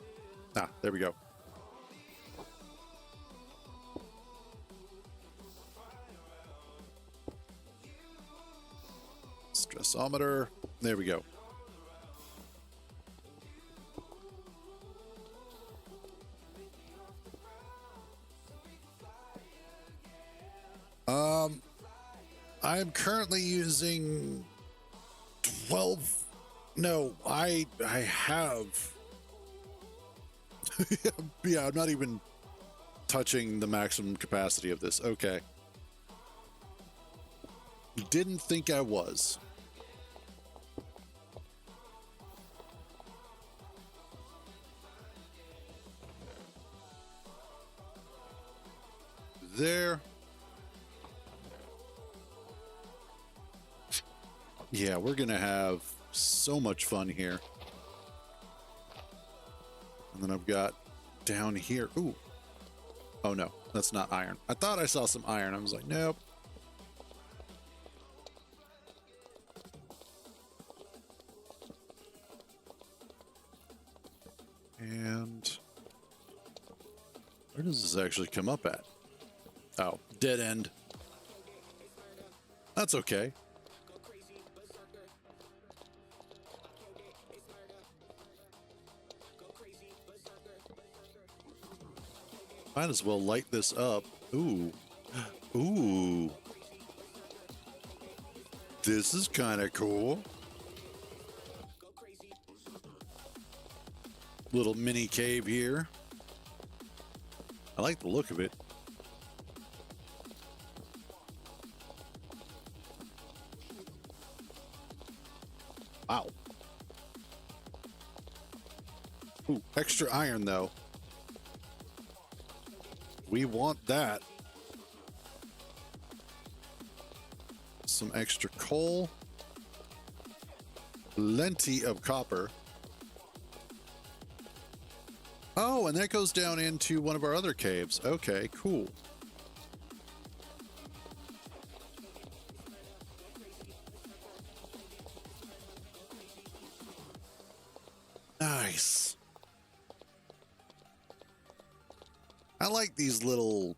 Ah, there we go. Stressometer. There we go. I'm currently using 12. No, I have. Yeah, I'm not even touching the maximum capacity of this. Okay. Didn't think I was. There. Yeah, we're gonna have so much fun here. And then I've got down here. Ooh. Oh no, that's not iron. I thought I saw some iron. I was like, nope. And where does this actually come up at? Oh, dead end. That's okay. Might as well light this up. Ooh. Ooh. This is kind of cool. Little mini cave here. I like the look of it. Wow. Ooh, extra iron though. We want that. Some extra coal. Plenty of copper. Oh, and that goes down into one of our other caves. Okay, cool. I like these little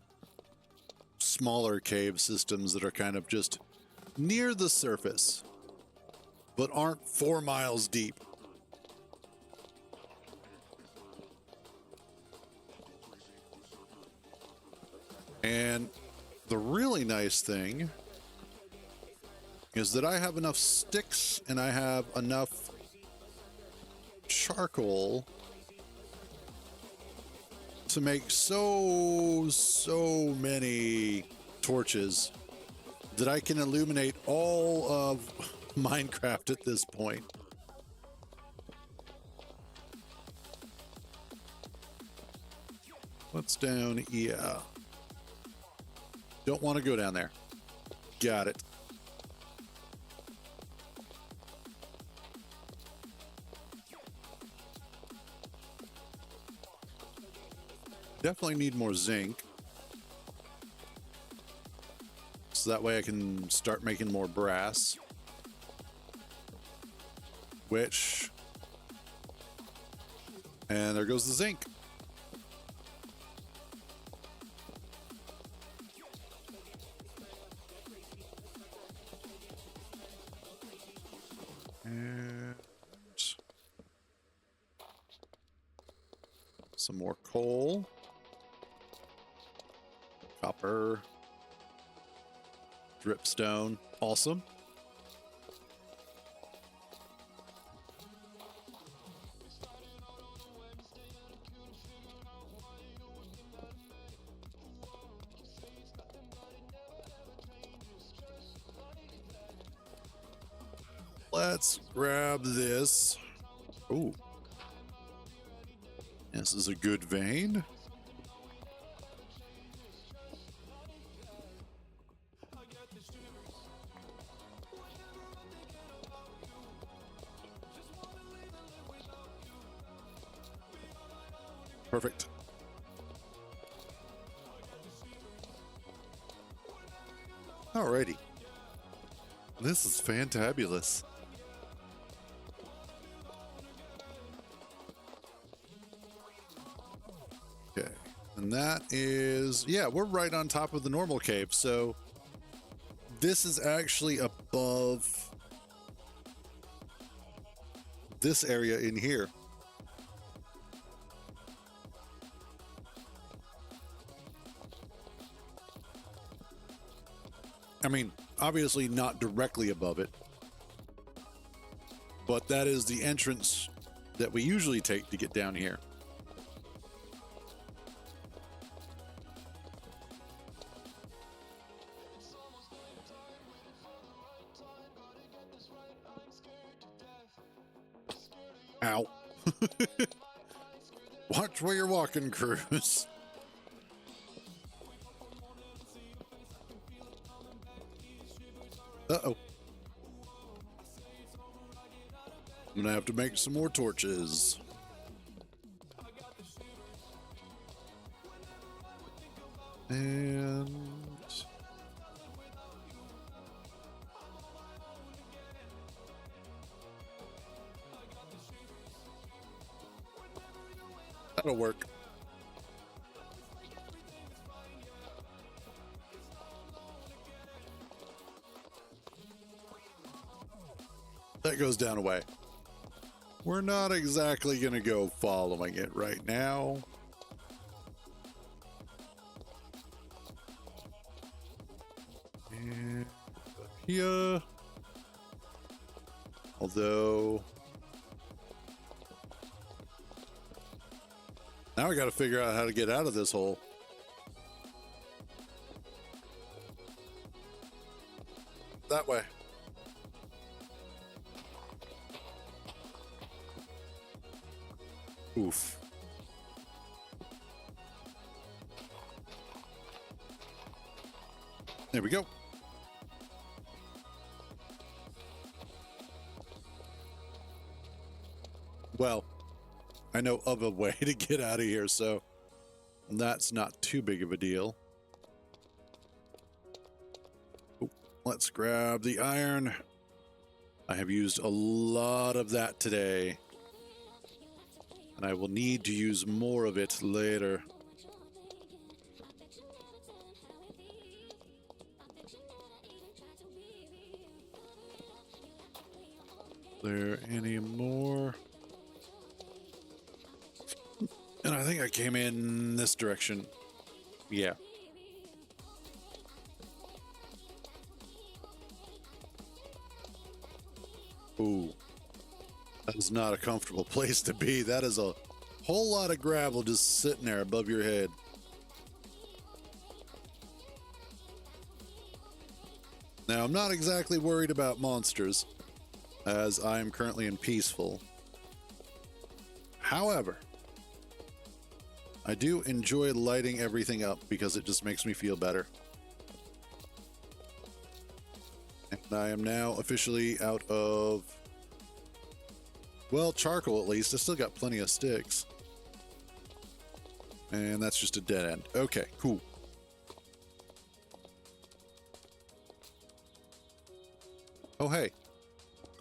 smaller cave systems that are kind of just near the surface, but aren't 4 miles deep. And the really nice thing is that I have enough sticks and I have enough charcoal to make so many torches that I can illuminate all of Minecraft at this point. What's down? Yeah. Don't want to go down there. Got it. Definitely need more zinc. So that way I can start making more brass. Which... And there goes the zinc. And... some more coal. Copper. Dripstone. Awesome. Let's grab this. Ooh. This is a good vein. Perfect. Alrighty. This is fantabulous. Okay. And that is, yeah, we're right on top of the normal cave. So this is actually above this area in here. I mean, obviously not directly above it, but that is the entrance that we usually take to get down here. Ow. Watch where you're walking, Cruz. Uh-oh. I'm gonna have to make some more torches. And... that'll work. That goes down a way. We're not exactly going to go following it right now. And up here. Although... now we got to figure out how to get out of this hole. That way. Oof. There we go. Well, I know of a way to get out of here, so that's not too big of a deal. Ooh, let's grab the iron. I have used a lot of that today. And I will need to use more of it later. there any more? And I think I came in this direction. Yeah. Ooh. That is not a comfortable place to be. That is a whole lot of gravel just sitting there above your head. Now, I'm not exactly worried about monsters, as I am currently in peaceful. However, I do enjoy lighting everything up because it just makes me feel better. And I am now officially out of, well, charcoal at least. I still got plenty of sticks. And that's just a dead end. Okay, cool. Oh, hey.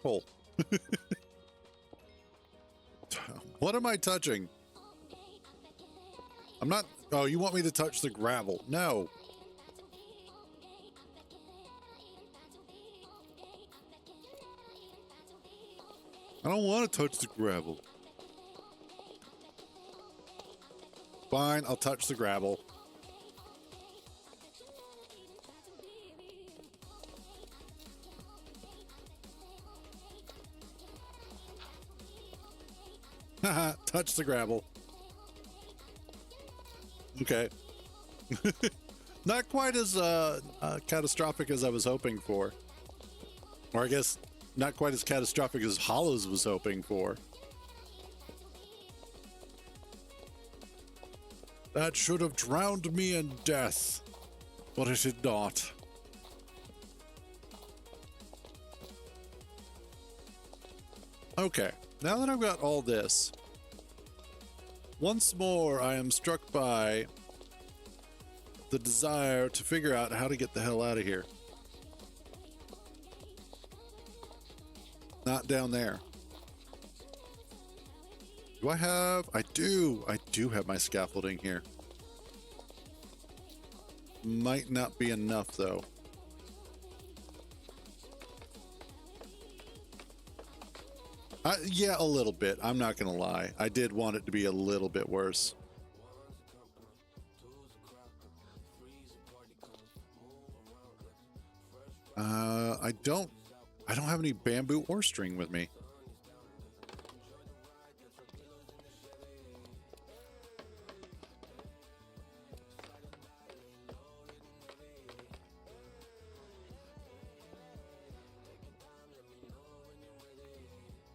Coal. What am I touching? I'm not... Oh, you want me to touch the gravel? No. I don't want to touch the gravel. Fine, I'll touch the gravel. Haha, touch the gravel. Okay. Not quite as catastrophic as I was hoping for. Or I guess not quite as catastrophic as Hollows was hoping for. That should have drowned me in death, but it did not. Okay, now that I've got all this, once more I am struck by the desire to figure out how to get the hell out of here. Not down there. Do I have? I do have my scaffolding here. Might not be enough though. Yeah, a little bit. I'm not gonna lie. I did want it to be a little bit worse. I don't have any bamboo or string with me.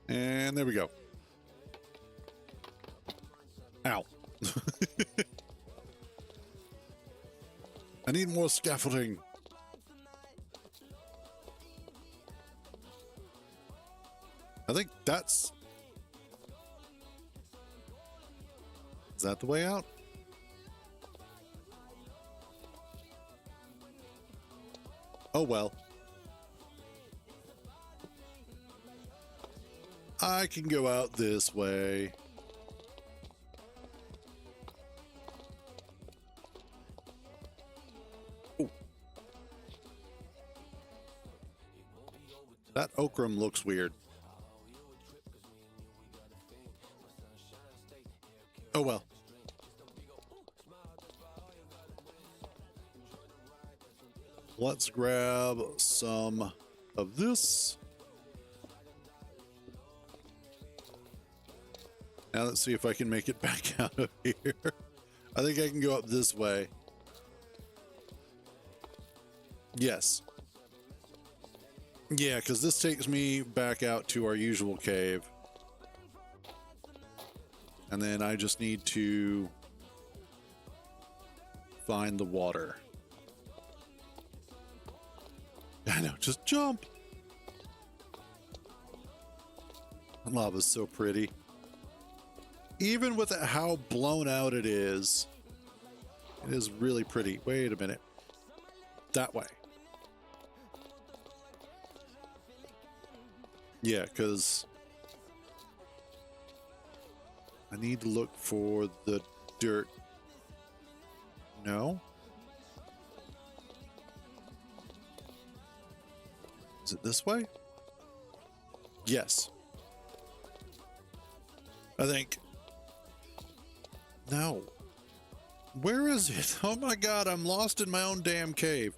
And there we go. Ow. I need more scaffolding. I think that's... Is that the way out? Oh well. I can go out this way. Ooh. That okram looks weird. Oh well. Let's grab some of this. Now let's see if I can make it back out of here. I think I can go up this way. Yes. Yeah, because this takes me back out to our usual cave. And then I just need to find the water. I know, just jump. Lava's so pretty. Even with how blown out it is really pretty. Wait a minute. That way. Yeah, because I need to look for the dirt. No? Is it this way? Yes. I think. No. Where is it? Oh my god, I'm lost in my own damn cave.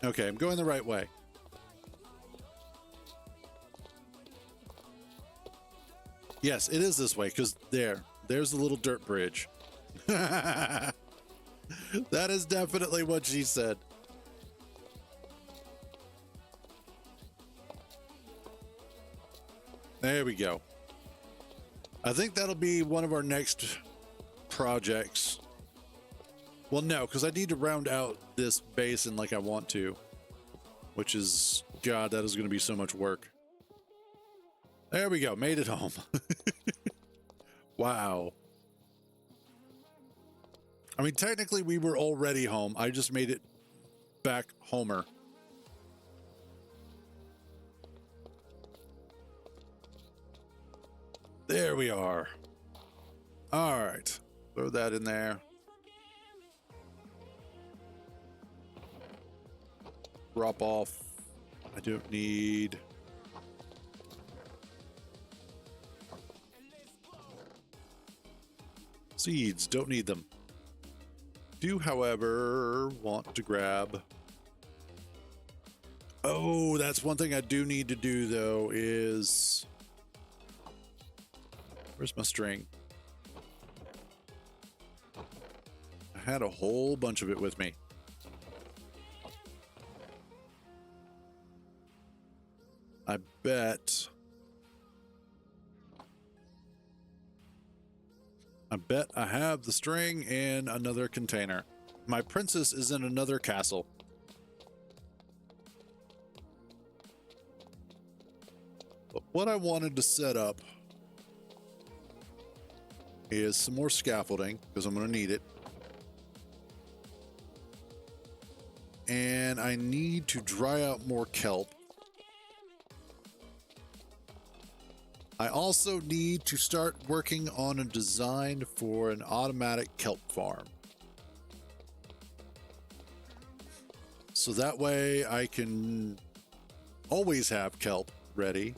Okay, I'm going the right way. Yes, it is this way, because there's the little dirt bridge. That is definitely what she said. There we go. I think that'll be one of our next projects. Well, no, because I need to round out this basin like I want to, which is, God, that is going to be so much work. There we go. Made it home. Wow. I mean, technically we were already home. I just made it back homer. There we are. All right. Throw that in there. Drop off. I don't need... seeds. Don't need them. Do, however, want to grab... Oh, that's one thing I do need to do, though, is... Where's my string? I had a whole bunch of it with me. I bet I have the string in another container. My princess is in another castle. But what I wanted to set up is some more scaffolding, because I'm going to need it. And I need to dry out more kelp. I also need to start working on a design for an automatic kelp farm. So that way I can always have kelp ready.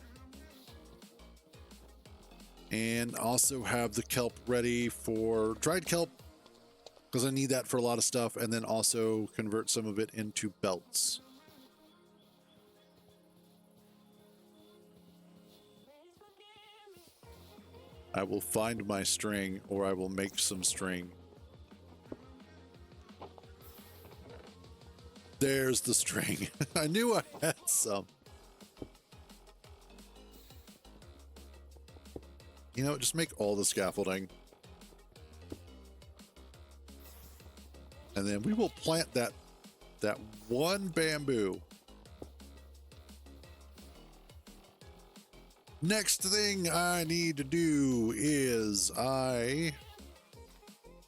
And also have the kelp ready for dried kelp, because I need that for a lot of stuff, and then also convert some of it into belts. I will find my string, or I will make some string. There's the string. I knew I had some. You know, just make all the scaffolding. And then we will plant that one bamboo. Next thing I need to do is I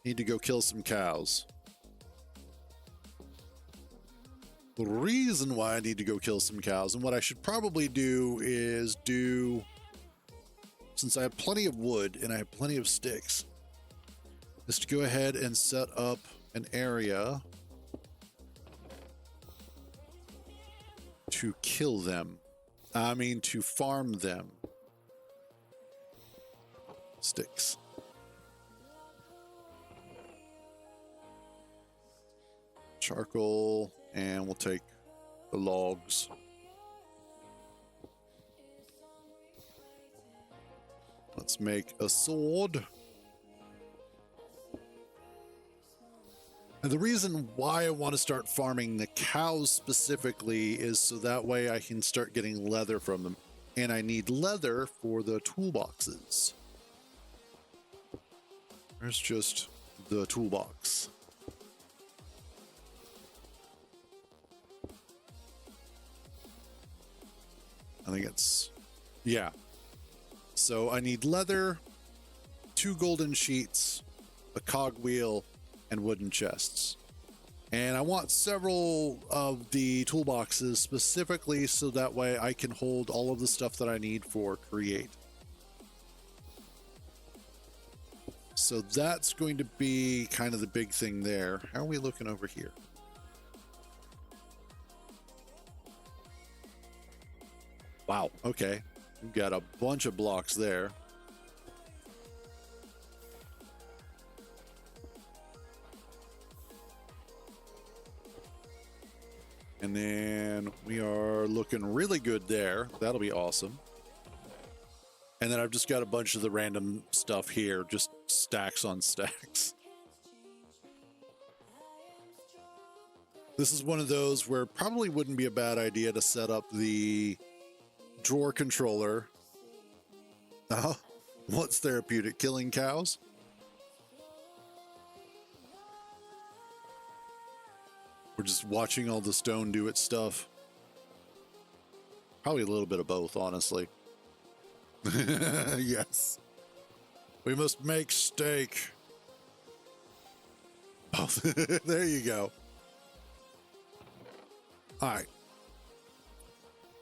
need to go kill some cows. The reason why I need to go kill some cows, and what I should probably do is since I have plenty of wood and I have plenty of sticks, is to go ahead and set up an area to kill them. I mean, to farm them. Sticks. Charcoal, and we'll take the logs. Let's make a sword. And the reason why I want to start farming the cows specifically is so that way I can start getting leather from them. And I need leather for the toolboxes. There's just the toolbox. I think it's, yeah. So I need leather, 2 golden sheets, a cogwheel, and wooden chests. And I want several of the toolboxes specifically so that way I can hold all of the stuff that I need for create. So that's going to be kind of the big thing there. How are we looking over here? Wow, okay. We've got a bunch of blocks there. And then we are looking really good there. That'll be awesome. And then I've just got a bunch of the random stuff here, just stacks on stacks. This is one of those where it probably wouldn't be a bad idea to set up the drawer controller. What's therapeutic? Killing cows? We're just watching all the stone do its stuff. Probably a little bit of both, honestly. Yes. We must make steak. Both. There you go. All right.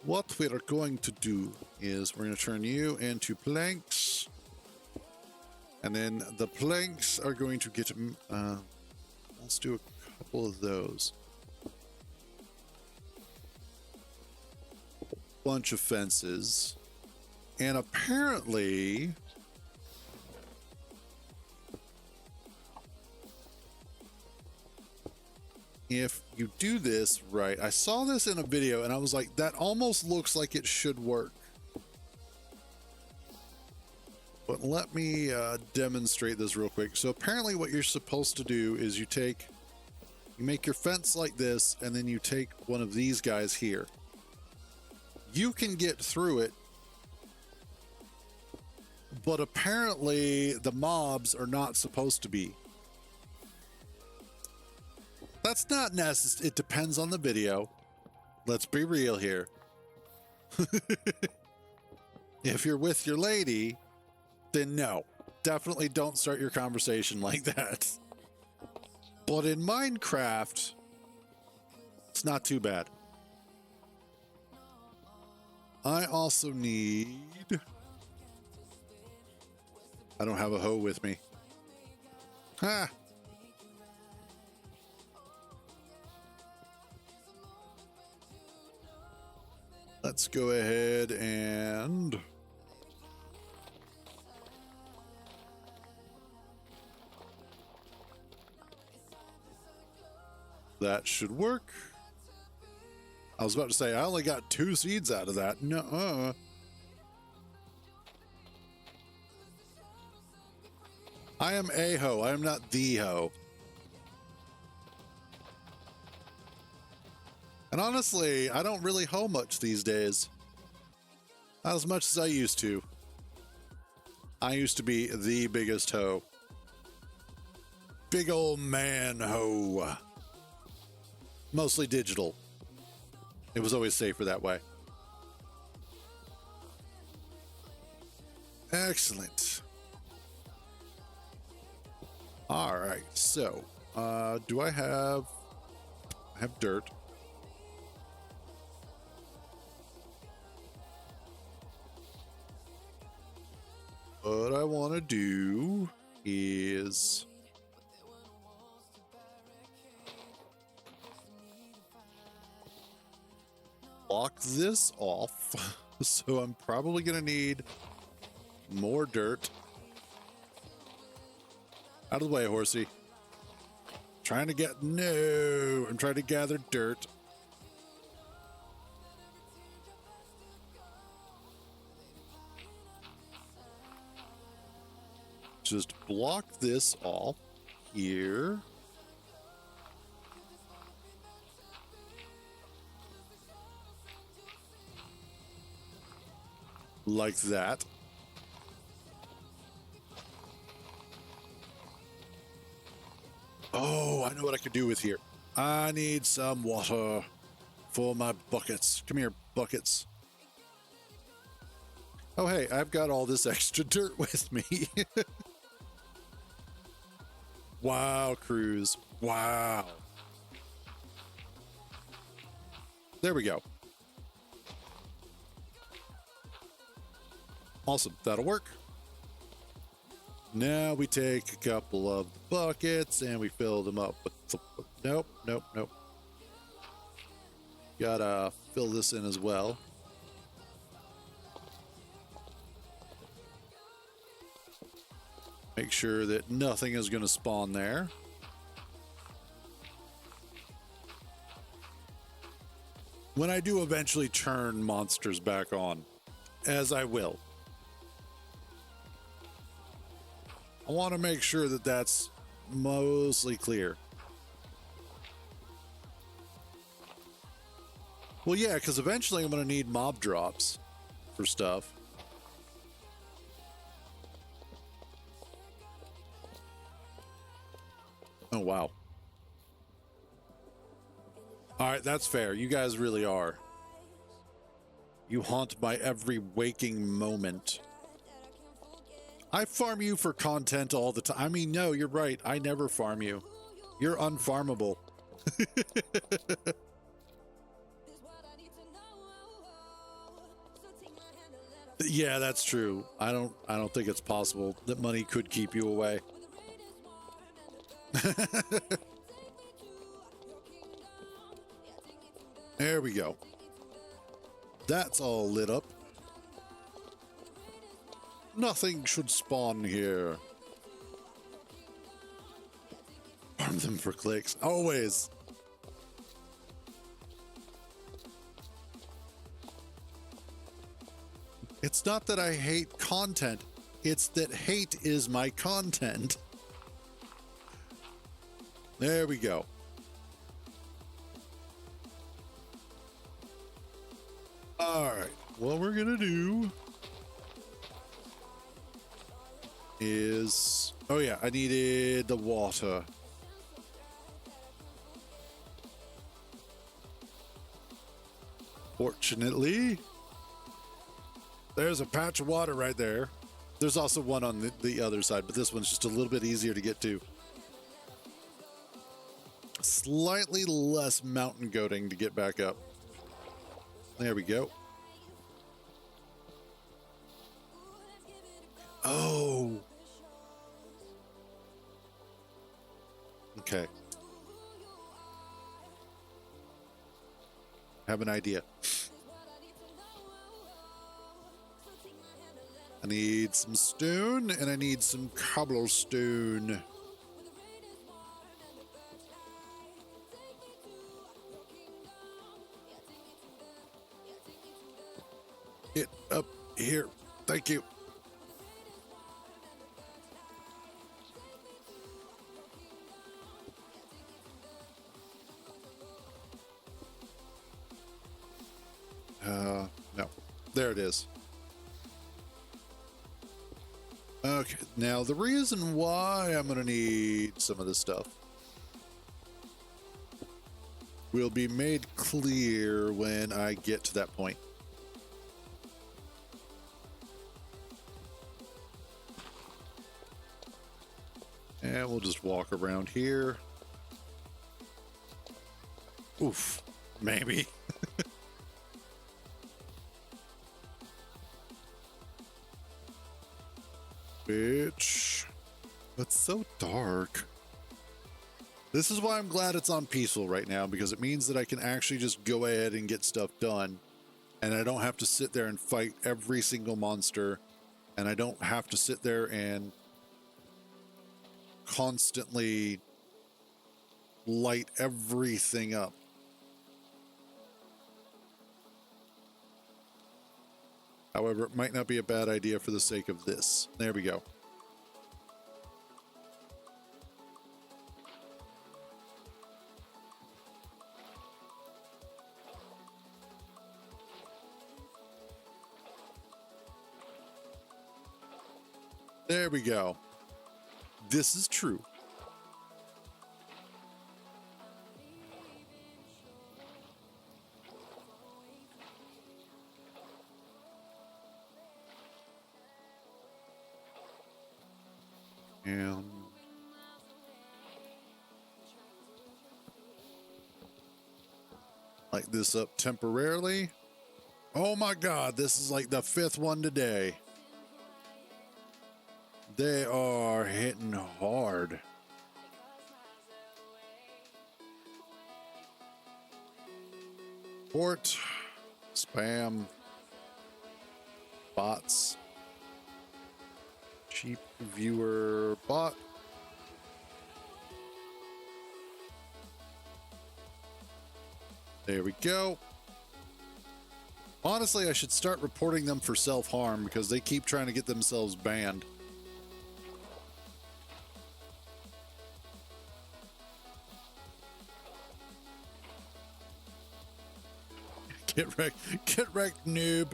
What we're going to do is we're going to turn you into planks. And then the planks are going to get... let's do a couple of those. Bunch of fences. And apparently... if you do this right, I saw this in a video and I was like, that almost looks like it should work. But let me demonstrate this real quick. So apparently what you're supposed to do is you make your fence like this, and then you take one of these guys here. You can get through it, but apparently the mobs are not supposed to be. That's not necessary. It depends on the video. Let's be real here. If you're with your lady, then no. Definitely don't start your conversation like that. But in Minecraft, it's not too bad. I also need... I don't have a hoe with me. Ha! Let's go ahead and... that should work. I was about to say, I only got 2 seeds out of that. No. I am a hoe. I am not the hoe. And honestly, I don't really hoe much these days. Not as much as I used to. I used to be the biggest hoe. Big old man hoe. Mostly digital. It was always safer that way. Excellent. All right, so do I have dirt? What I want to do is block this off. So I'm probably going to need more dirt. Out of the way, horsey. Trying to get... No! I'm trying to gather dirt. Just block this off here. Like that. Oh, I know what I could do with here. I need some water for my buckets. Come here, buckets. Oh, hey, I've got all this extra dirt with me. Wow, Cruz. Wow. There we go. Awesome. That'll work. Now we take a couple of the buckets and we fill them up with... Nope. Gotta fill this in as well. make sure that nothing is going to spawn there. When I do eventually turn monsters back on, as I will, I want to make sure that that's mostly clear. Well, yeah, because eventually I'm going to need mob drops for stuff. Oh, wow. All right, that's fair. You guys really are. You haunt my every waking moment. I farm you for content all the time. I mean, no, you're right. I never farm you. You're unfarmable. Yeah, that's true. I don't think it's possible that money could keep you away. There we go. That's all lit up. Nothing should spawn here. Farm them for clicks. Always. It's not that I hate content. It's that hate is my content. There we go. All right. What we're going to do is... Oh, yeah. I needed the water. Fortunately, there's a patch of water right there. There's also one on the other side, but this one's just a little bit easier to get to. Slightly less mountain goating to get back up. There we go. Oh. Okay. Have an idea. I need some stone and I need some cobblestone. Get up here. Thank you. No. There it is. Okay, now the reason why I'm going to need some of this stuff will be made clear when I get to that point. And we'll just walk around here. Oof, maybe. Bitch. It's so dark. This is why I'm glad it's on peaceful right now, because it means that I can actually just go ahead and get stuff done. And I don't have to sit there and fight every single monster. And I don't have to sit there and constantly light everything up. However, it might not be a bad idea for the sake of this. There we go. There we go. This is true. And light this up temporarily. Oh my God, this is like the 5th one today. They are hitting hard. Port, spam, bots, cheap. viewer bot. There we go. Honestly, I should start reporting them for self-harm because they keep trying to get themselves banned. Get wrecked, noob.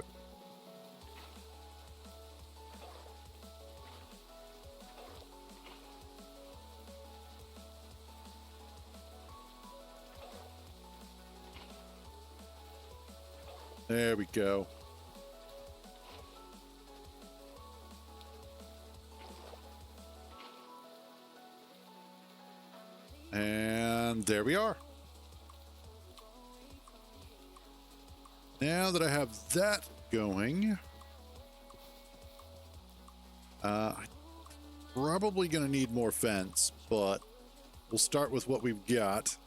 There we go. And there we are. Now that I have that going, I'm probably going to need more fence, but we'll start with what we've got.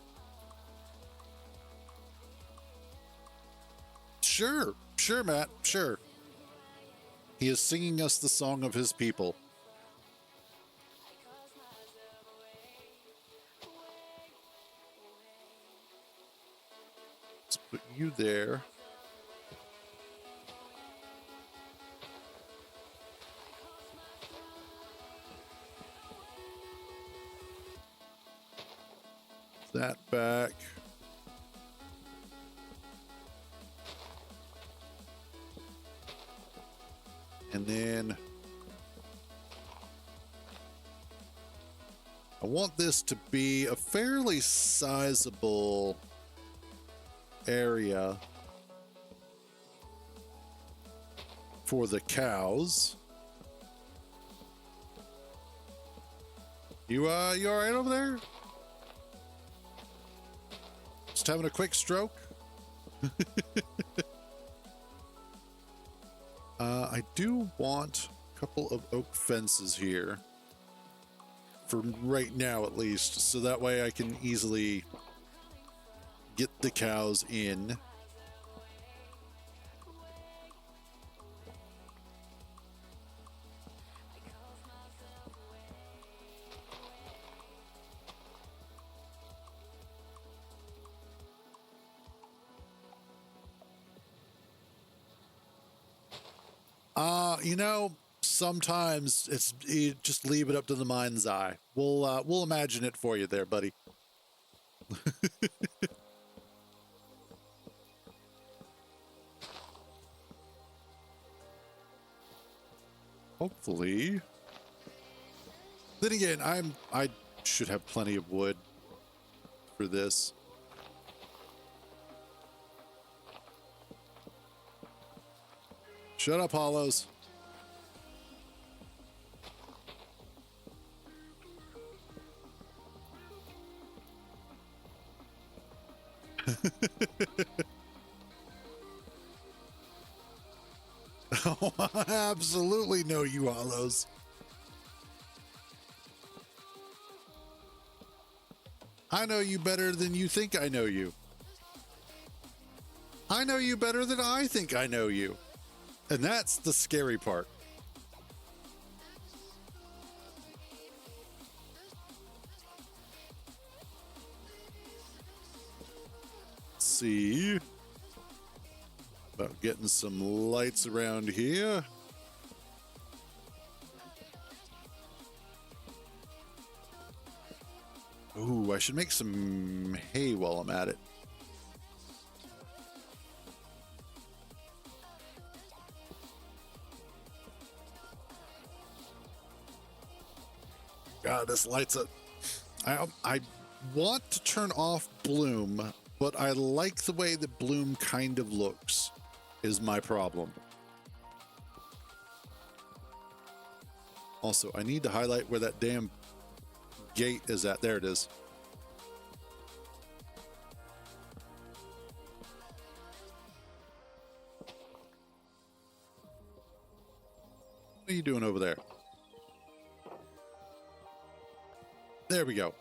Sure, Matt, sure. He is singing us the song of his people. Let's put you there. That back. And then I want this to be a fairly sizable area for the cows. You all right over there? Just having a quick stroke? I do want a couple of oak fences here. For right now, at least. So that way I can easily get the cows in. You know, sometimes you just leave it up to the mind's eye. We'll imagine it for you there, buddy. Hopefully. Then again, I should have plenty of wood for this. Shut up, Hollows. Oh, I absolutely know you, Hollows. I know you better than you think I know you. I know you better than I think I know you. And that's the scary part. Let's see about getting some lights around here. Ooh, I should make some hay while I'm at it. God, this lights up. I want to turn off bloom, but I like the way that bloom kind of looks, is my problem. Also, I need to highlight where that damn gate is at. There it is. What are you doing over there? There we go.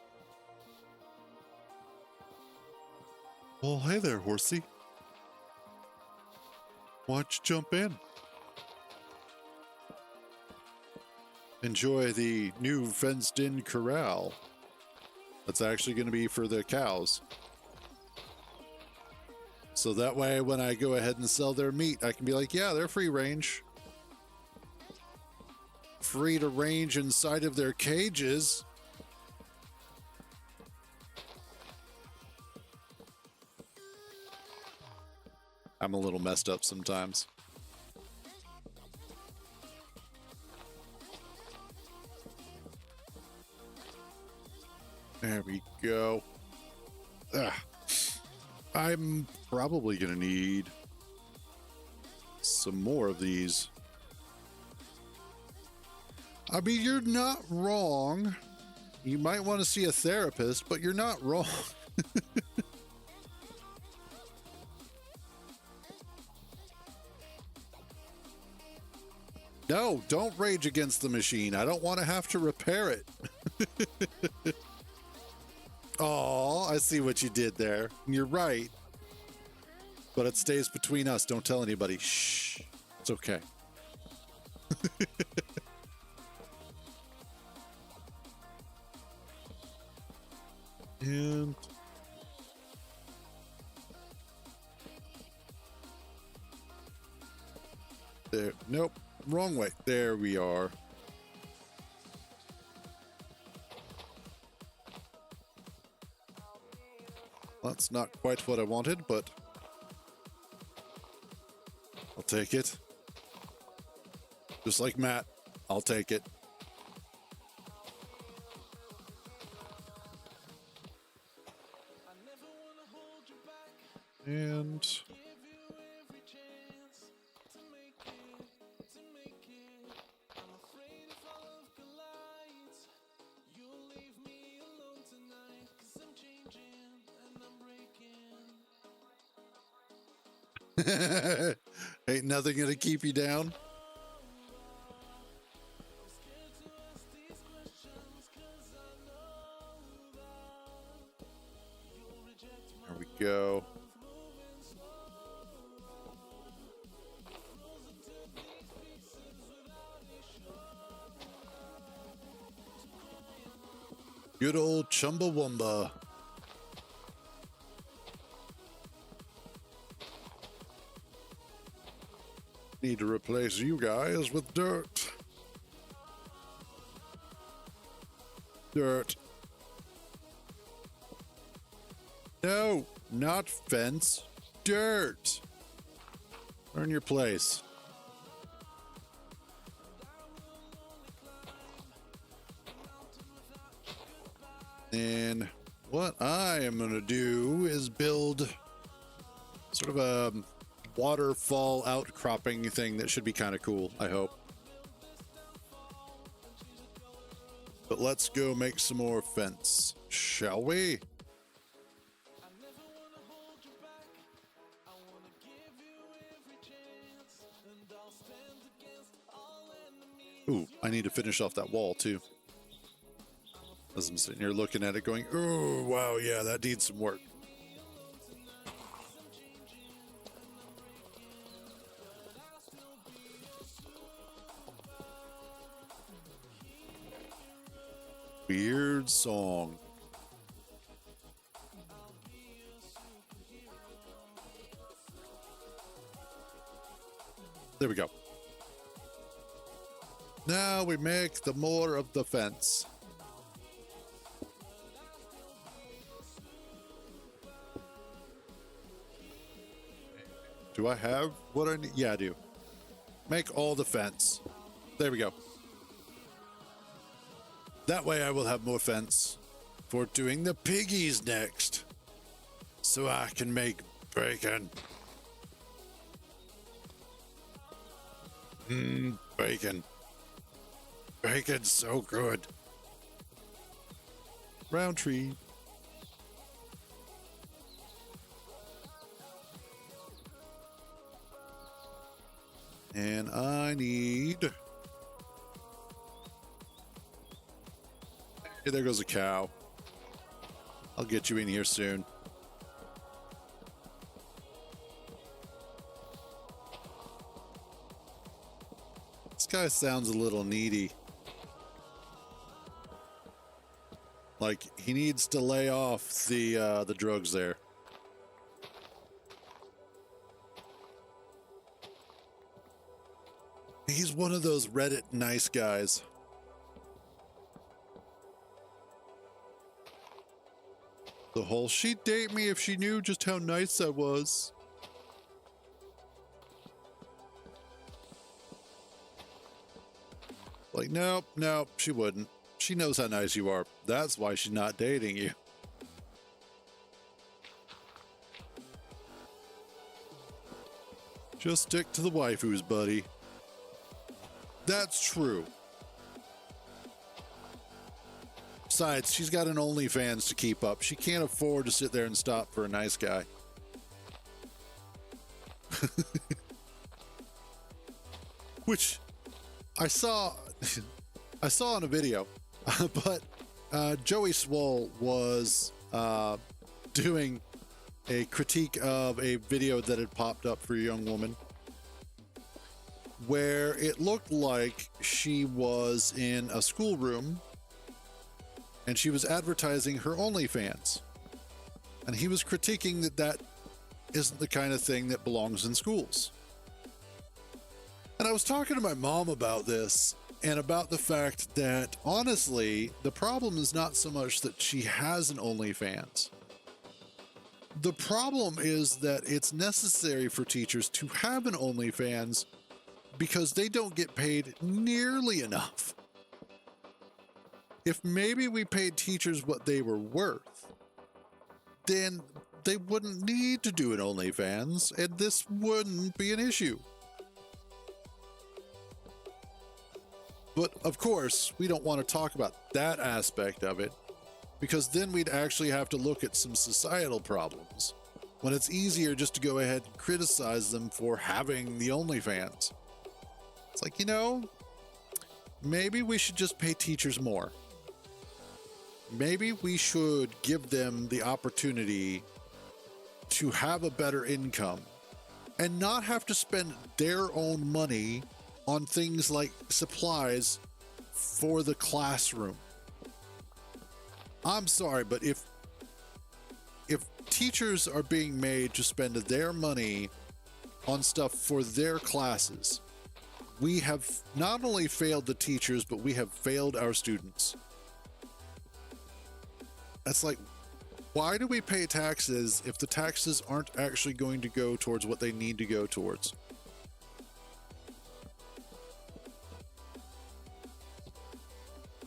Well, hey there, horsey. Why don't you jump in? enjoy the new fenced-in corral. That's actually going to be for the cows. So that way, when I go ahead and sell their meat, I can be like, yeah, they're free range. Free to range inside of their cages. I'm a little messed up sometimes. There we go. I'm probably going to need some more of these. I mean, you're not wrong. You might want to see a therapist, but you're not wrong. No, don't rage against the machine. I don't want to have to repair it. Oh, I see what you did there. You're right. But it stays between us. Don't tell anybody. Shh. It's okay. And there. Nope. Wrong way. There we are. That's not quite what I wanted, but I'll take it. Just like Matt, I'll take it. And ain't nothing gonna keep you down. There we go. Good old Chumbawamba. Need to replace you guys with dirt. Dirt. No, not fence. Dirt. Earn your place. And what I am going to do is build sort of a waterfall outcropping thing that should be kind of cool, I hope. But let's go make some more fence, shall we? Ooh, I need to finish off that wall too. As I'm sitting here looking at it going, oh, wow, yeah, that needs some work. Weird song. There we go. Now we make the more of the fence. Do I have what I need? Yeah, I do. Make all the fence. There we go. That way I will have more fence for doing the piggies next. So I can make bacon. Bacon. Bacon's so good. Roundtree. And I need... Hey, there goes a cow. I'll get you in here soon. This guy sounds a little needy. Like, he needs to lay off the drugs there. He's one of those Reddit nice guys. The whole, she'd date me if she knew just how nice I was. Like, nope, nope, she wouldn't. She knows how nice you are. That's why she's not dating you. Just stick to the waifus, buddy. That's true. Besides, she's got an OnlyFans to keep up. She can't afford to sit there and stop for a nice guy. Which I saw in a video, but Joey Swole was doing a critique of a video that had popped up for a young woman where it looked like she was in a schoolroom and she was advertising her OnlyFans. And he was critiquing that isn't the kind of thing that belongs in schools. And I was talking to my mom about this and about the fact that, honestly, the problem is not so much that she has an OnlyFans. The problem is that it's necessary for teachers to have an OnlyFans because they don't get paid nearly enough. If maybe we paid teachers what they were worth, then they wouldn't need to do an OnlyFans, and this wouldn't be an issue. But of course, we don't want to talk about that aspect of it, because then we'd actually have to look at some societal problems, when it's easier just to go ahead and criticize them for having the OnlyFans. It's like, you know, maybe we should just pay teachers more. Maybe we should give them the opportunity to have a better income and not have to spend their own money on things like supplies for the classroom. I'm sorry, but if teachers are being made to spend their money on stuff for their classes, we have not only failed the teachers, but we have failed our students. That's like, why do we pay taxes if the taxes aren't actually going to go towards what they need to go towards?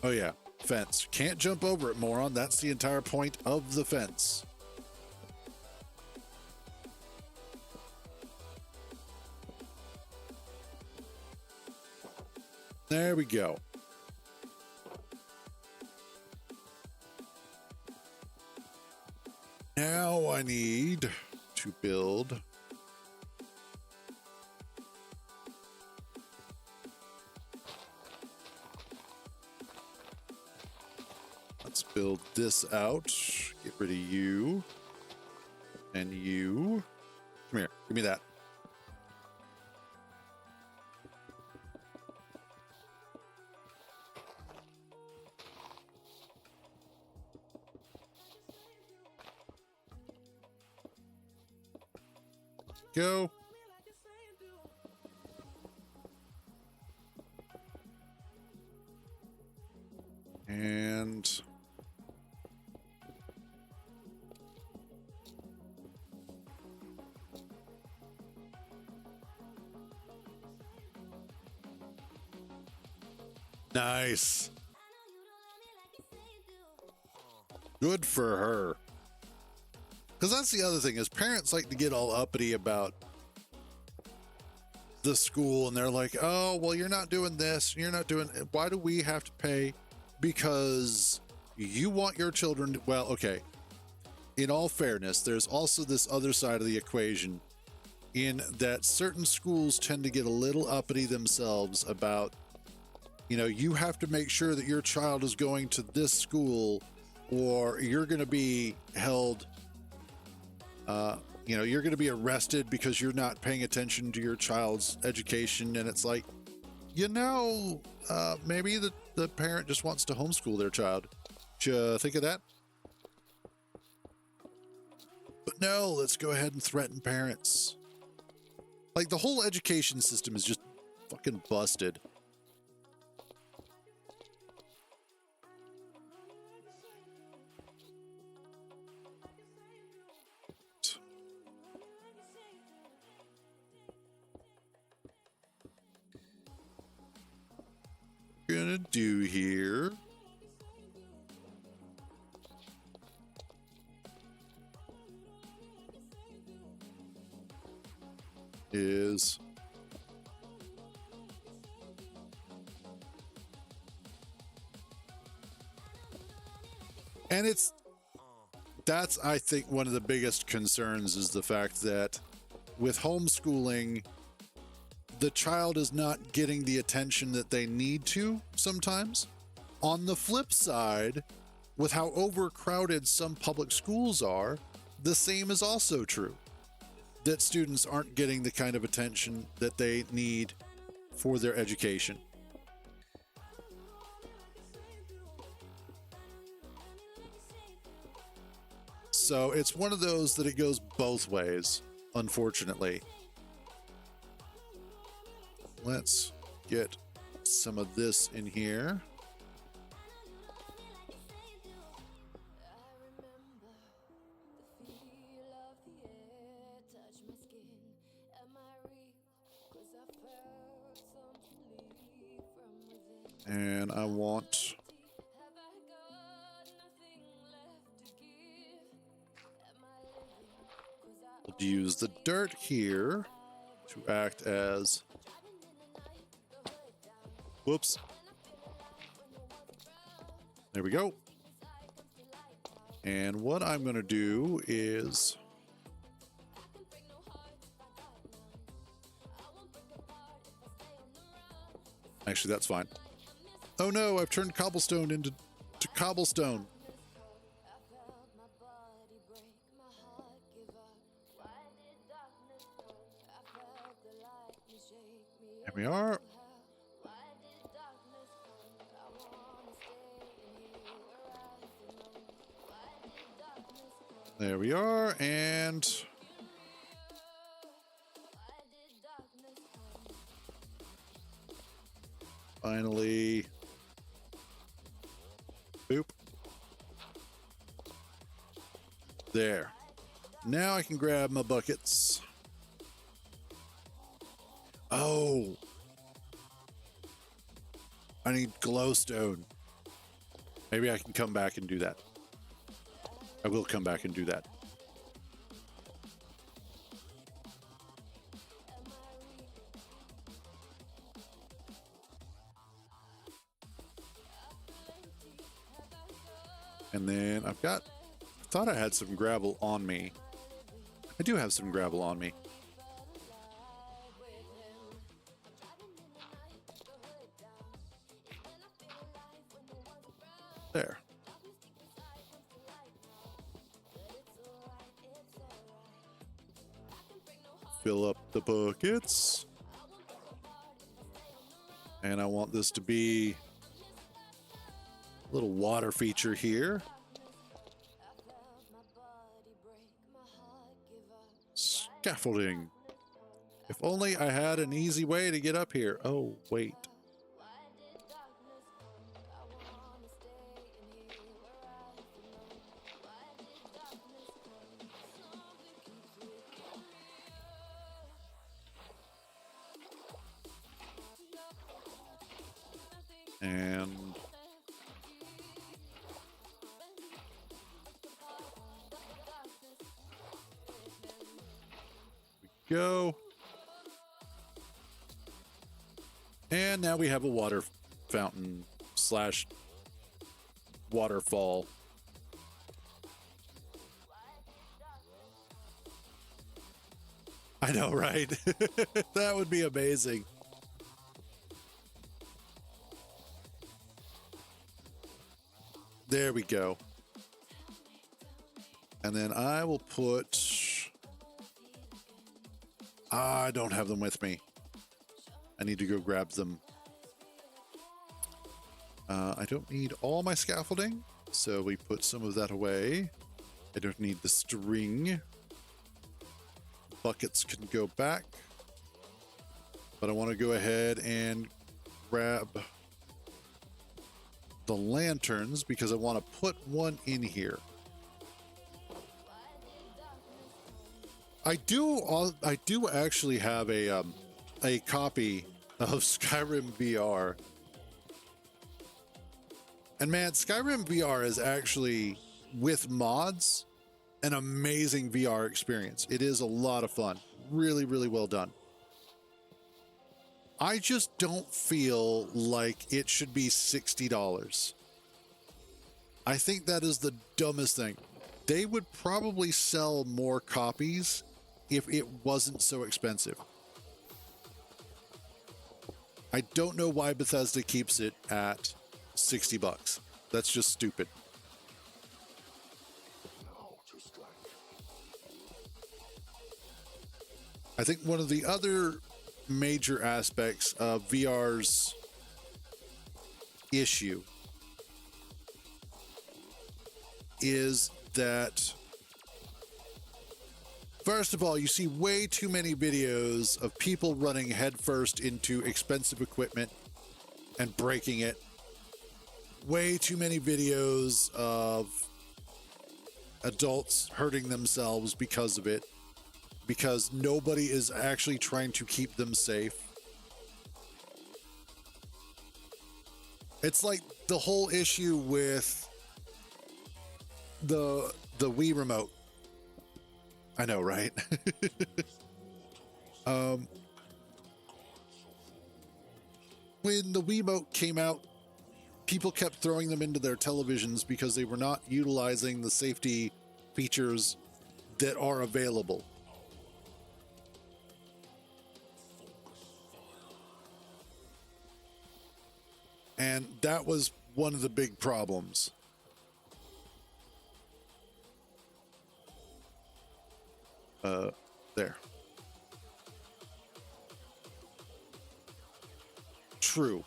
Oh yeah, fence. Can't jump over it, moron. That's the entire point of the fence. There we go. Now I need to build let's build this out. Get rid of you and you. Come here, give me that. Go. And nice. Good for her. Because that's the other thing, is parents like to get all uppity about the school, and they're like, oh, well, you're not doing this, you're not doing, why do we have to pay? Because you want your children to, well, okay, in all fairness, there's also this other side of the equation, in that certain schools tend to get a little uppity themselves about, you know, you have to make sure that your child is going to this school, or you're going to be held, you know, you're going to be arrested because you're not paying attention to your child's education. And it's like, you know, maybe the parent just wants to homeschool their child. Did you think of that? But no, let's go ahead and threaten parents. Like, the whole education system is just fucking busted. Gonna do here is and that's I think one of the biggest concerns is the fact that with homeschooling the child is not getting the attention that they need to sometimes. On the flip side, with how overcrowded some public schools are, the same is also true. That students aren't getting the kind of attention that they need for their education. So it's one of those that it goes both ways, unfortunately. Let's get some of this in here. And I want to use the dirt here to act as, whoops, there we go. And what I'm going to do is actually that's fine. Oh no, I've turned cobblestone into cobblestone. Here we are. There we are, and finally, boop. There. Now I can grab my buckets. Oh. I need glowstone. Maybe I can come back and do that. I will come back and do that. And then I thought I had some gravel on me. I do have some gravel on me. There. Fill up the buckets. And I want this to be a little water feature here. Scaffolding. If only I had an easy way to get up here. Oh, wait. And we go. And now we have a water fountain slash waterfall. I know, right? That would be amazing. There we go. And then I will put... I don't have them with me. I need to go grab them. I don't need all my scaffolding. So we put some of that away. I don't need the string. Buckets can go back. But I want to go ahead and grab the lanterns because I want to put one in here. I do actually have a copy of Skyrim VR. And man, Skyrim VR is actually, with mods, an amazing VR experience. It is a lot of fun. Really, really well done. I just don't feel like it should be $60. I think that is the dumbest thing. They would probably sell more copies if it wasn't so expensive. I don't know why Bethesda keeps it at $60. That's just stupid. I think one of the other major aspects of VR's issue is that, first of all, you see way too many videos of people running headfirst into expensive equipment and breaking it. Way too many videos of adults hurting themselves because of it, because nobody is actually trying to keep them safe. It's like the whole issue with the Wii remote. I know, right? When the Wii remote came out, people kept throwing them into their televisions because they were not utilizing the safety features that are available. And that was one of the big problems. There. True.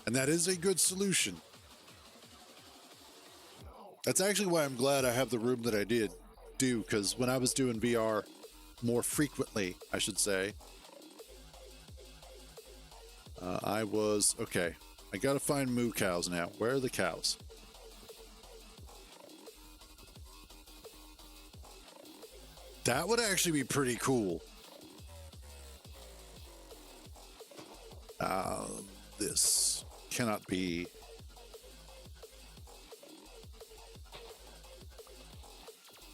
And that is a good solution. That's actually why I'm glad I have the room that I do, because when I was doing VR more frequently, I should say, okay, I gotta find moo cows now. Where are the cows? That would actually be pretty cool. This cannot be.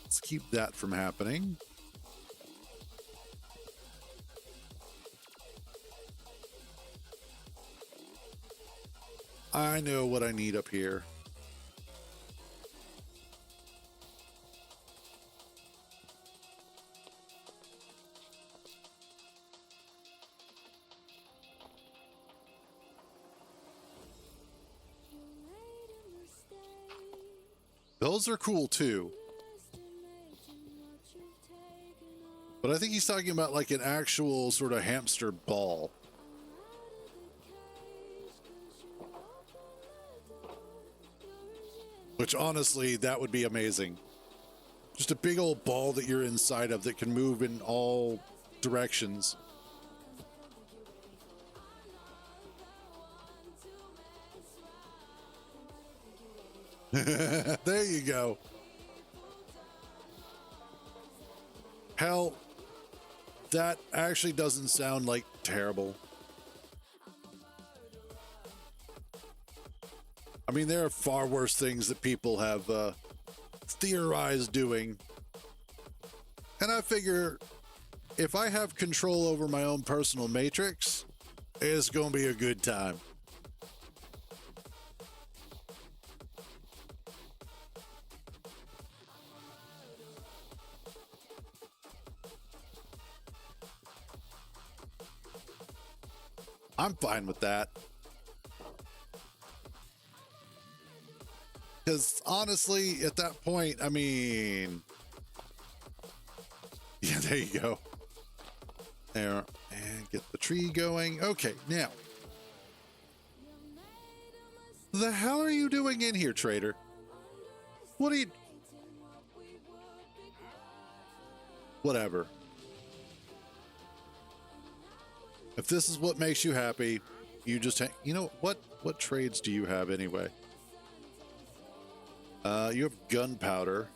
Let's keep that from happening. I know what I need up here. Those are cool too. But I think he's talking about like an actual sort of hamster ball. Which honestly, that would be amazing. Just a big old ball that you're inside of that can move in all directions. There you go. Hell, that actually doesn't sound like terrible. I mean, there are far worse things that people have theorized doing. And I figure if I have control over my own personal matrix, it's going to be a good time. I'm fine with that. Because honestly, at that point, I mean, yeah, there you go. There, and get the tree going. Okay, now, the hell are you doing in here, trader? What do you... Whatever. If this is what makes you happy, you just... You know, what trades do you have anyway? You have gunpowder.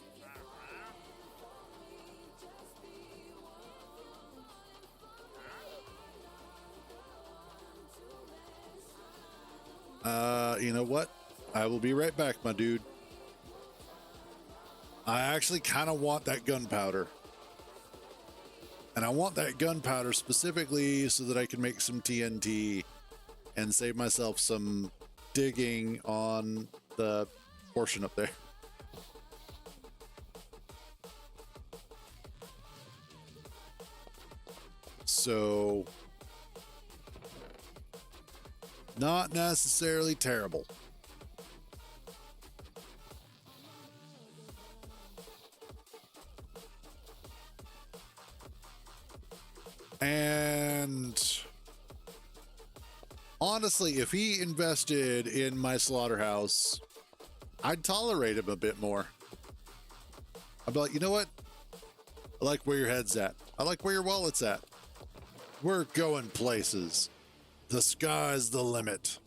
You know what? I will be right back, my dude. I actually kind of want that gunpowder. And I want that gunpowder specifically so that I can make some TNT and save myself some digging on the portion up there. So, not necessarily terrible. And honestly, if he invested in my slaughterhouse, I'd tolerate him a bit more. I'd be like, you know what? I like where your head's at. I like where your wallet's at. We're going places. The sky's the limit.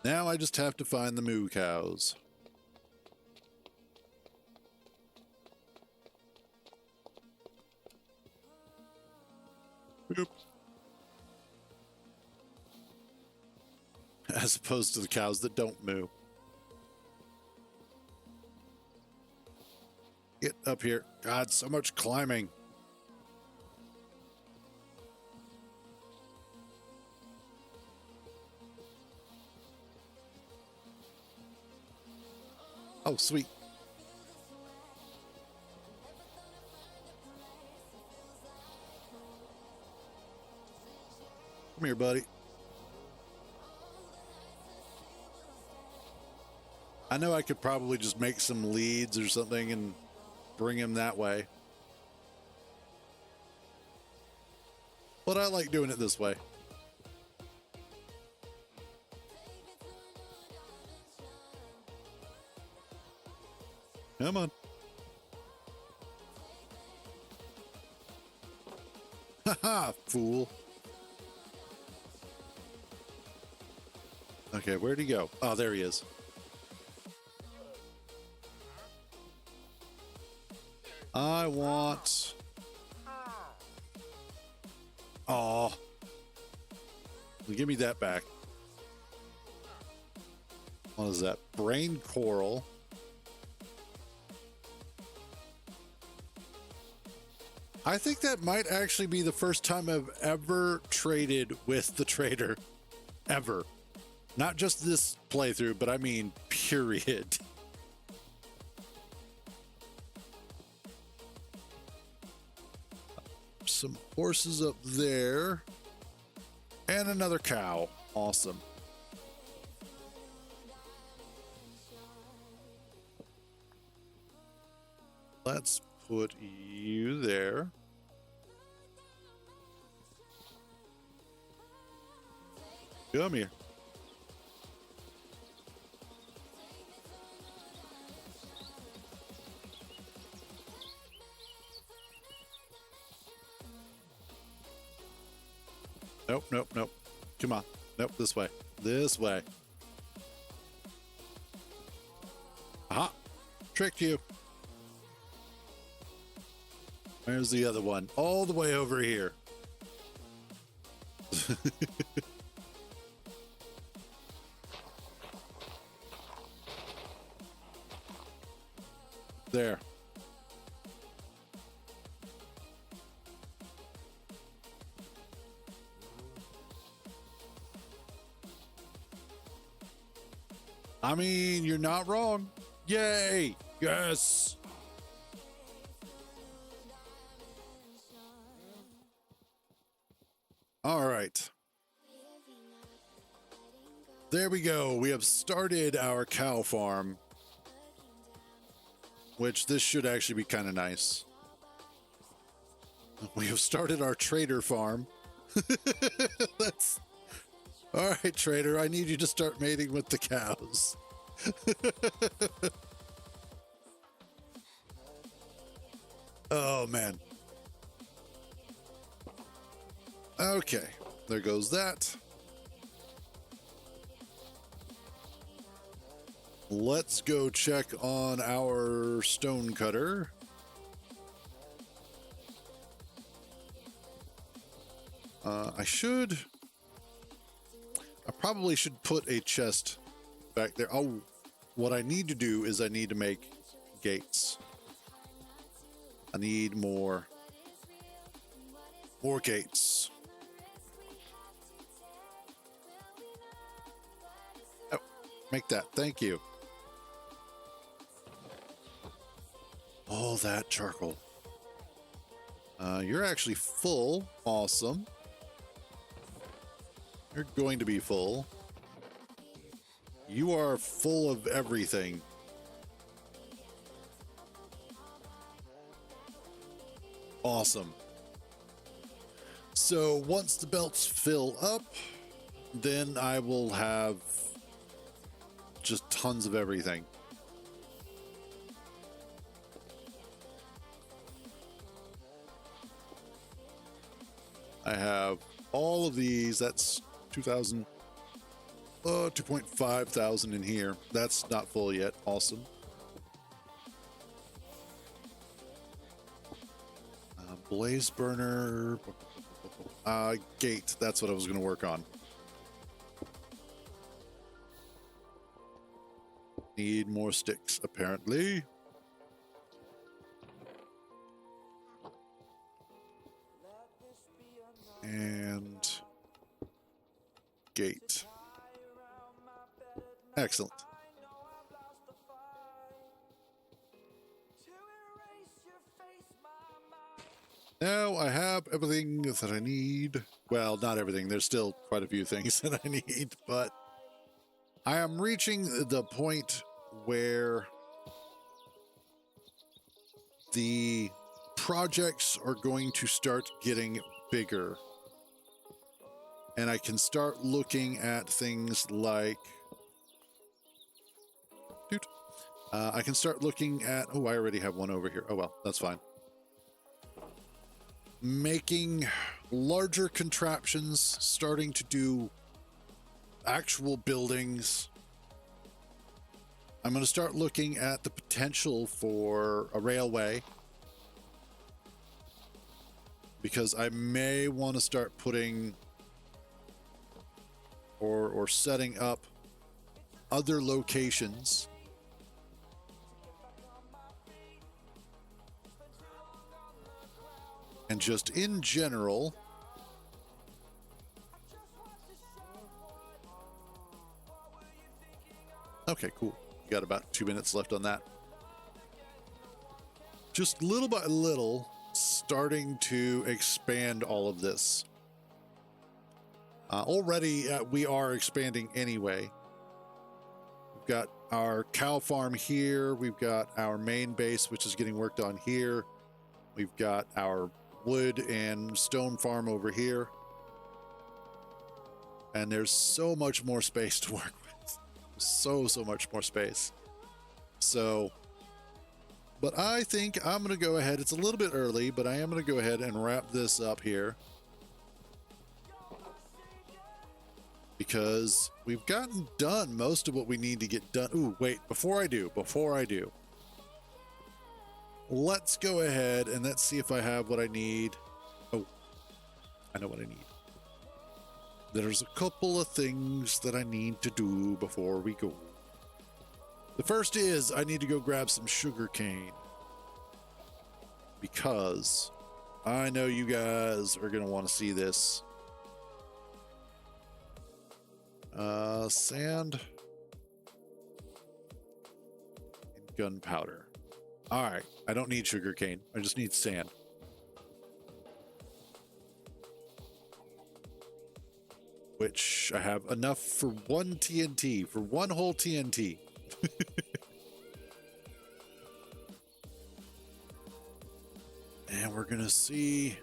Now I just have to find the moo cows. Boop. As opposed to the cows that don't moo. Get up here. God, so much climbing. Oh, sweet. Come here, buddy. I know I could probably just make some leads or something and bring him that way. But I like doing it this way. Come on. Haha, fool. Okay, where'd he go? Oh, there he is. I want... Oh. Give me that back. What is that? Brain coral. I think that might actually be the first time I've ever traded with the trader. Ever. Not just this playthrough, but I mean, period. Some horses up there. And another cow. Awesome. Let's put you there. Come here. Nope, nope, nope. Come on. Nope, this way. This way. Aha! Tricked you. Where's the other one? All the way over here. There. I mean, you're not wrong. Yay! Yes! All right. There we go. We have started our cow farm, which this should actually be kind of nice. We have started our trader farm. That's all right, trader. I need you to start mating with the cows. Oh man. Okay, there goes that. Let's go check on our stone cutter. I probably should put a chest back there. Oh, what I need to do is I need to make gates. I need more gates. Oh, make that. Thank you. All that charcoal. You're actually full. Awesome. You're going to be full. You are full of everything. Awesome. So once the belts fill up, then I will have just tons of everything. I have all of these. That's 2,000, 2.5 thousand in here. That's not full yet. Awesome. Blaze burner, gate. That's what I was going to work on. Need more sticks, apparently. And gate. Excellent. Now I have everything that I need. Well, not everything. There's still quite a few things that I need, but I am reaching the point where the projects are going to start getting bigger. And I can start looking at things like... I can start looking at... Oh, I already have one over here. Oh, well, that's fine. Making larger contraptions, starting to do actual buildings. I'm going to start looking at the potential for a railway, because I may want to start putting or setting up other locations and just in general okay, cool. Got about 2 minutes left on that. Just little by little starting to expand all of this. Already we are expanding anyway. We've got our cow farm here. We've got our main base, which is getting worked on here. We've got our wood and stone farm over here. And there's so much more space to work with. So much more space. So, but I think I'm going to go ahead. It's a little bit early, but I am going to go ahead and wrap this up here, because we've gotten done most of what we need to get done. Ooh, wait, before I do, let's go ahead and let's see if I have what I need. Oh, I know what I need. There's a couple of things that I need to do before we go. The first is I need to go grab some sugar cane, because I know you guys are going to want to see this. Sand and gunpowder. All right, I don't need sugar cane. I just need sand. Which I have enough for one TNT, for one whole TNT. And we're gonna see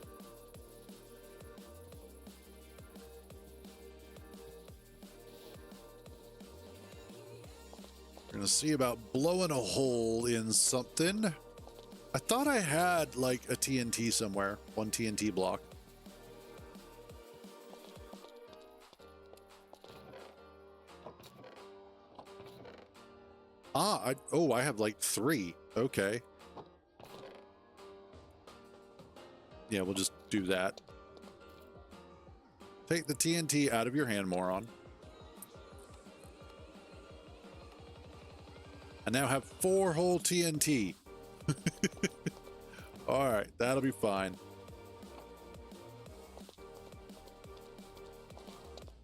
gonna see about blowing a hole in something. I thought I had like a TNT somewhere, one TNT block. Ah, I have like 3. Okay. Yeah, we'll just do that. Take the TNT out of your hand, moron. I now have 4 whole TNT. All right, that'll be fine.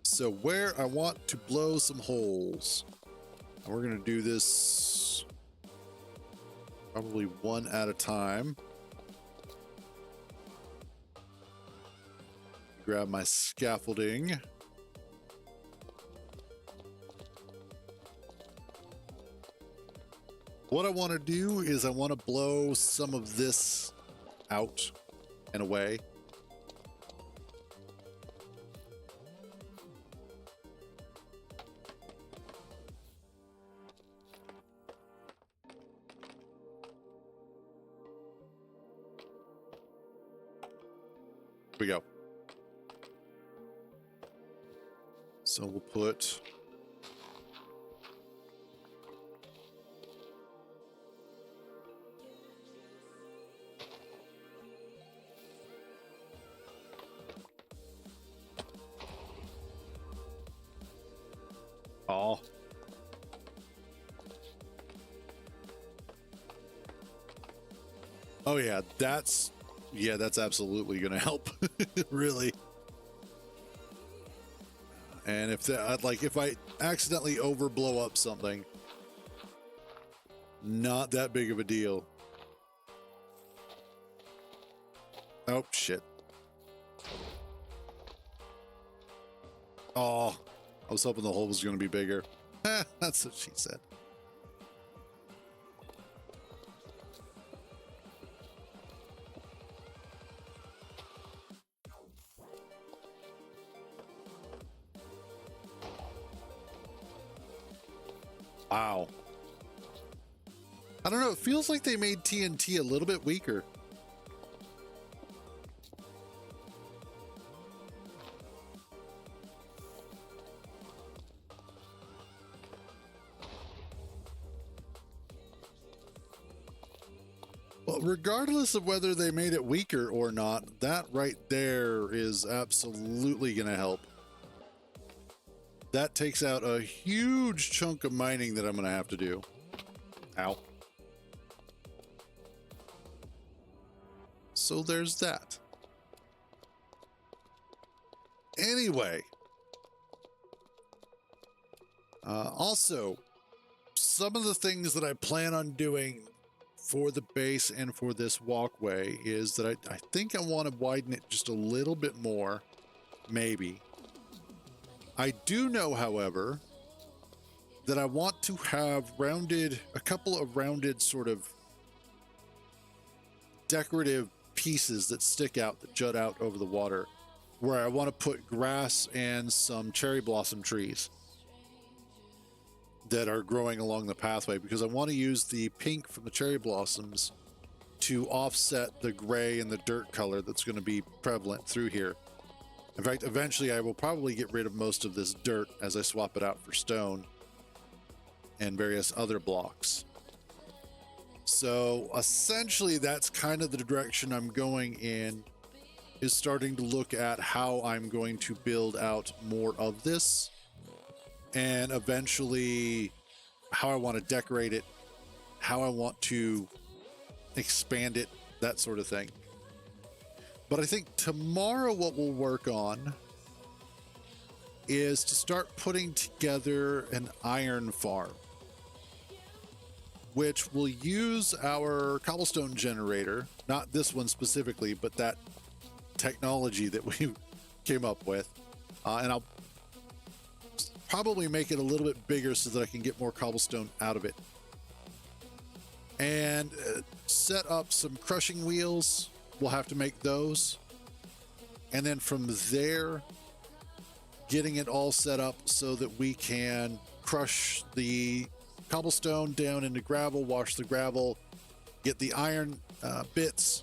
So where I want to blow some holes. And we're going to do this probably one at a time. Grab my scaffolding. What I want to do is I want to blow some of this out and away. Here we go. So we'll put oh yeah, that's absolutely going to help. Really. And if that, like, if I accidentally overblow up something, not that big of a deal. Oh, shit. Oh, I was hoping the hole was going to be bigger. That's what she said. Wow. I don't know. It feels like they made TNT a little bit weaker. Well, regardless of whether they made it weaker or not, that right there is absolutely going to help. That takes out a huge chunk of mining that I'm going to have to do. Ow. So there's that. Anyway. Also, some of the things that I plan on doing for the base and for this walkway is that I think I want to widen it just a little bit more. Maybe. I do know, however, that I want to have a couple of rounded sort of decorative pieces that stick out, that jut out over the water, where I want to put grass and some cherry blossom trees that are growing along the pathway, because I want to use the pink from the cherry blossoms to offset the gray and the dirt color that's going to be prevalent through here. In fact, eventually I will probably get rid of most of this dirt as I swap it out for stone and various other blocks. So essentially that's kind of the direction I'm going in, is starting to look at how I'm going to build out more of this, and eventually how I want to decorate it, how I want to expand it, that sort of thing. But I think tomorrow what we'll work on is to start putting together an iron farm, which will use our cobblestone generator, not this one specifically, but that technology that we came up with. And I'll probably make it a little bit bigger so that I can get more cobblestone out of it. And set up some crushing wheels. We'll have to make those. And then from there, getting it all set up so that we can crush the cobblestone down into gravel, wash the gravel, get the iron bits,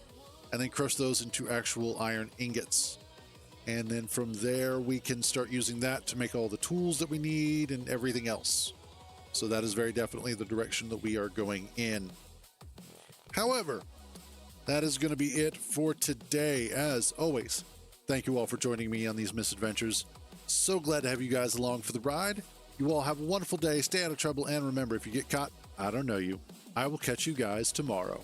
and then crush those into actual iron ingots. And then from there, we can start using that to make all the tools that we need and everything else. So that is very definitely the direction that we are going in. However, that is going to be it for today. As always, thank you all for joining me on these misadventures. So glad to have you guys along for the ride. You all have a wonderful day. Stay out of trouble. And remember, if you get caught, I don't know you. I will catch you guys tomorrow.